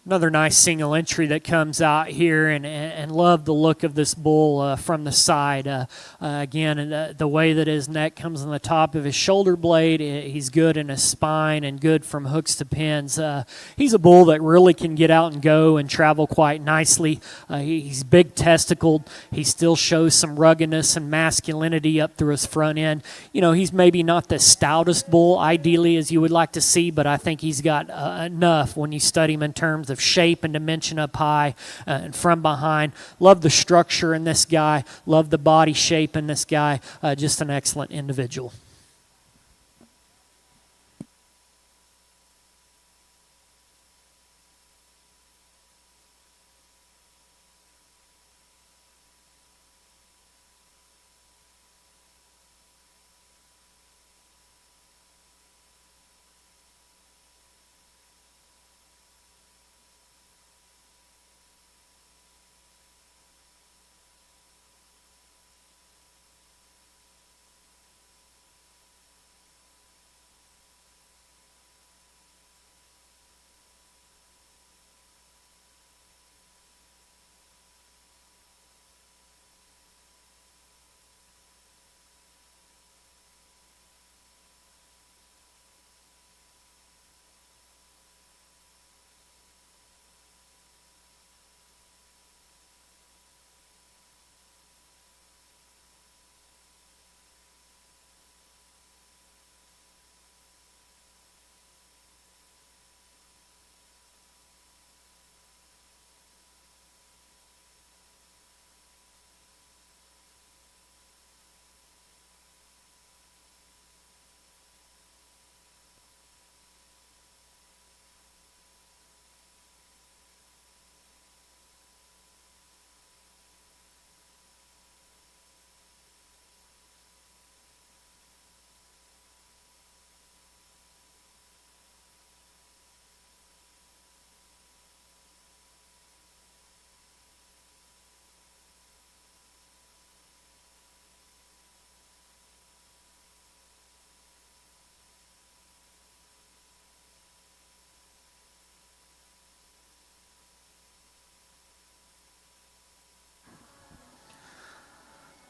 Another nice single entry that comes out here, and love the look of this bull from the side. Again, the way that his neck comes on the top of his shoulder blade, he's good in his spine and good from hooks to pins. He's a bull that really can get out and go and travel quite nicely. He's big testicled. He still shows some ruggedness and masculinity up through his front end. You know, he's maybe not the stoutest bull, ideally, as you would like to see, but I think he's got enough when you study him in terms of shape and dimension up high and from behind. Love the structure in this guy. Love the body shape in this guy. Just an excellent individual.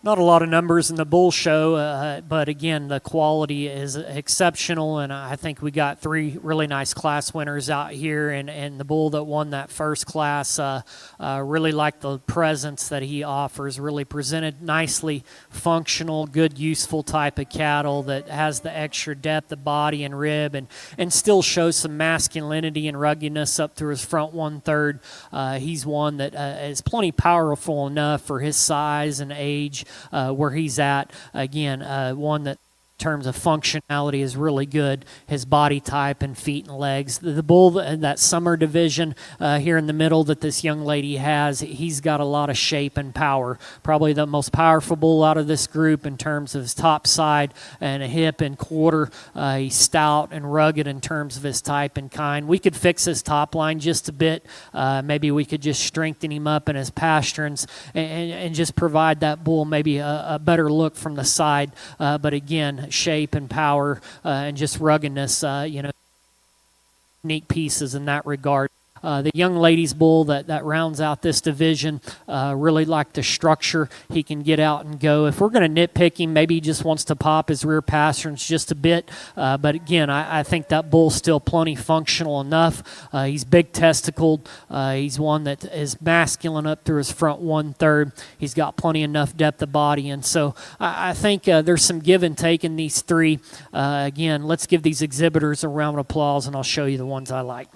Not a lot of numbers in the bull show, but again, the quality is exceptional, and I think we got three really nice class winners out here, and the bull that won that first class, really like the presence that he offers, really presented nicely, functional, good, useful type of cattle that has the extra depth of body and rib, and still shows some masculinity and ruggedness up through his front 1/3. He's one that is plenty powerful enough for his size and age, where he's at. Again, one that terms of functionality is really good. His body type and feet and legs. The bull in that summer division here in the middle that this young lady has, he's got a lot of shape and power. Probably the most powerful bull out of this group in terms of his top side and a hip and quarter. He's stout and rugged in terms of his type and kind. We could fix his top line just a bit. Maybe we could just strengthen him up in his pasterns and just provide that bull maybe a better look from the side. But again, shape and power and just ruggedness, unique pieces in that regard. The young ladies bull that rounds out this division really like the structure. He can get out and go. If we're going to nitpick him, maybe he just wants to pop his rear pasterns just a bit. But again, I think that bull's still plenty functional enough. He's big testicled. He's one that is masculine up through his front 1/3. He's got plenty enough depth of body. And so I think there's some give and take in these three. Again, let's give these exhibitors a round of applause, and I'll show you the ones I like.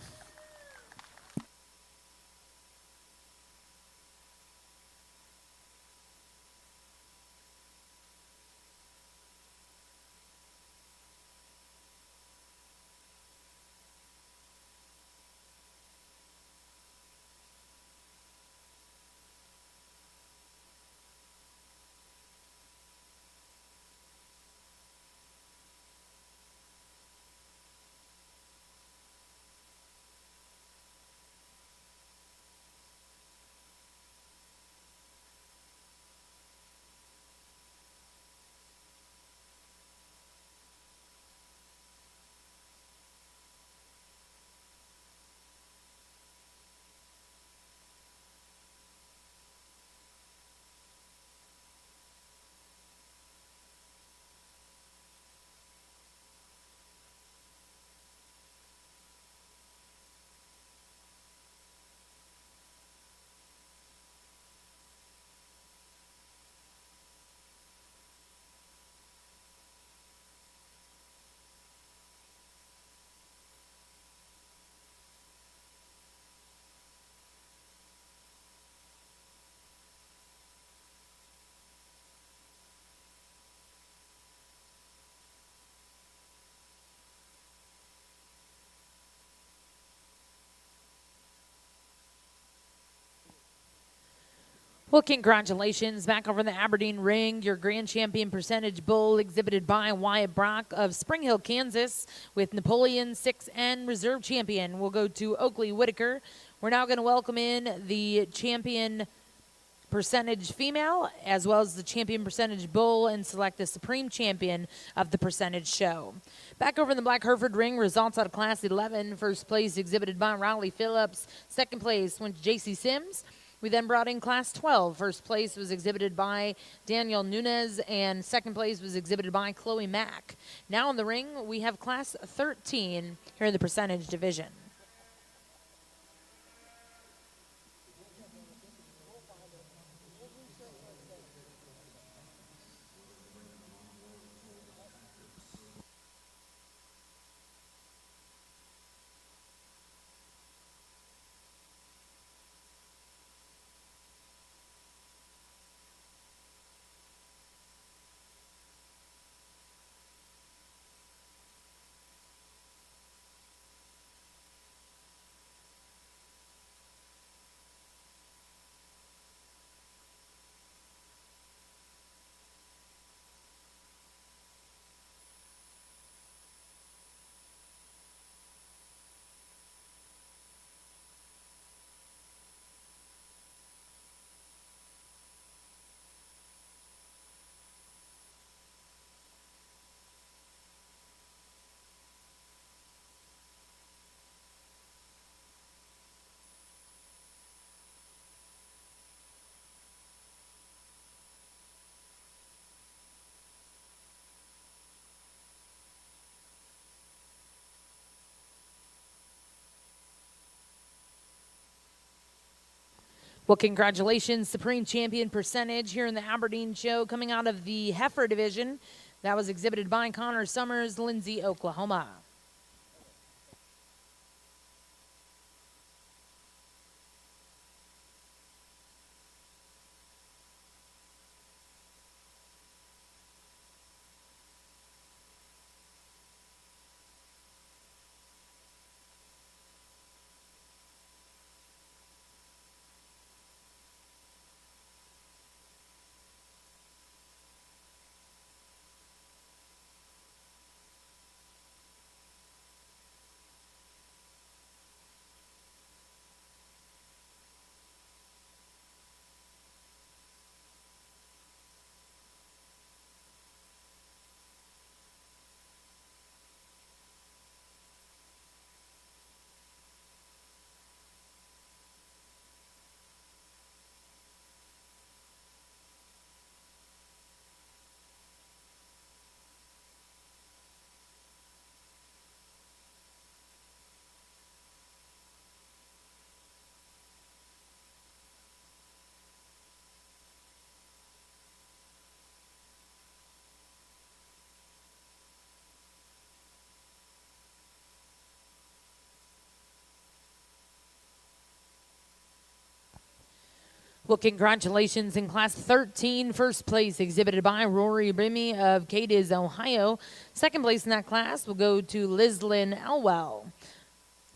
Well, congratulations. Back over in the Aberdeen ring, your grand champion percentage bull exhibited by Wyatt Brock of Spring Hill, Kansas, with Napoleon 6N reserve champion. We'll go to Oakley Whitaker. We're now going to welcome in the champion percentage female as well as the champion percentage bull and select the supreme champion of the percentage show. Back over in the Black Hereford ring, results out of class 11. First place exhibited by Raleigh Phillips. Second place went to J.C. Sims. We then brought in class 12. First place was exhibited by Daniel Nunez, and second place was exhibited by Chloe Mack. Now in the ring, we have class 13 here in the percentage division. Well, congratulations, Supreme Champion Percentage here in the Aberdeen show, coming out of the Heifer division. That was exhibited by Connor Summers, Lindsay, Oklahoma. Well, congratulations in Class 13, first place exhibited by Rory Brimmy of Cadiz, Ohio. Second place in that class will go to Lislyn Elwell.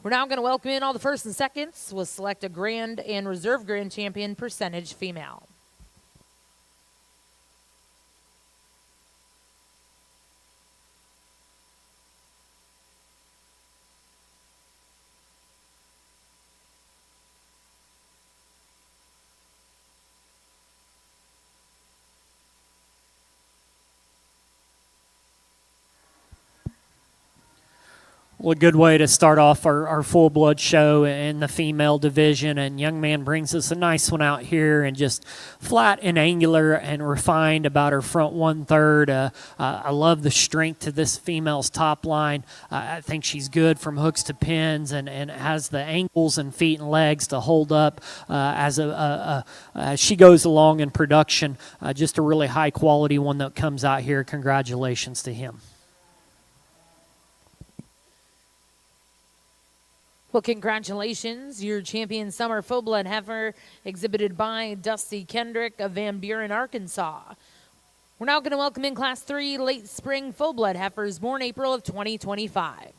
We're now going to welcome in all the first and seconds. We'll select a grand and reserve grand champion percentage female. Well, a good way to start off our full-blood show in the female division, and young man brings us a nice one out here, and just flat and angular and refined about her front 1/3. I love the strength to this female's top line. I think she's good from hooks to pins, and has the ankles and feet and legs to hold up as she goes along in production. Just a really high-quality one that comes out here. Congratulations to him. Well, congratulations. Your champion summer full-blood heifer exhibited by Dusty Kendrick of Van Buren, Arkansas. We're now going to welcome in Class 3 late spring full-blood heifers born April of 2025.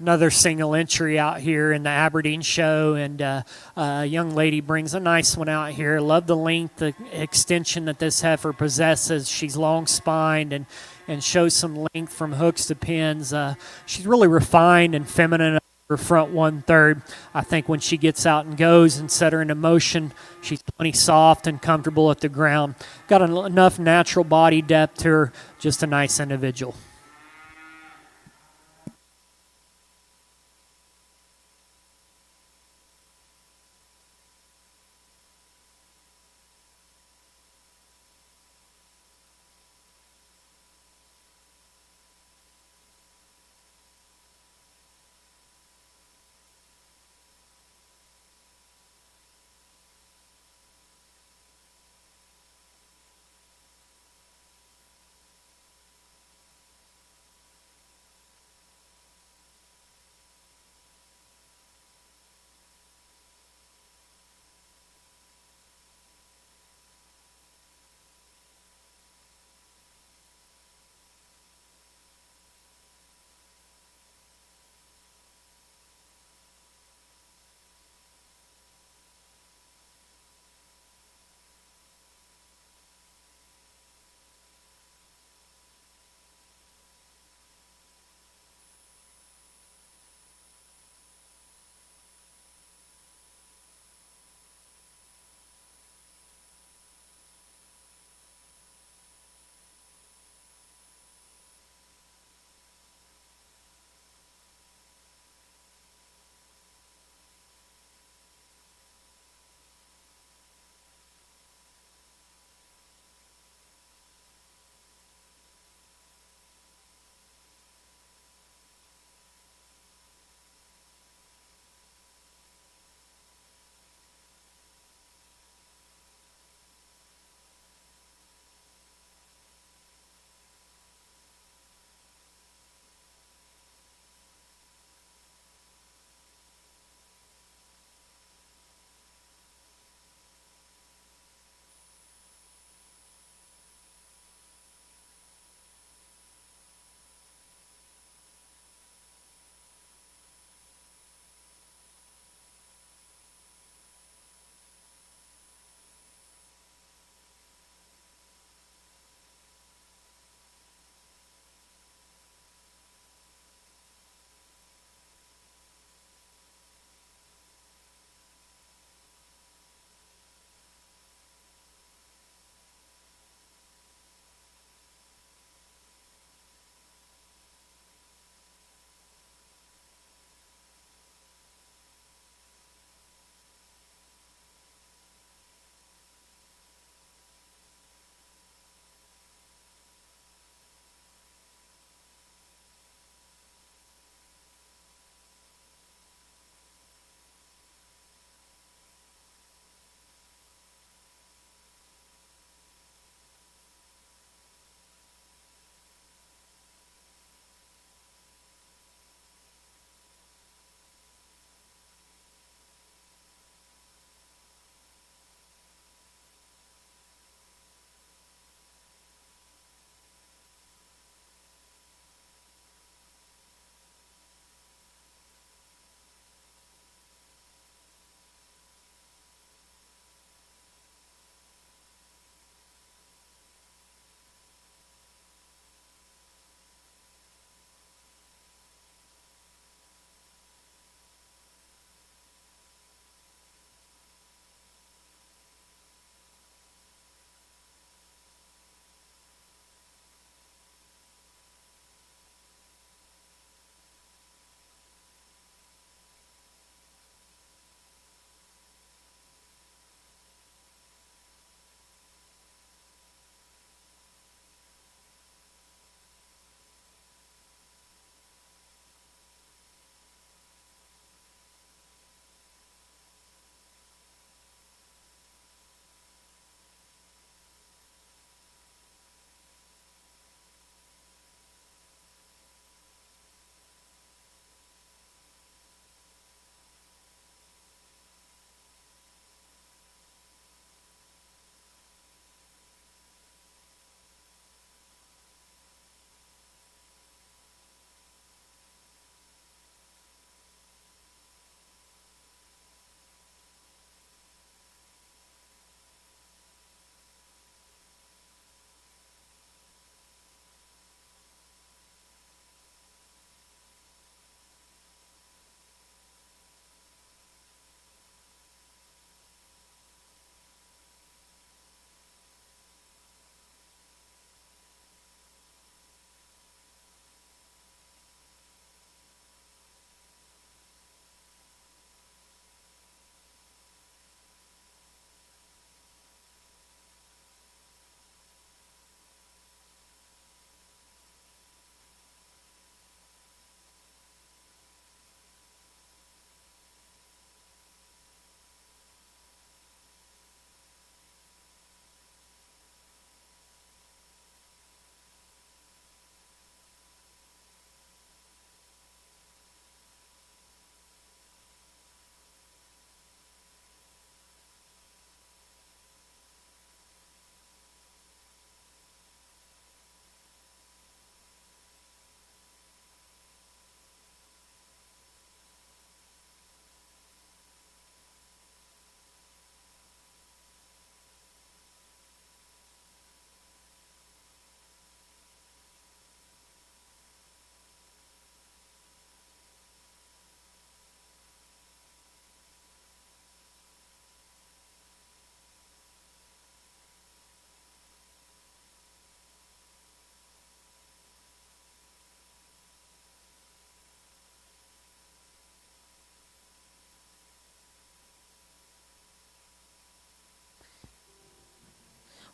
Another single entry out here in the Aberdeen show, and a young lady brings a nice one out here. Love the length, the extension that this heifer possesses. She's long-spined and shows some length from hooks to pins. She's really refined and feminine. Her front 1/3. I think when she gets out and goes and set her into motion, she's plenty soft and comfortable at the ground. Got enough natural body depth to her. Just a nice individual.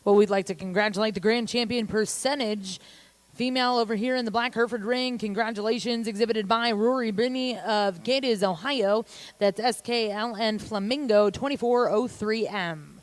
Well, we'd like to congratulate the grand champion percentage female over here in the Black Hereford ring. Congratulations, exhibited by Rory Binney of Cadiz, Ohio. That's SKLN Flamingo 2403M.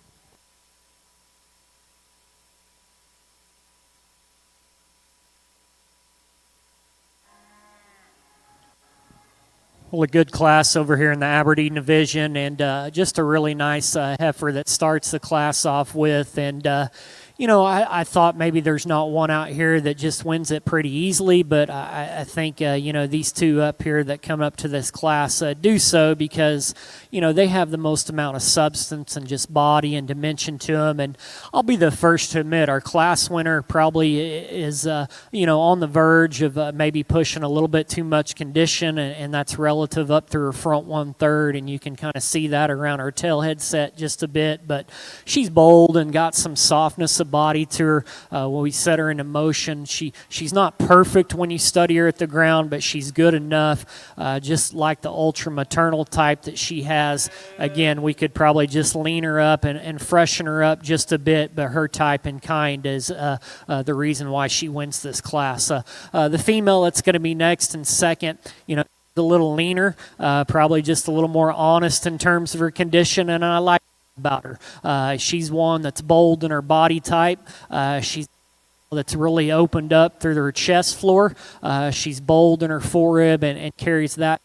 Well, a good class over here in the Aberdeen division, and just a really nice heifer that starts the class off with. And I thought maybe there's not one out here that just wins it pretty easily, but I think, these two up here that come up to this class do so because, they have the most amount of substance and just body and dimension to them. And I'll be the first to admit our class winner probably is, on the verge of maybe pushing a little bit too much condition, and that's relative up through her front 1/3, and you can kind of see that around her tail head set just a bit. But she's bold and got some softness of body to her. When we set her into motion, she's not perfect when you study her at the ground, but she's good enough, just like the ultra maternal type that she has. Again, we could probably just lean her up and freshen her up just a bit, but her type and kind is the reason why she wins this class. The female that's going to be next and second, a little leaner, probably just a little more honest in terms of her condition, and I like about her. She's one that's bold in her body type. She's that's really opened up through her chest floor. She's bold in her forerib and carries that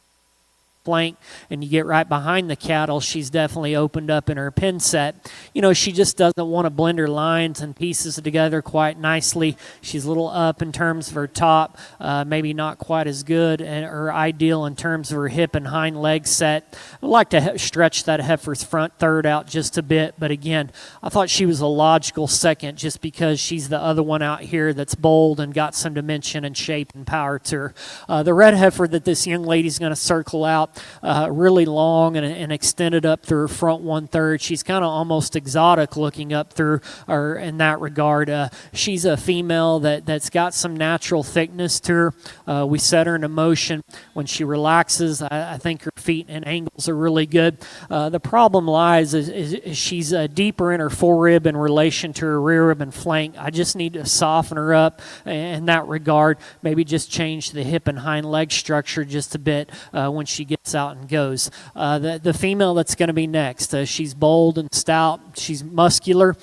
flank, and you get right behind the cattle, she's definitely opened up in her pin set. She just doesn't want to blend her lines and pieces together quite nicely. She's a little up in terms of her top, maybe not quite as good or ideal in terms of her hip and hind leg set. I'd like to stretch that heifer's front third out just a bit, but again, I thought she was a logical second just because she's the other one out here that's bold and got some dimension and shape and power to her. The red heifer that this young lady's going to circle out, really long and extended up through her front 1/3. She's kind of almost exotic looking up through her in that regard. She's a female that's got some natural thickness to her. We set her into motion. When she relaxes, I think her feet and angles are really good. The problem lies is she's deeper in her forerib in relation to her rear rib and flank. I just need to soften her up in that regard. Maybe just change the hip and hind leg structure just a bit when she gets out and goes. The female that's going to be next, she's bold and stout. She's muscular.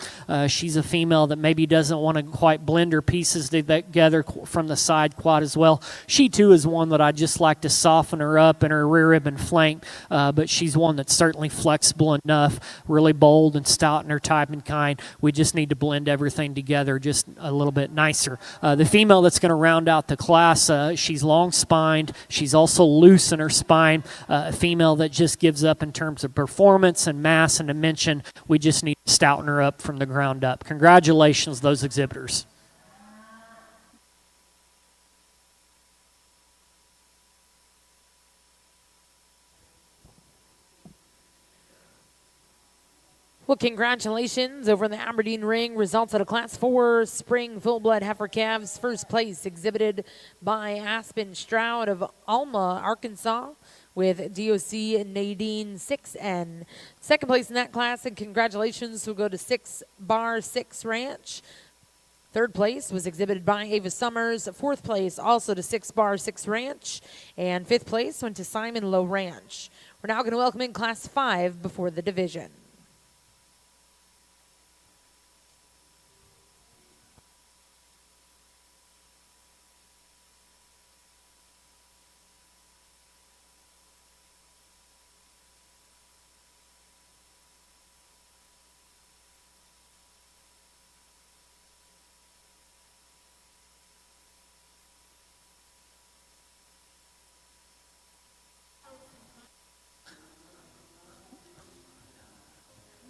She's a female that maybe doesn't want to quite blend her pieces together from the side quite as well. She too is one that I just like to soften her up in her rear rib and flank, but she's one that's certainly flexible enough, really bold and stout in her type and kind. We just need to blend everything together just a little bit nicer. The female that's going to round out the class, she's long spined. She's also loose in her spine. A female that just gives up in terms of performance and mass and dimension. We just need to stouten her up from the ground up. Congratulations, those exhibitors. Well, congratulations over in the Aberdeen ring. Results at a Class 4 Spring Full-Blood Heifer Calves. First place exhibited by Aspen Stroud of Alma, Arkansas, with DOC Nadine 6N. Second place in that class, and congratulations will go to 6 Bar 6 Ranch. Third place was exhibited by Ava Summers. Fourth place also to 6 Bar 6 Ranch. And fifth place went to Simon Low Ranch. We're now going to welcome in Class 5 before the division.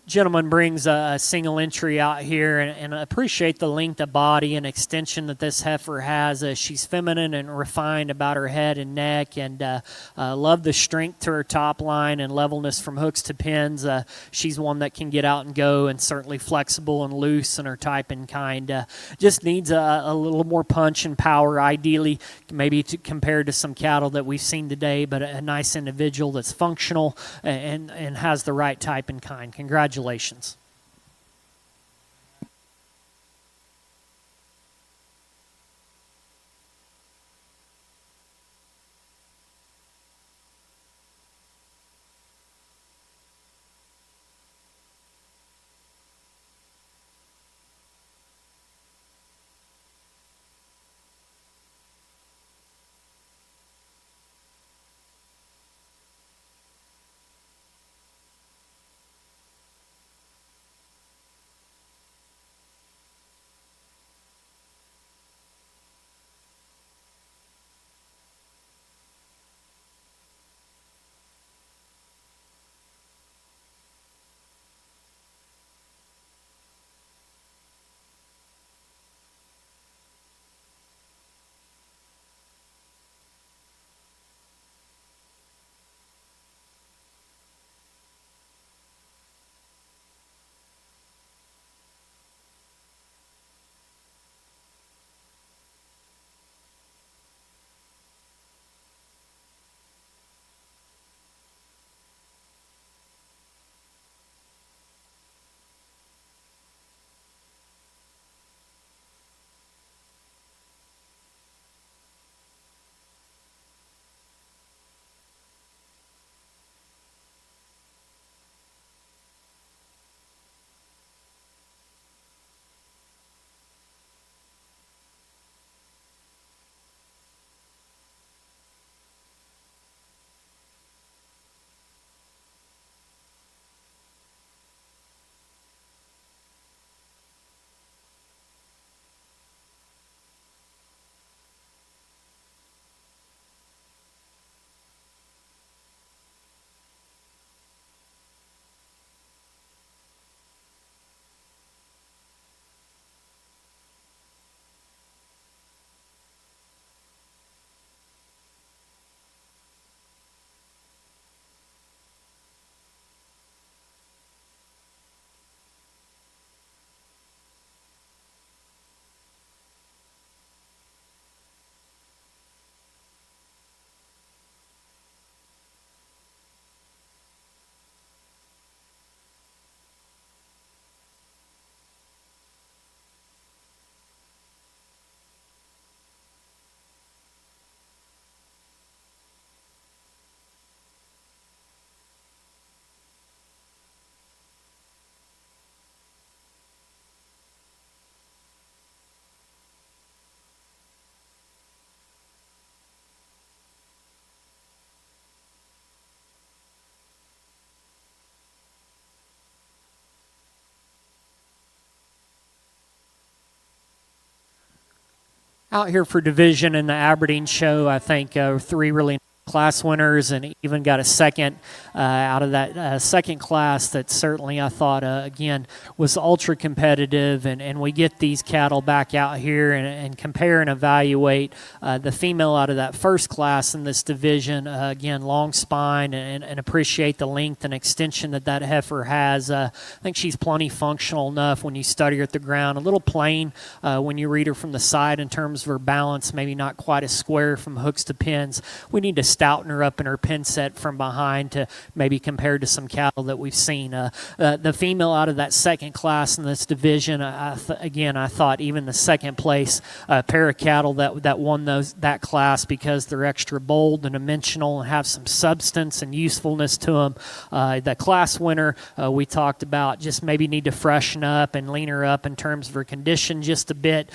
Gentleman brings a single entry out here, and I appreciate the length of body and extension that this heifer has. She's feminine and refined about her head and neck, and love the strength to her top line and levelness from hooks to pins. She's one that can get out and go, and certainly flexible and loose in her type and kind. Just needs a little more punch and power, ideally, maybe compared to some cattle that we've seen today, but a nice individual that's functional and has the right type and kind. Congratulations. out here for division in the Aberdeen show. I think 3 really class winners, and even got a second out of that second class that certainly I thought, again, was ultra competitive. And we get these cattle back out here and compare and evaluate the female out of that first class in this division. Again, long spine, and appreciate the length and extension that heifer has. I think she's plenty functional enough when you study her at the ground. A little plain when you read her from the side in terms of her balance, maybe not quite as square from hooks to pins. We need to stouten her up in her pin set from behind to maybe compared to some cattle that we've seen. The female out of that second class in this division, again, I thought even the second place pair of cattle that won that class because they're extra bold and dimensional and have some substance and usefulness to them. The class winner we talked about just maybe need to freshen up and lean her up in terms of her condition just a bit.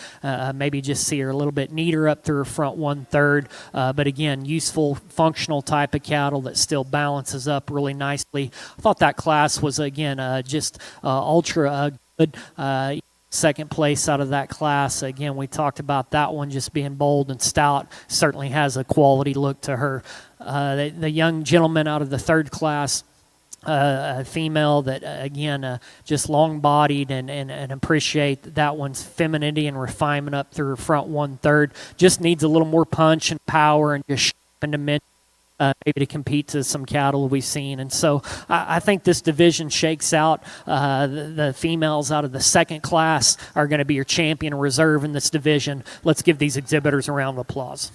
Maybe just see her a little bit neater up through her front 1/3. But again, useful, functional type of cattle that still balances up really nicely. I thought that class was, again, just ultra good. Second place out of that class. Again, we talked about that one just being bold and stout. Certainly has a quality look to her. The young gentleman out of the third class, a female that, again, just long-bodied and appreciate that one's femininity and refinement up through her front 1/3. Just needs a little more punch and power and just sharpen dimension. Maybe to compete to some cattle we've seen. And so I think this division shakes out. The females out of the second class are going to be your champion and reserve in this division. Let's give these exhibitors a round of applause.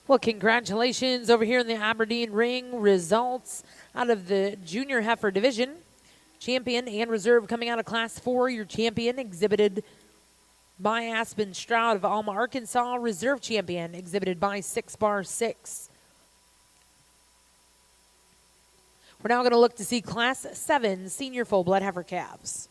Well, congratulations over here in the Aberdeen ring. Results out of the junior heifer division. Champion and reserve coming out of class 4. Your champion exhibited by Aspen Stroud of Alma, Arkansas. Reserve champion exhibited by 6'6". We're now going to look to see class 7 senior full blood heifer calves.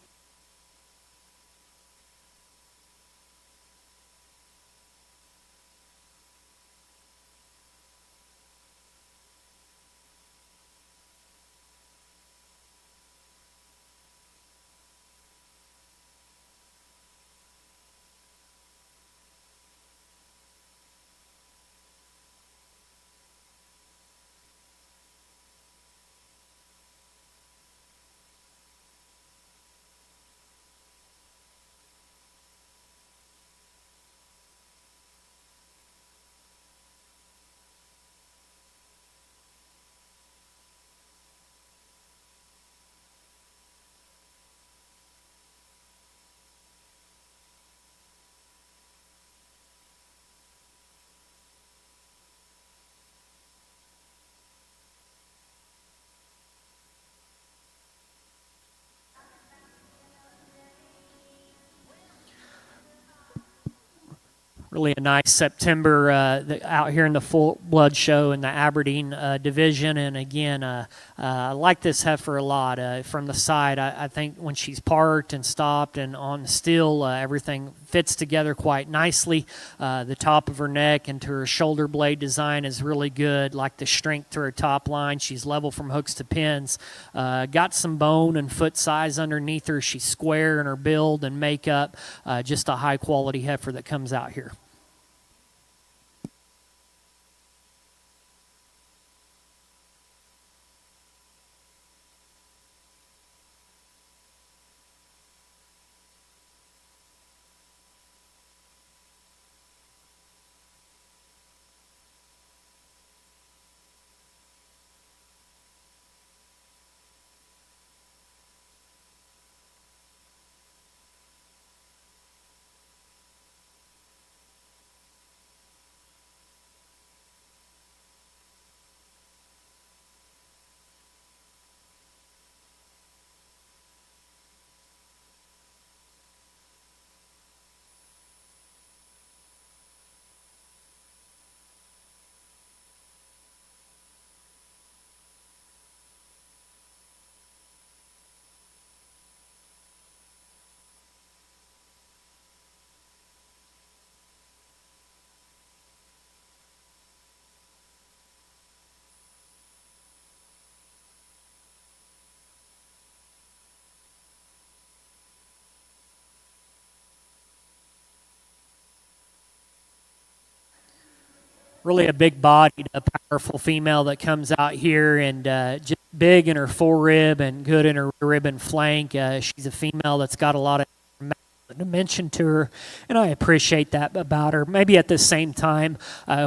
Really a nice September out here in the full blood show in the Aberdeen division. And again, I like this heifer a lot. From the side, I think when she's parked and stopped and on still, everything fits together quite nicely. The top of her neck and to her shoulder blade design is really good. Like the strength to her top line. She's level from hooks to pins. Got some bone and foot size underneath her. She's square in her build and makeup. Just a high quality heifer that comes out here. really a big-bodied, a powerful female that comes out here and just big in her forerib and good in her rib and flank. She's a female that's got a lot of dimension to her, and I appreciate that about her. Maybe at the same time,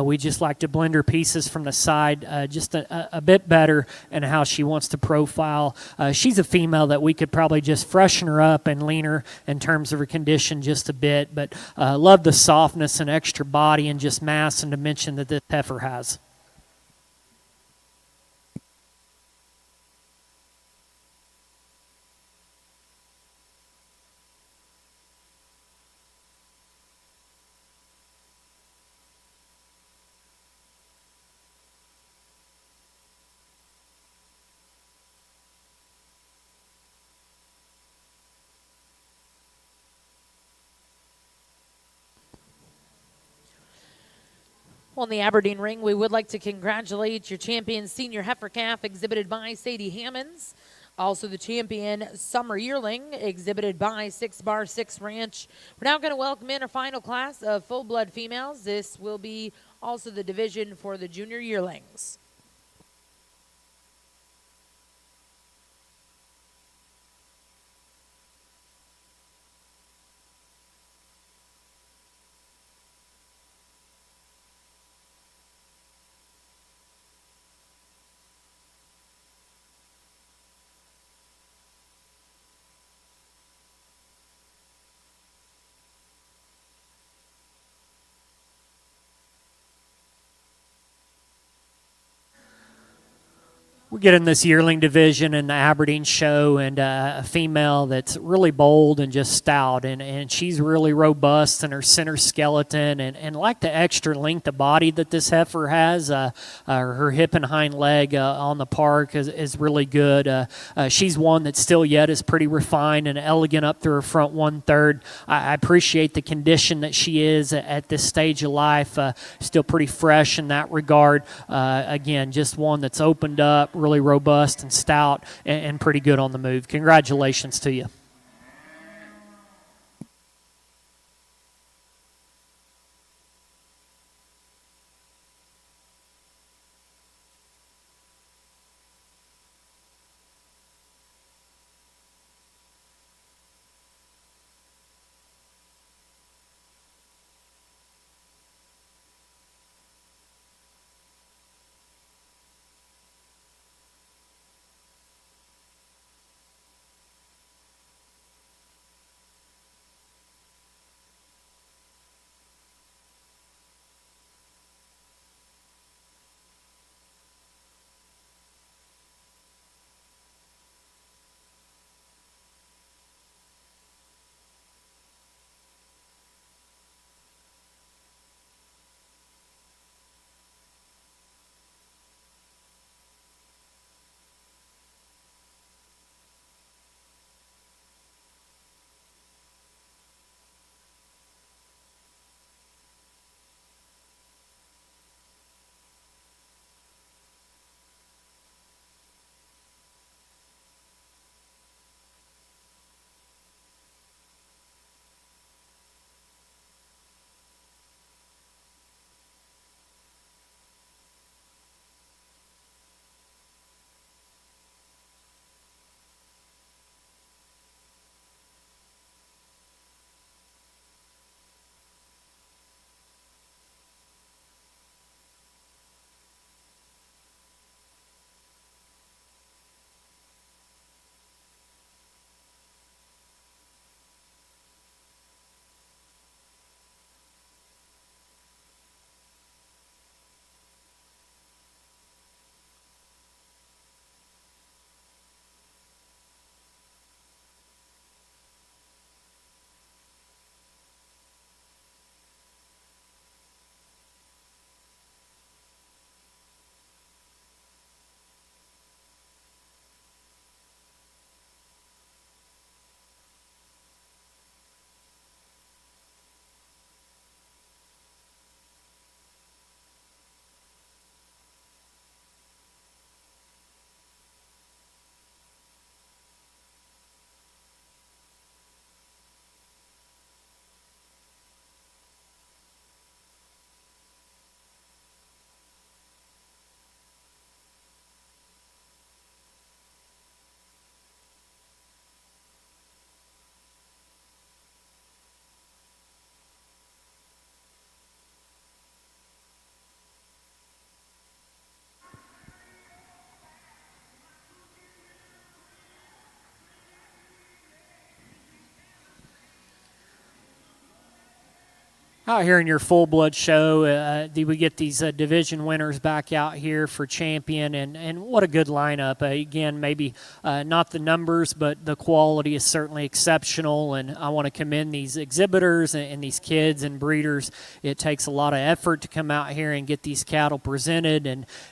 we just like to blend her pieces from the side just a bit better and how she wants to profile. She's a female that we could probably just freshen her up and lean her in terms of her condition just a bit, but love the softness and extra body and just mass and dimension that this heifer has. Well, in the Aberdeen ring, we would like to congratulate your champion senior heifer calf exhibited by Sadie Hammonds. Also the champion summer yearling exhibited by 6 Bar 6 Ranch. We're now going to welcome in our final class of full-blood females. This will be also the division for the junior yearlings. We get in this yearling division in the Aberdeen show, and a female that's really bold and just stout, and she's really robust in her center skeleton, and like the extra length of body that this heifer has. Her hip and hind leg on the park is really good. She's one that still yet is pretty refined and elegant up through her front 1/3. I appreciate the condition that she is at this stage of life. Still pretty fresh in that regard. Again, just one that's opened up, really robust and stout, and pretty good on the move. Congratulations to you. Out here in your full blood show, we get these division winners back out here for champion, and what a good lineup. Again, maybe not the numbers, but the quality is certainly exceptional, and I want to commend these exhibitors and these kids and breeders. It takes a lot of effort to come out here and get these cattle presented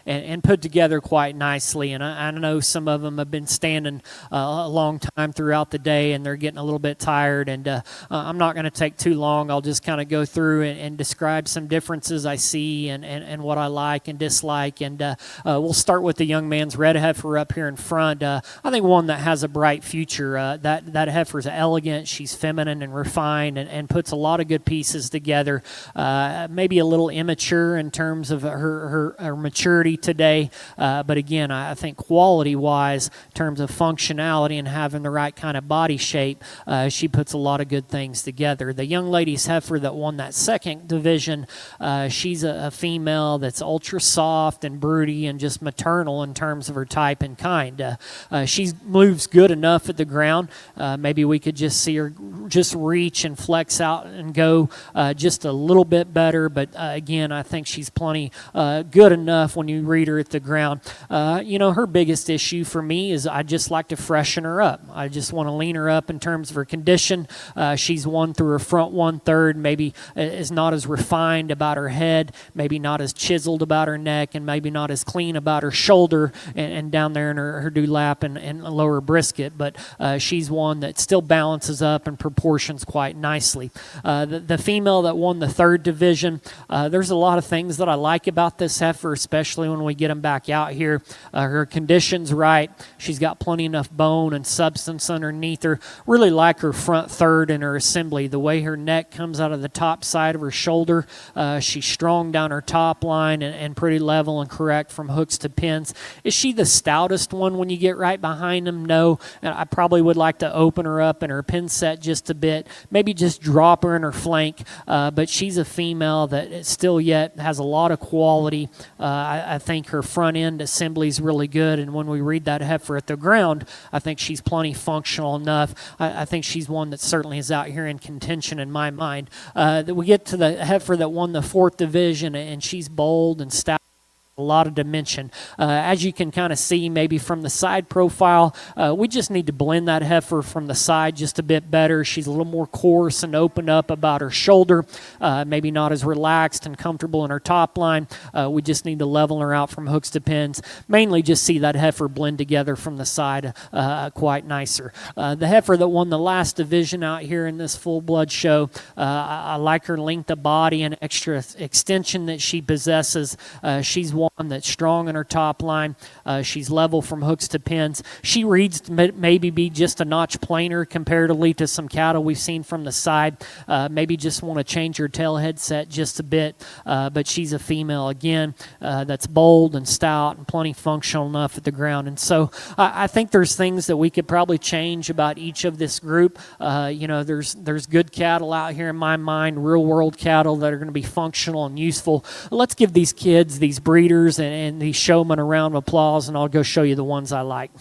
and put together quite nicely, and I know some of them have been standing a long time throughout the day, and they're getting a little bit tired, and I'm not going to take too long. I'll just kind of go through and describe some differences I see and what I like and dislike. And we'll start with the young man's red heifer up here in front. I think one that has a bright future. That heifer's elegant. She's feminine and refined and puts a lot of good pieces together. Maybe a little immature in terms of her maturity today. But again, I think quality-wise, in terms of functionality and having the right kind of body shape, she puts a lot of good things together. The young lady's heifer that won that second division, she's a female that's ultra soft and broody and just maternal in terms of her type and kind. She moves good enough at the ground. Maybe we could just see her just reach and flex out and go just a little bit better, but again, I think she's plenty good enough when you read her at the ground. Her biggest issue for me is I just like to freshen her up. I just want to lean her up in terms of her condition. She's won through her front 1/3, maybe is not as refined about her head, maybe not as chiseled about her neck, and maybe not as clean about her shoulder and down there in her dewlap and lower brisket, but she's one that still balances up and proportions quite nicely. The female that won the third division, there's a lot of things that I like about this heifer, especially when we get them back out here. Her condition's right. She's got plenty enough bone and substance underneath her. Really like her front third and her assembly, the way her neck comes out of the top side of her shoulder. She's strong down her top line and pretty level and correct from hooks to pins. Is she the stoutest one when you get right behind them? No. I probably would like to open her up in her pin set just a bit, maybe just drop her in her flank, but she's a female that still yet has a lot of quality. I think her front end assembly is really good, and when we read that heifer at the ground, I think she's plenty functional enough. I think she's one that certainly is out here in contention in my mind. We get to the heifer that won the fourth division, and she's bold and stout. A lot of dimension. As you can kind of see maybe from the side profile, we just need to blend that heifer from the side just a bit better. She's a little more coarse and opened up about her shoulder, maybe not as relaxed and comfortable in her top line. We just need to level her out from hooks to pins. Mainly just see that heifer blend together from the side quite nicer. The heifer that won the last division out here in this full blood show, I like her length of body and extra extension that she possesses. She's one that's strong in her top line. She's level from hooks to pins. She reads to maybe be just a notch plainer comparatively to some cattle we've seen from the side. Maybe just want to change her tail head set just a bit, but she's a female again that's bold and stout and plenty functional enough at the ground. And so I think there's things that we could probably change about each of this group. There's good cattle out here in my mind, real world cattle that are going to be functional and useful. Let's give these kids, these breeders, and these showmen a round of applause, and I'll go show you the ones I like.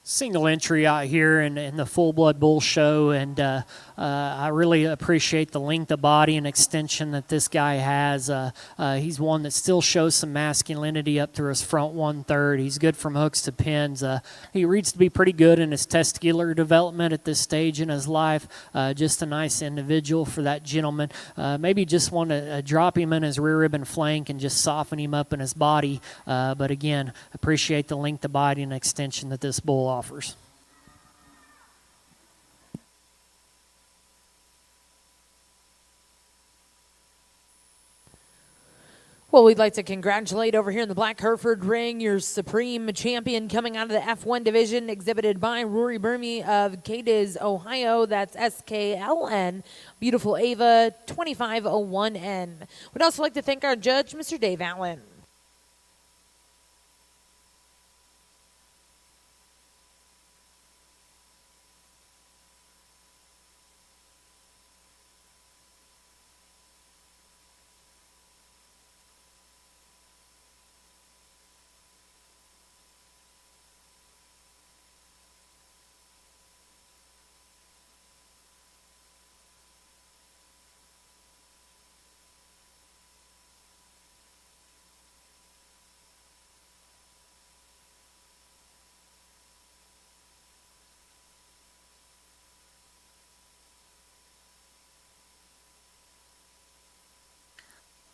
single entry out here in the Full Blood Bull Show, and I really appreciate the length of body and extension that this guy has. He's one that still shows some masculinity up through his front 1/3. He's good from hooks to pins. He reads to be pretty good in his testicular development at this stage in his life. Just a nice individual for that gentleman. Maybe just want to drop him in his rear rib and flank and just soften him up in his body. But again, appreciate the length of body and extension that this bull offers. Well, we'd like to congratulate over here in the Black Hereford ring your supreme champion coming out of the F1 division, exhibited by Rory Burmey of Cadiz, Ohio. That's SKLN. Beautiful Ava 2501N. We'd also like to thank our judge, Mr. Dave Allen.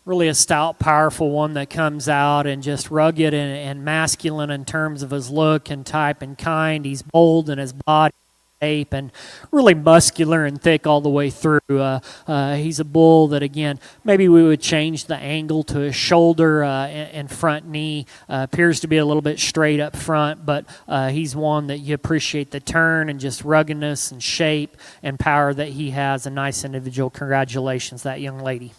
Really a stout, powerful one that comes out and just rugged and masculine in terms of his look and type and kind. He's bold in his body shape and really muscular and thick all the way through. He's a bull that, again, maybe we would change the angle to his shoulder and front knee. Appears to be a little bit straight up front, but he's one that you appreciate the turn and just ruggedness and shape and power that he has. A nice individual. Congratulations, that young lady.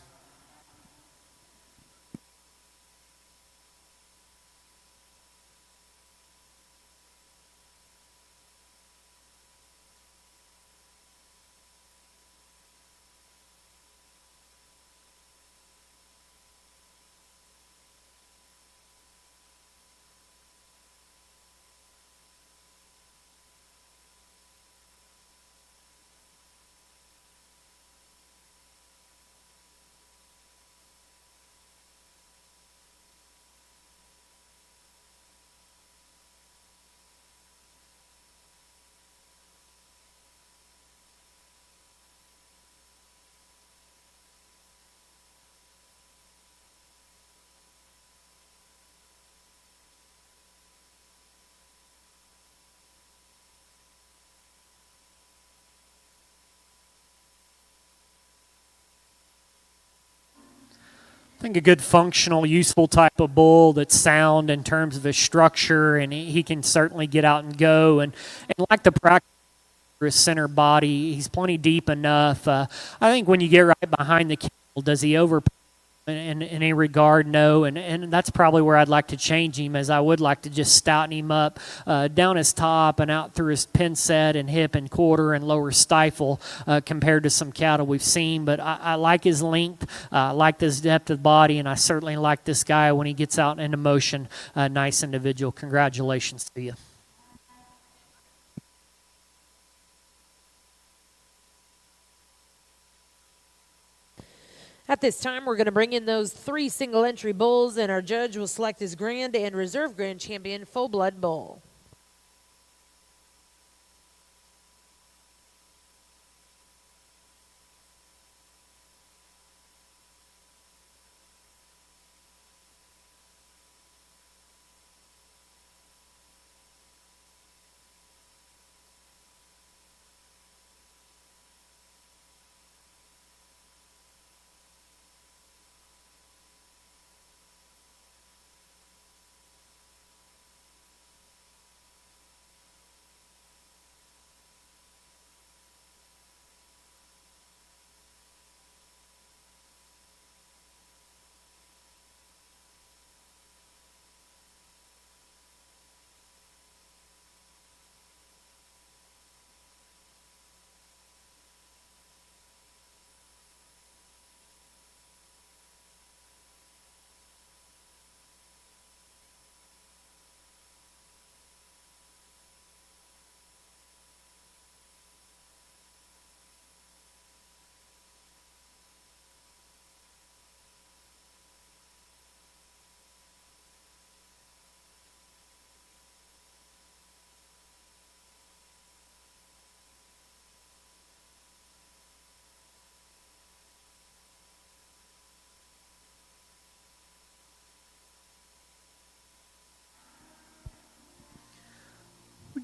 I think a good functional, useful type of bull that's sound in terms of his structure, and he can certainly get out and go. And like the practice for his center body, he's plenty deep enough. I think when you get right behind the kennel, does he overpower in any regard? No, and that's probably where I'd like to change him, as I would like to just stouten him up down his top and out through his pin set and hip and quarter and lower stifle compared to some cattle we've seen. But I like his length, I like his depth of body, and I certainly like this guy when he gets out into motion. Nice individual. Congratulations to you. At this time, we're going to bring in those 3 single entry bulls, and our judge will select his grand and reserve grand champion, Full Blood Bull.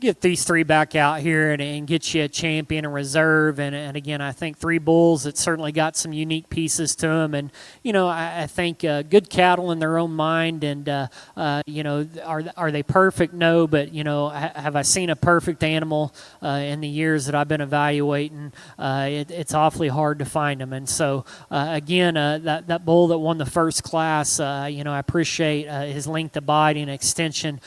get these three back out here and get you a champion and reserve. And again, I think three bulls that certainly got some unique pieces to them. And, I think good cattle in their own mind. And, are they perfect? No, but, have I seen a perfect animal in the years that I've been evaluating? It's awfully hard to find them. And so, again, that bull that won the first class, I appreciate his length of body and extension.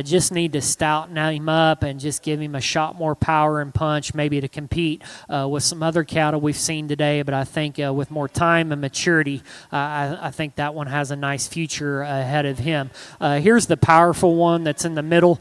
Just need to stouten him up and just give him a shot more power and punch, maybe to compete with some other cattle we've seen today. But I think with more time and maturity, I think that one has a nice future ahead of him. Here's the powerful one that's in the middle.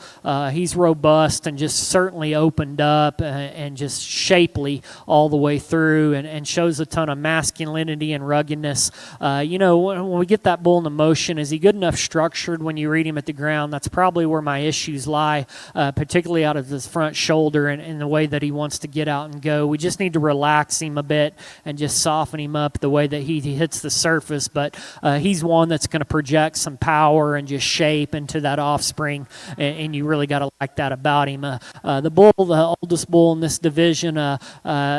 He's robust and just certainly opened up and just shapely all the way through and shows a ton of masculinity and ruggedness. When we get that bull in the motion, is he good enough structured when you read him at the ground? That's probably where my issues lie, particularly out of his front shoulder and the way that he wants to get out and go. We just need to relax him a bit and just soften him up the way that he hits the surface. But he's one that's going to project some power and just shape into that offspring, and you really got to like that about him. The oldest bull in this division,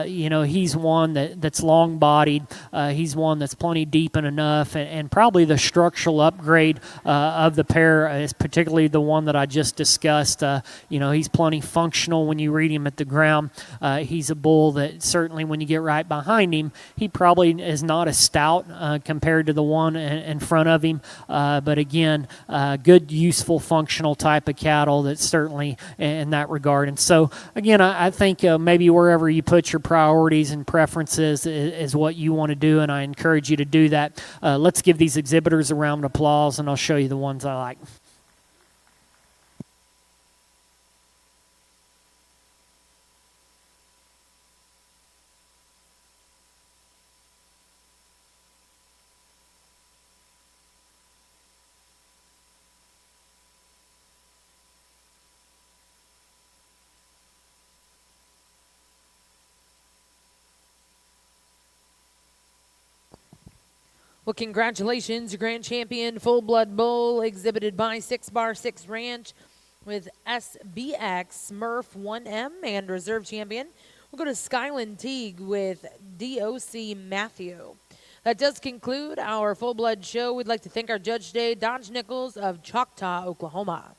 he's one that's long-bodied. He's one that's plenty deep and enough, and probably the structural upgrade of the pair is particularly the one that I just discussed. He's plenty functional when you read him at the ground. He's a bull that certainly when you get right behind him, he probably is not as stout compared to the one in front of him. But again, good, useful, functional type of cattle that's certainly in that regard. And so, again, I think maybe wherever you put your priorities and preferences is what you want to do, and I encourage you to do that. Let's give these exhibitors a round of applause, and I'll show you the ones I like. Well, congratulations, your grand champion, Full Blood Bull, exhibited by 6x6 Ranch with SBX Smurf 1M, and reserve champion. We'll go to Skyland Teague with DOC Matthew. That does conclude our Full Blood show. We'd like to thank our judge today, Dodge Nichols of Choctaw, Oklahoma.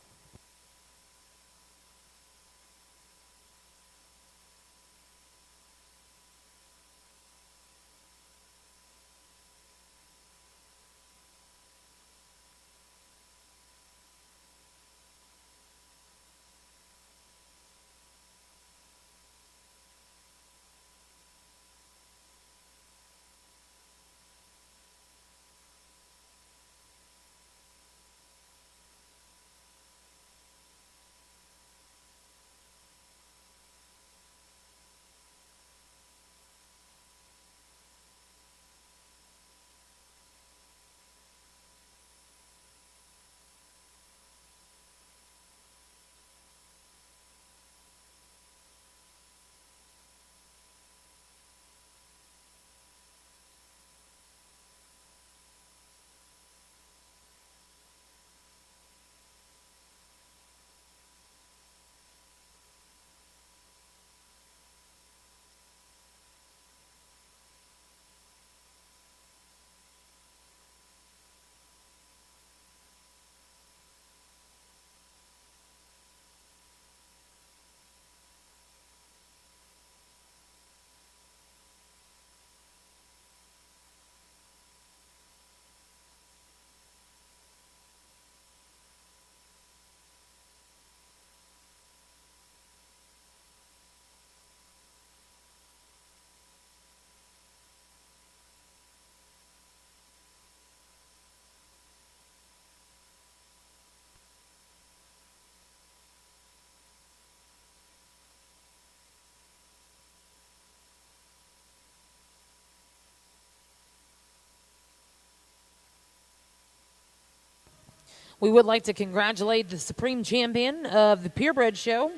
We would like to congratulate the supreme champion of the Purebred Show,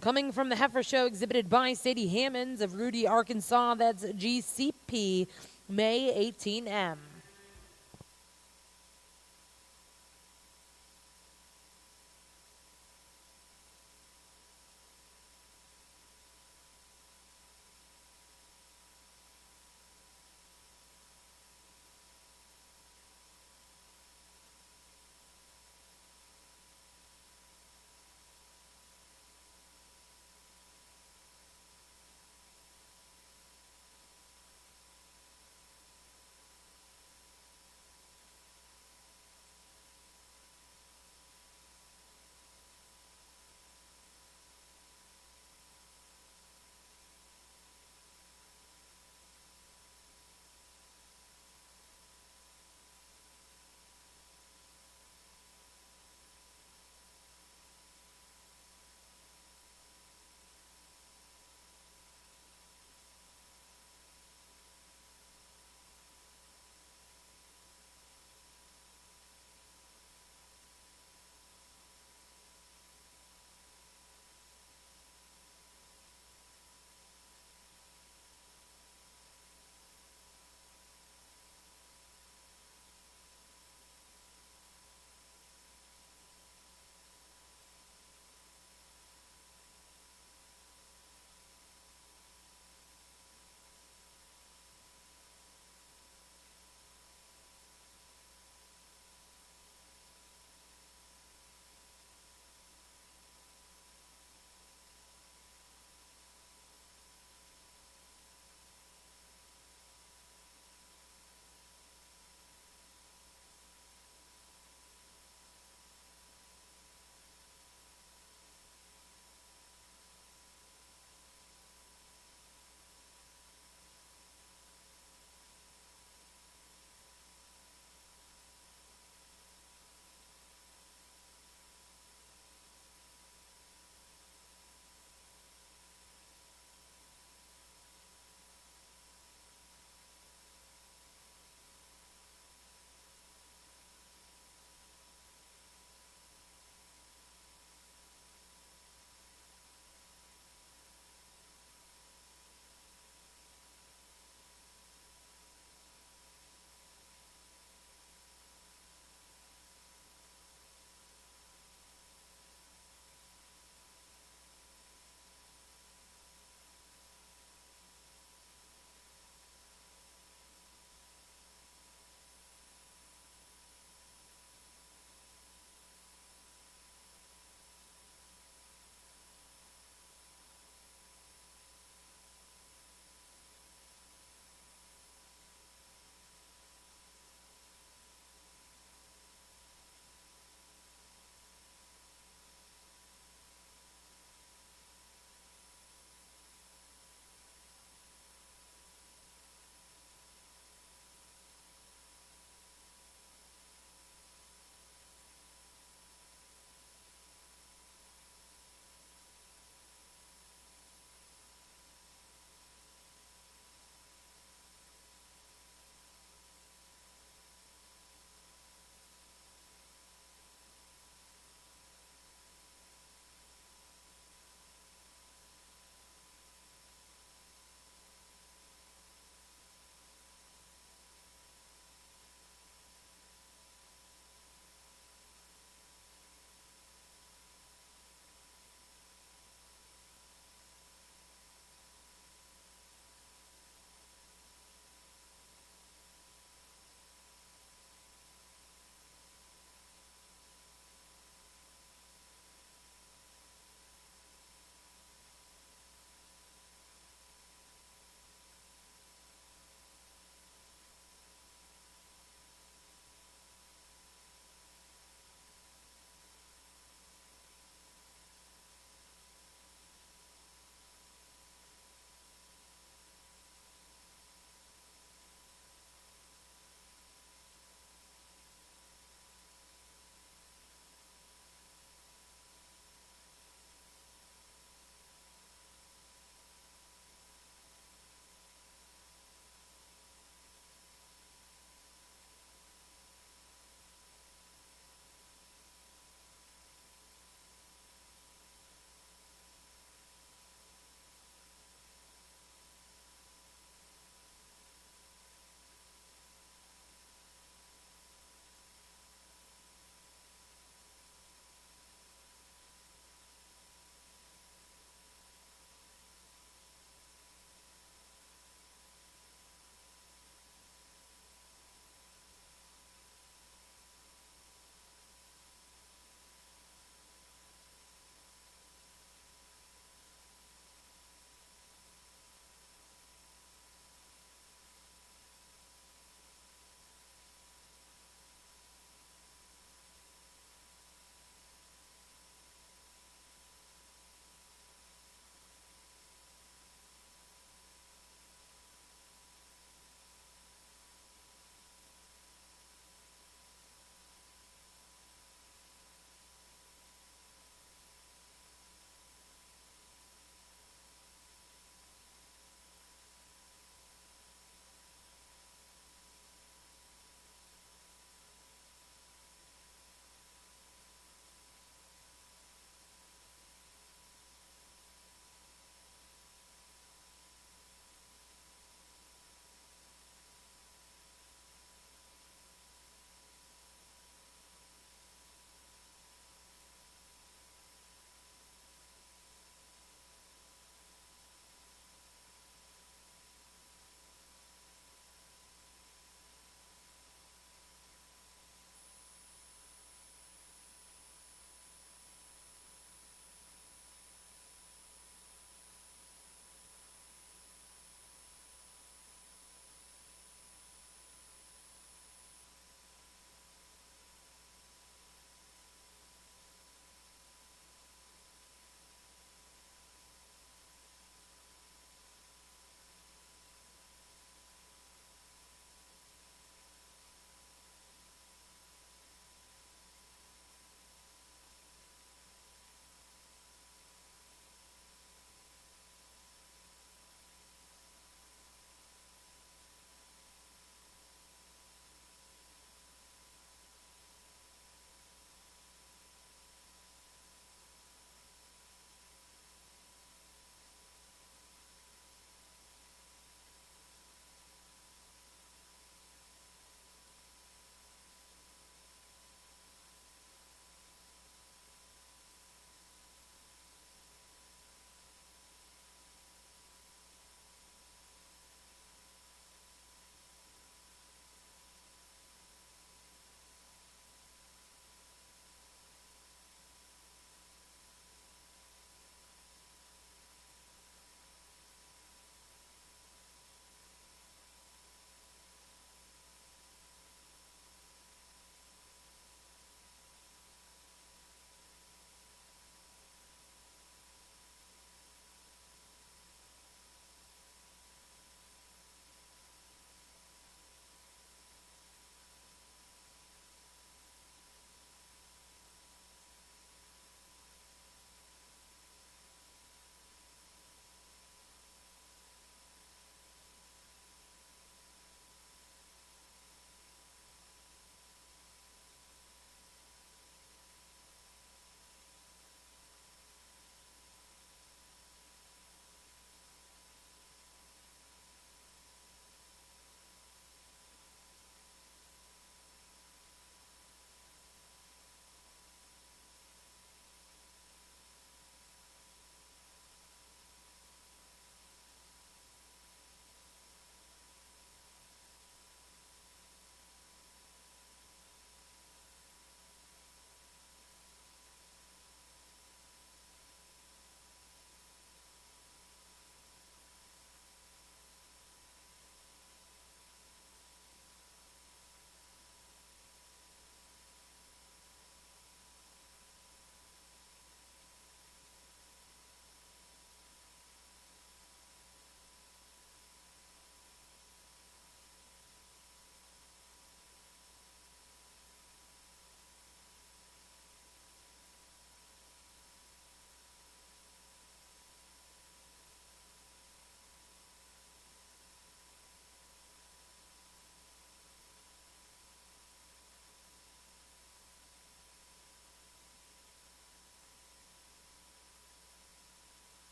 coming from the Heifer Show, exhibited by Sadie Hammonds of Rudy, Arkansas. That's GCP May 18M.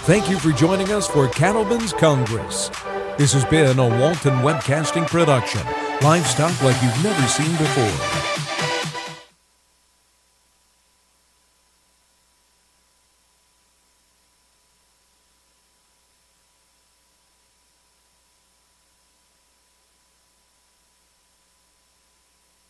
Thank you for joining us for Cattleman's Congress. This has been a Walton Webcasting production. Livestock like you've never seen before.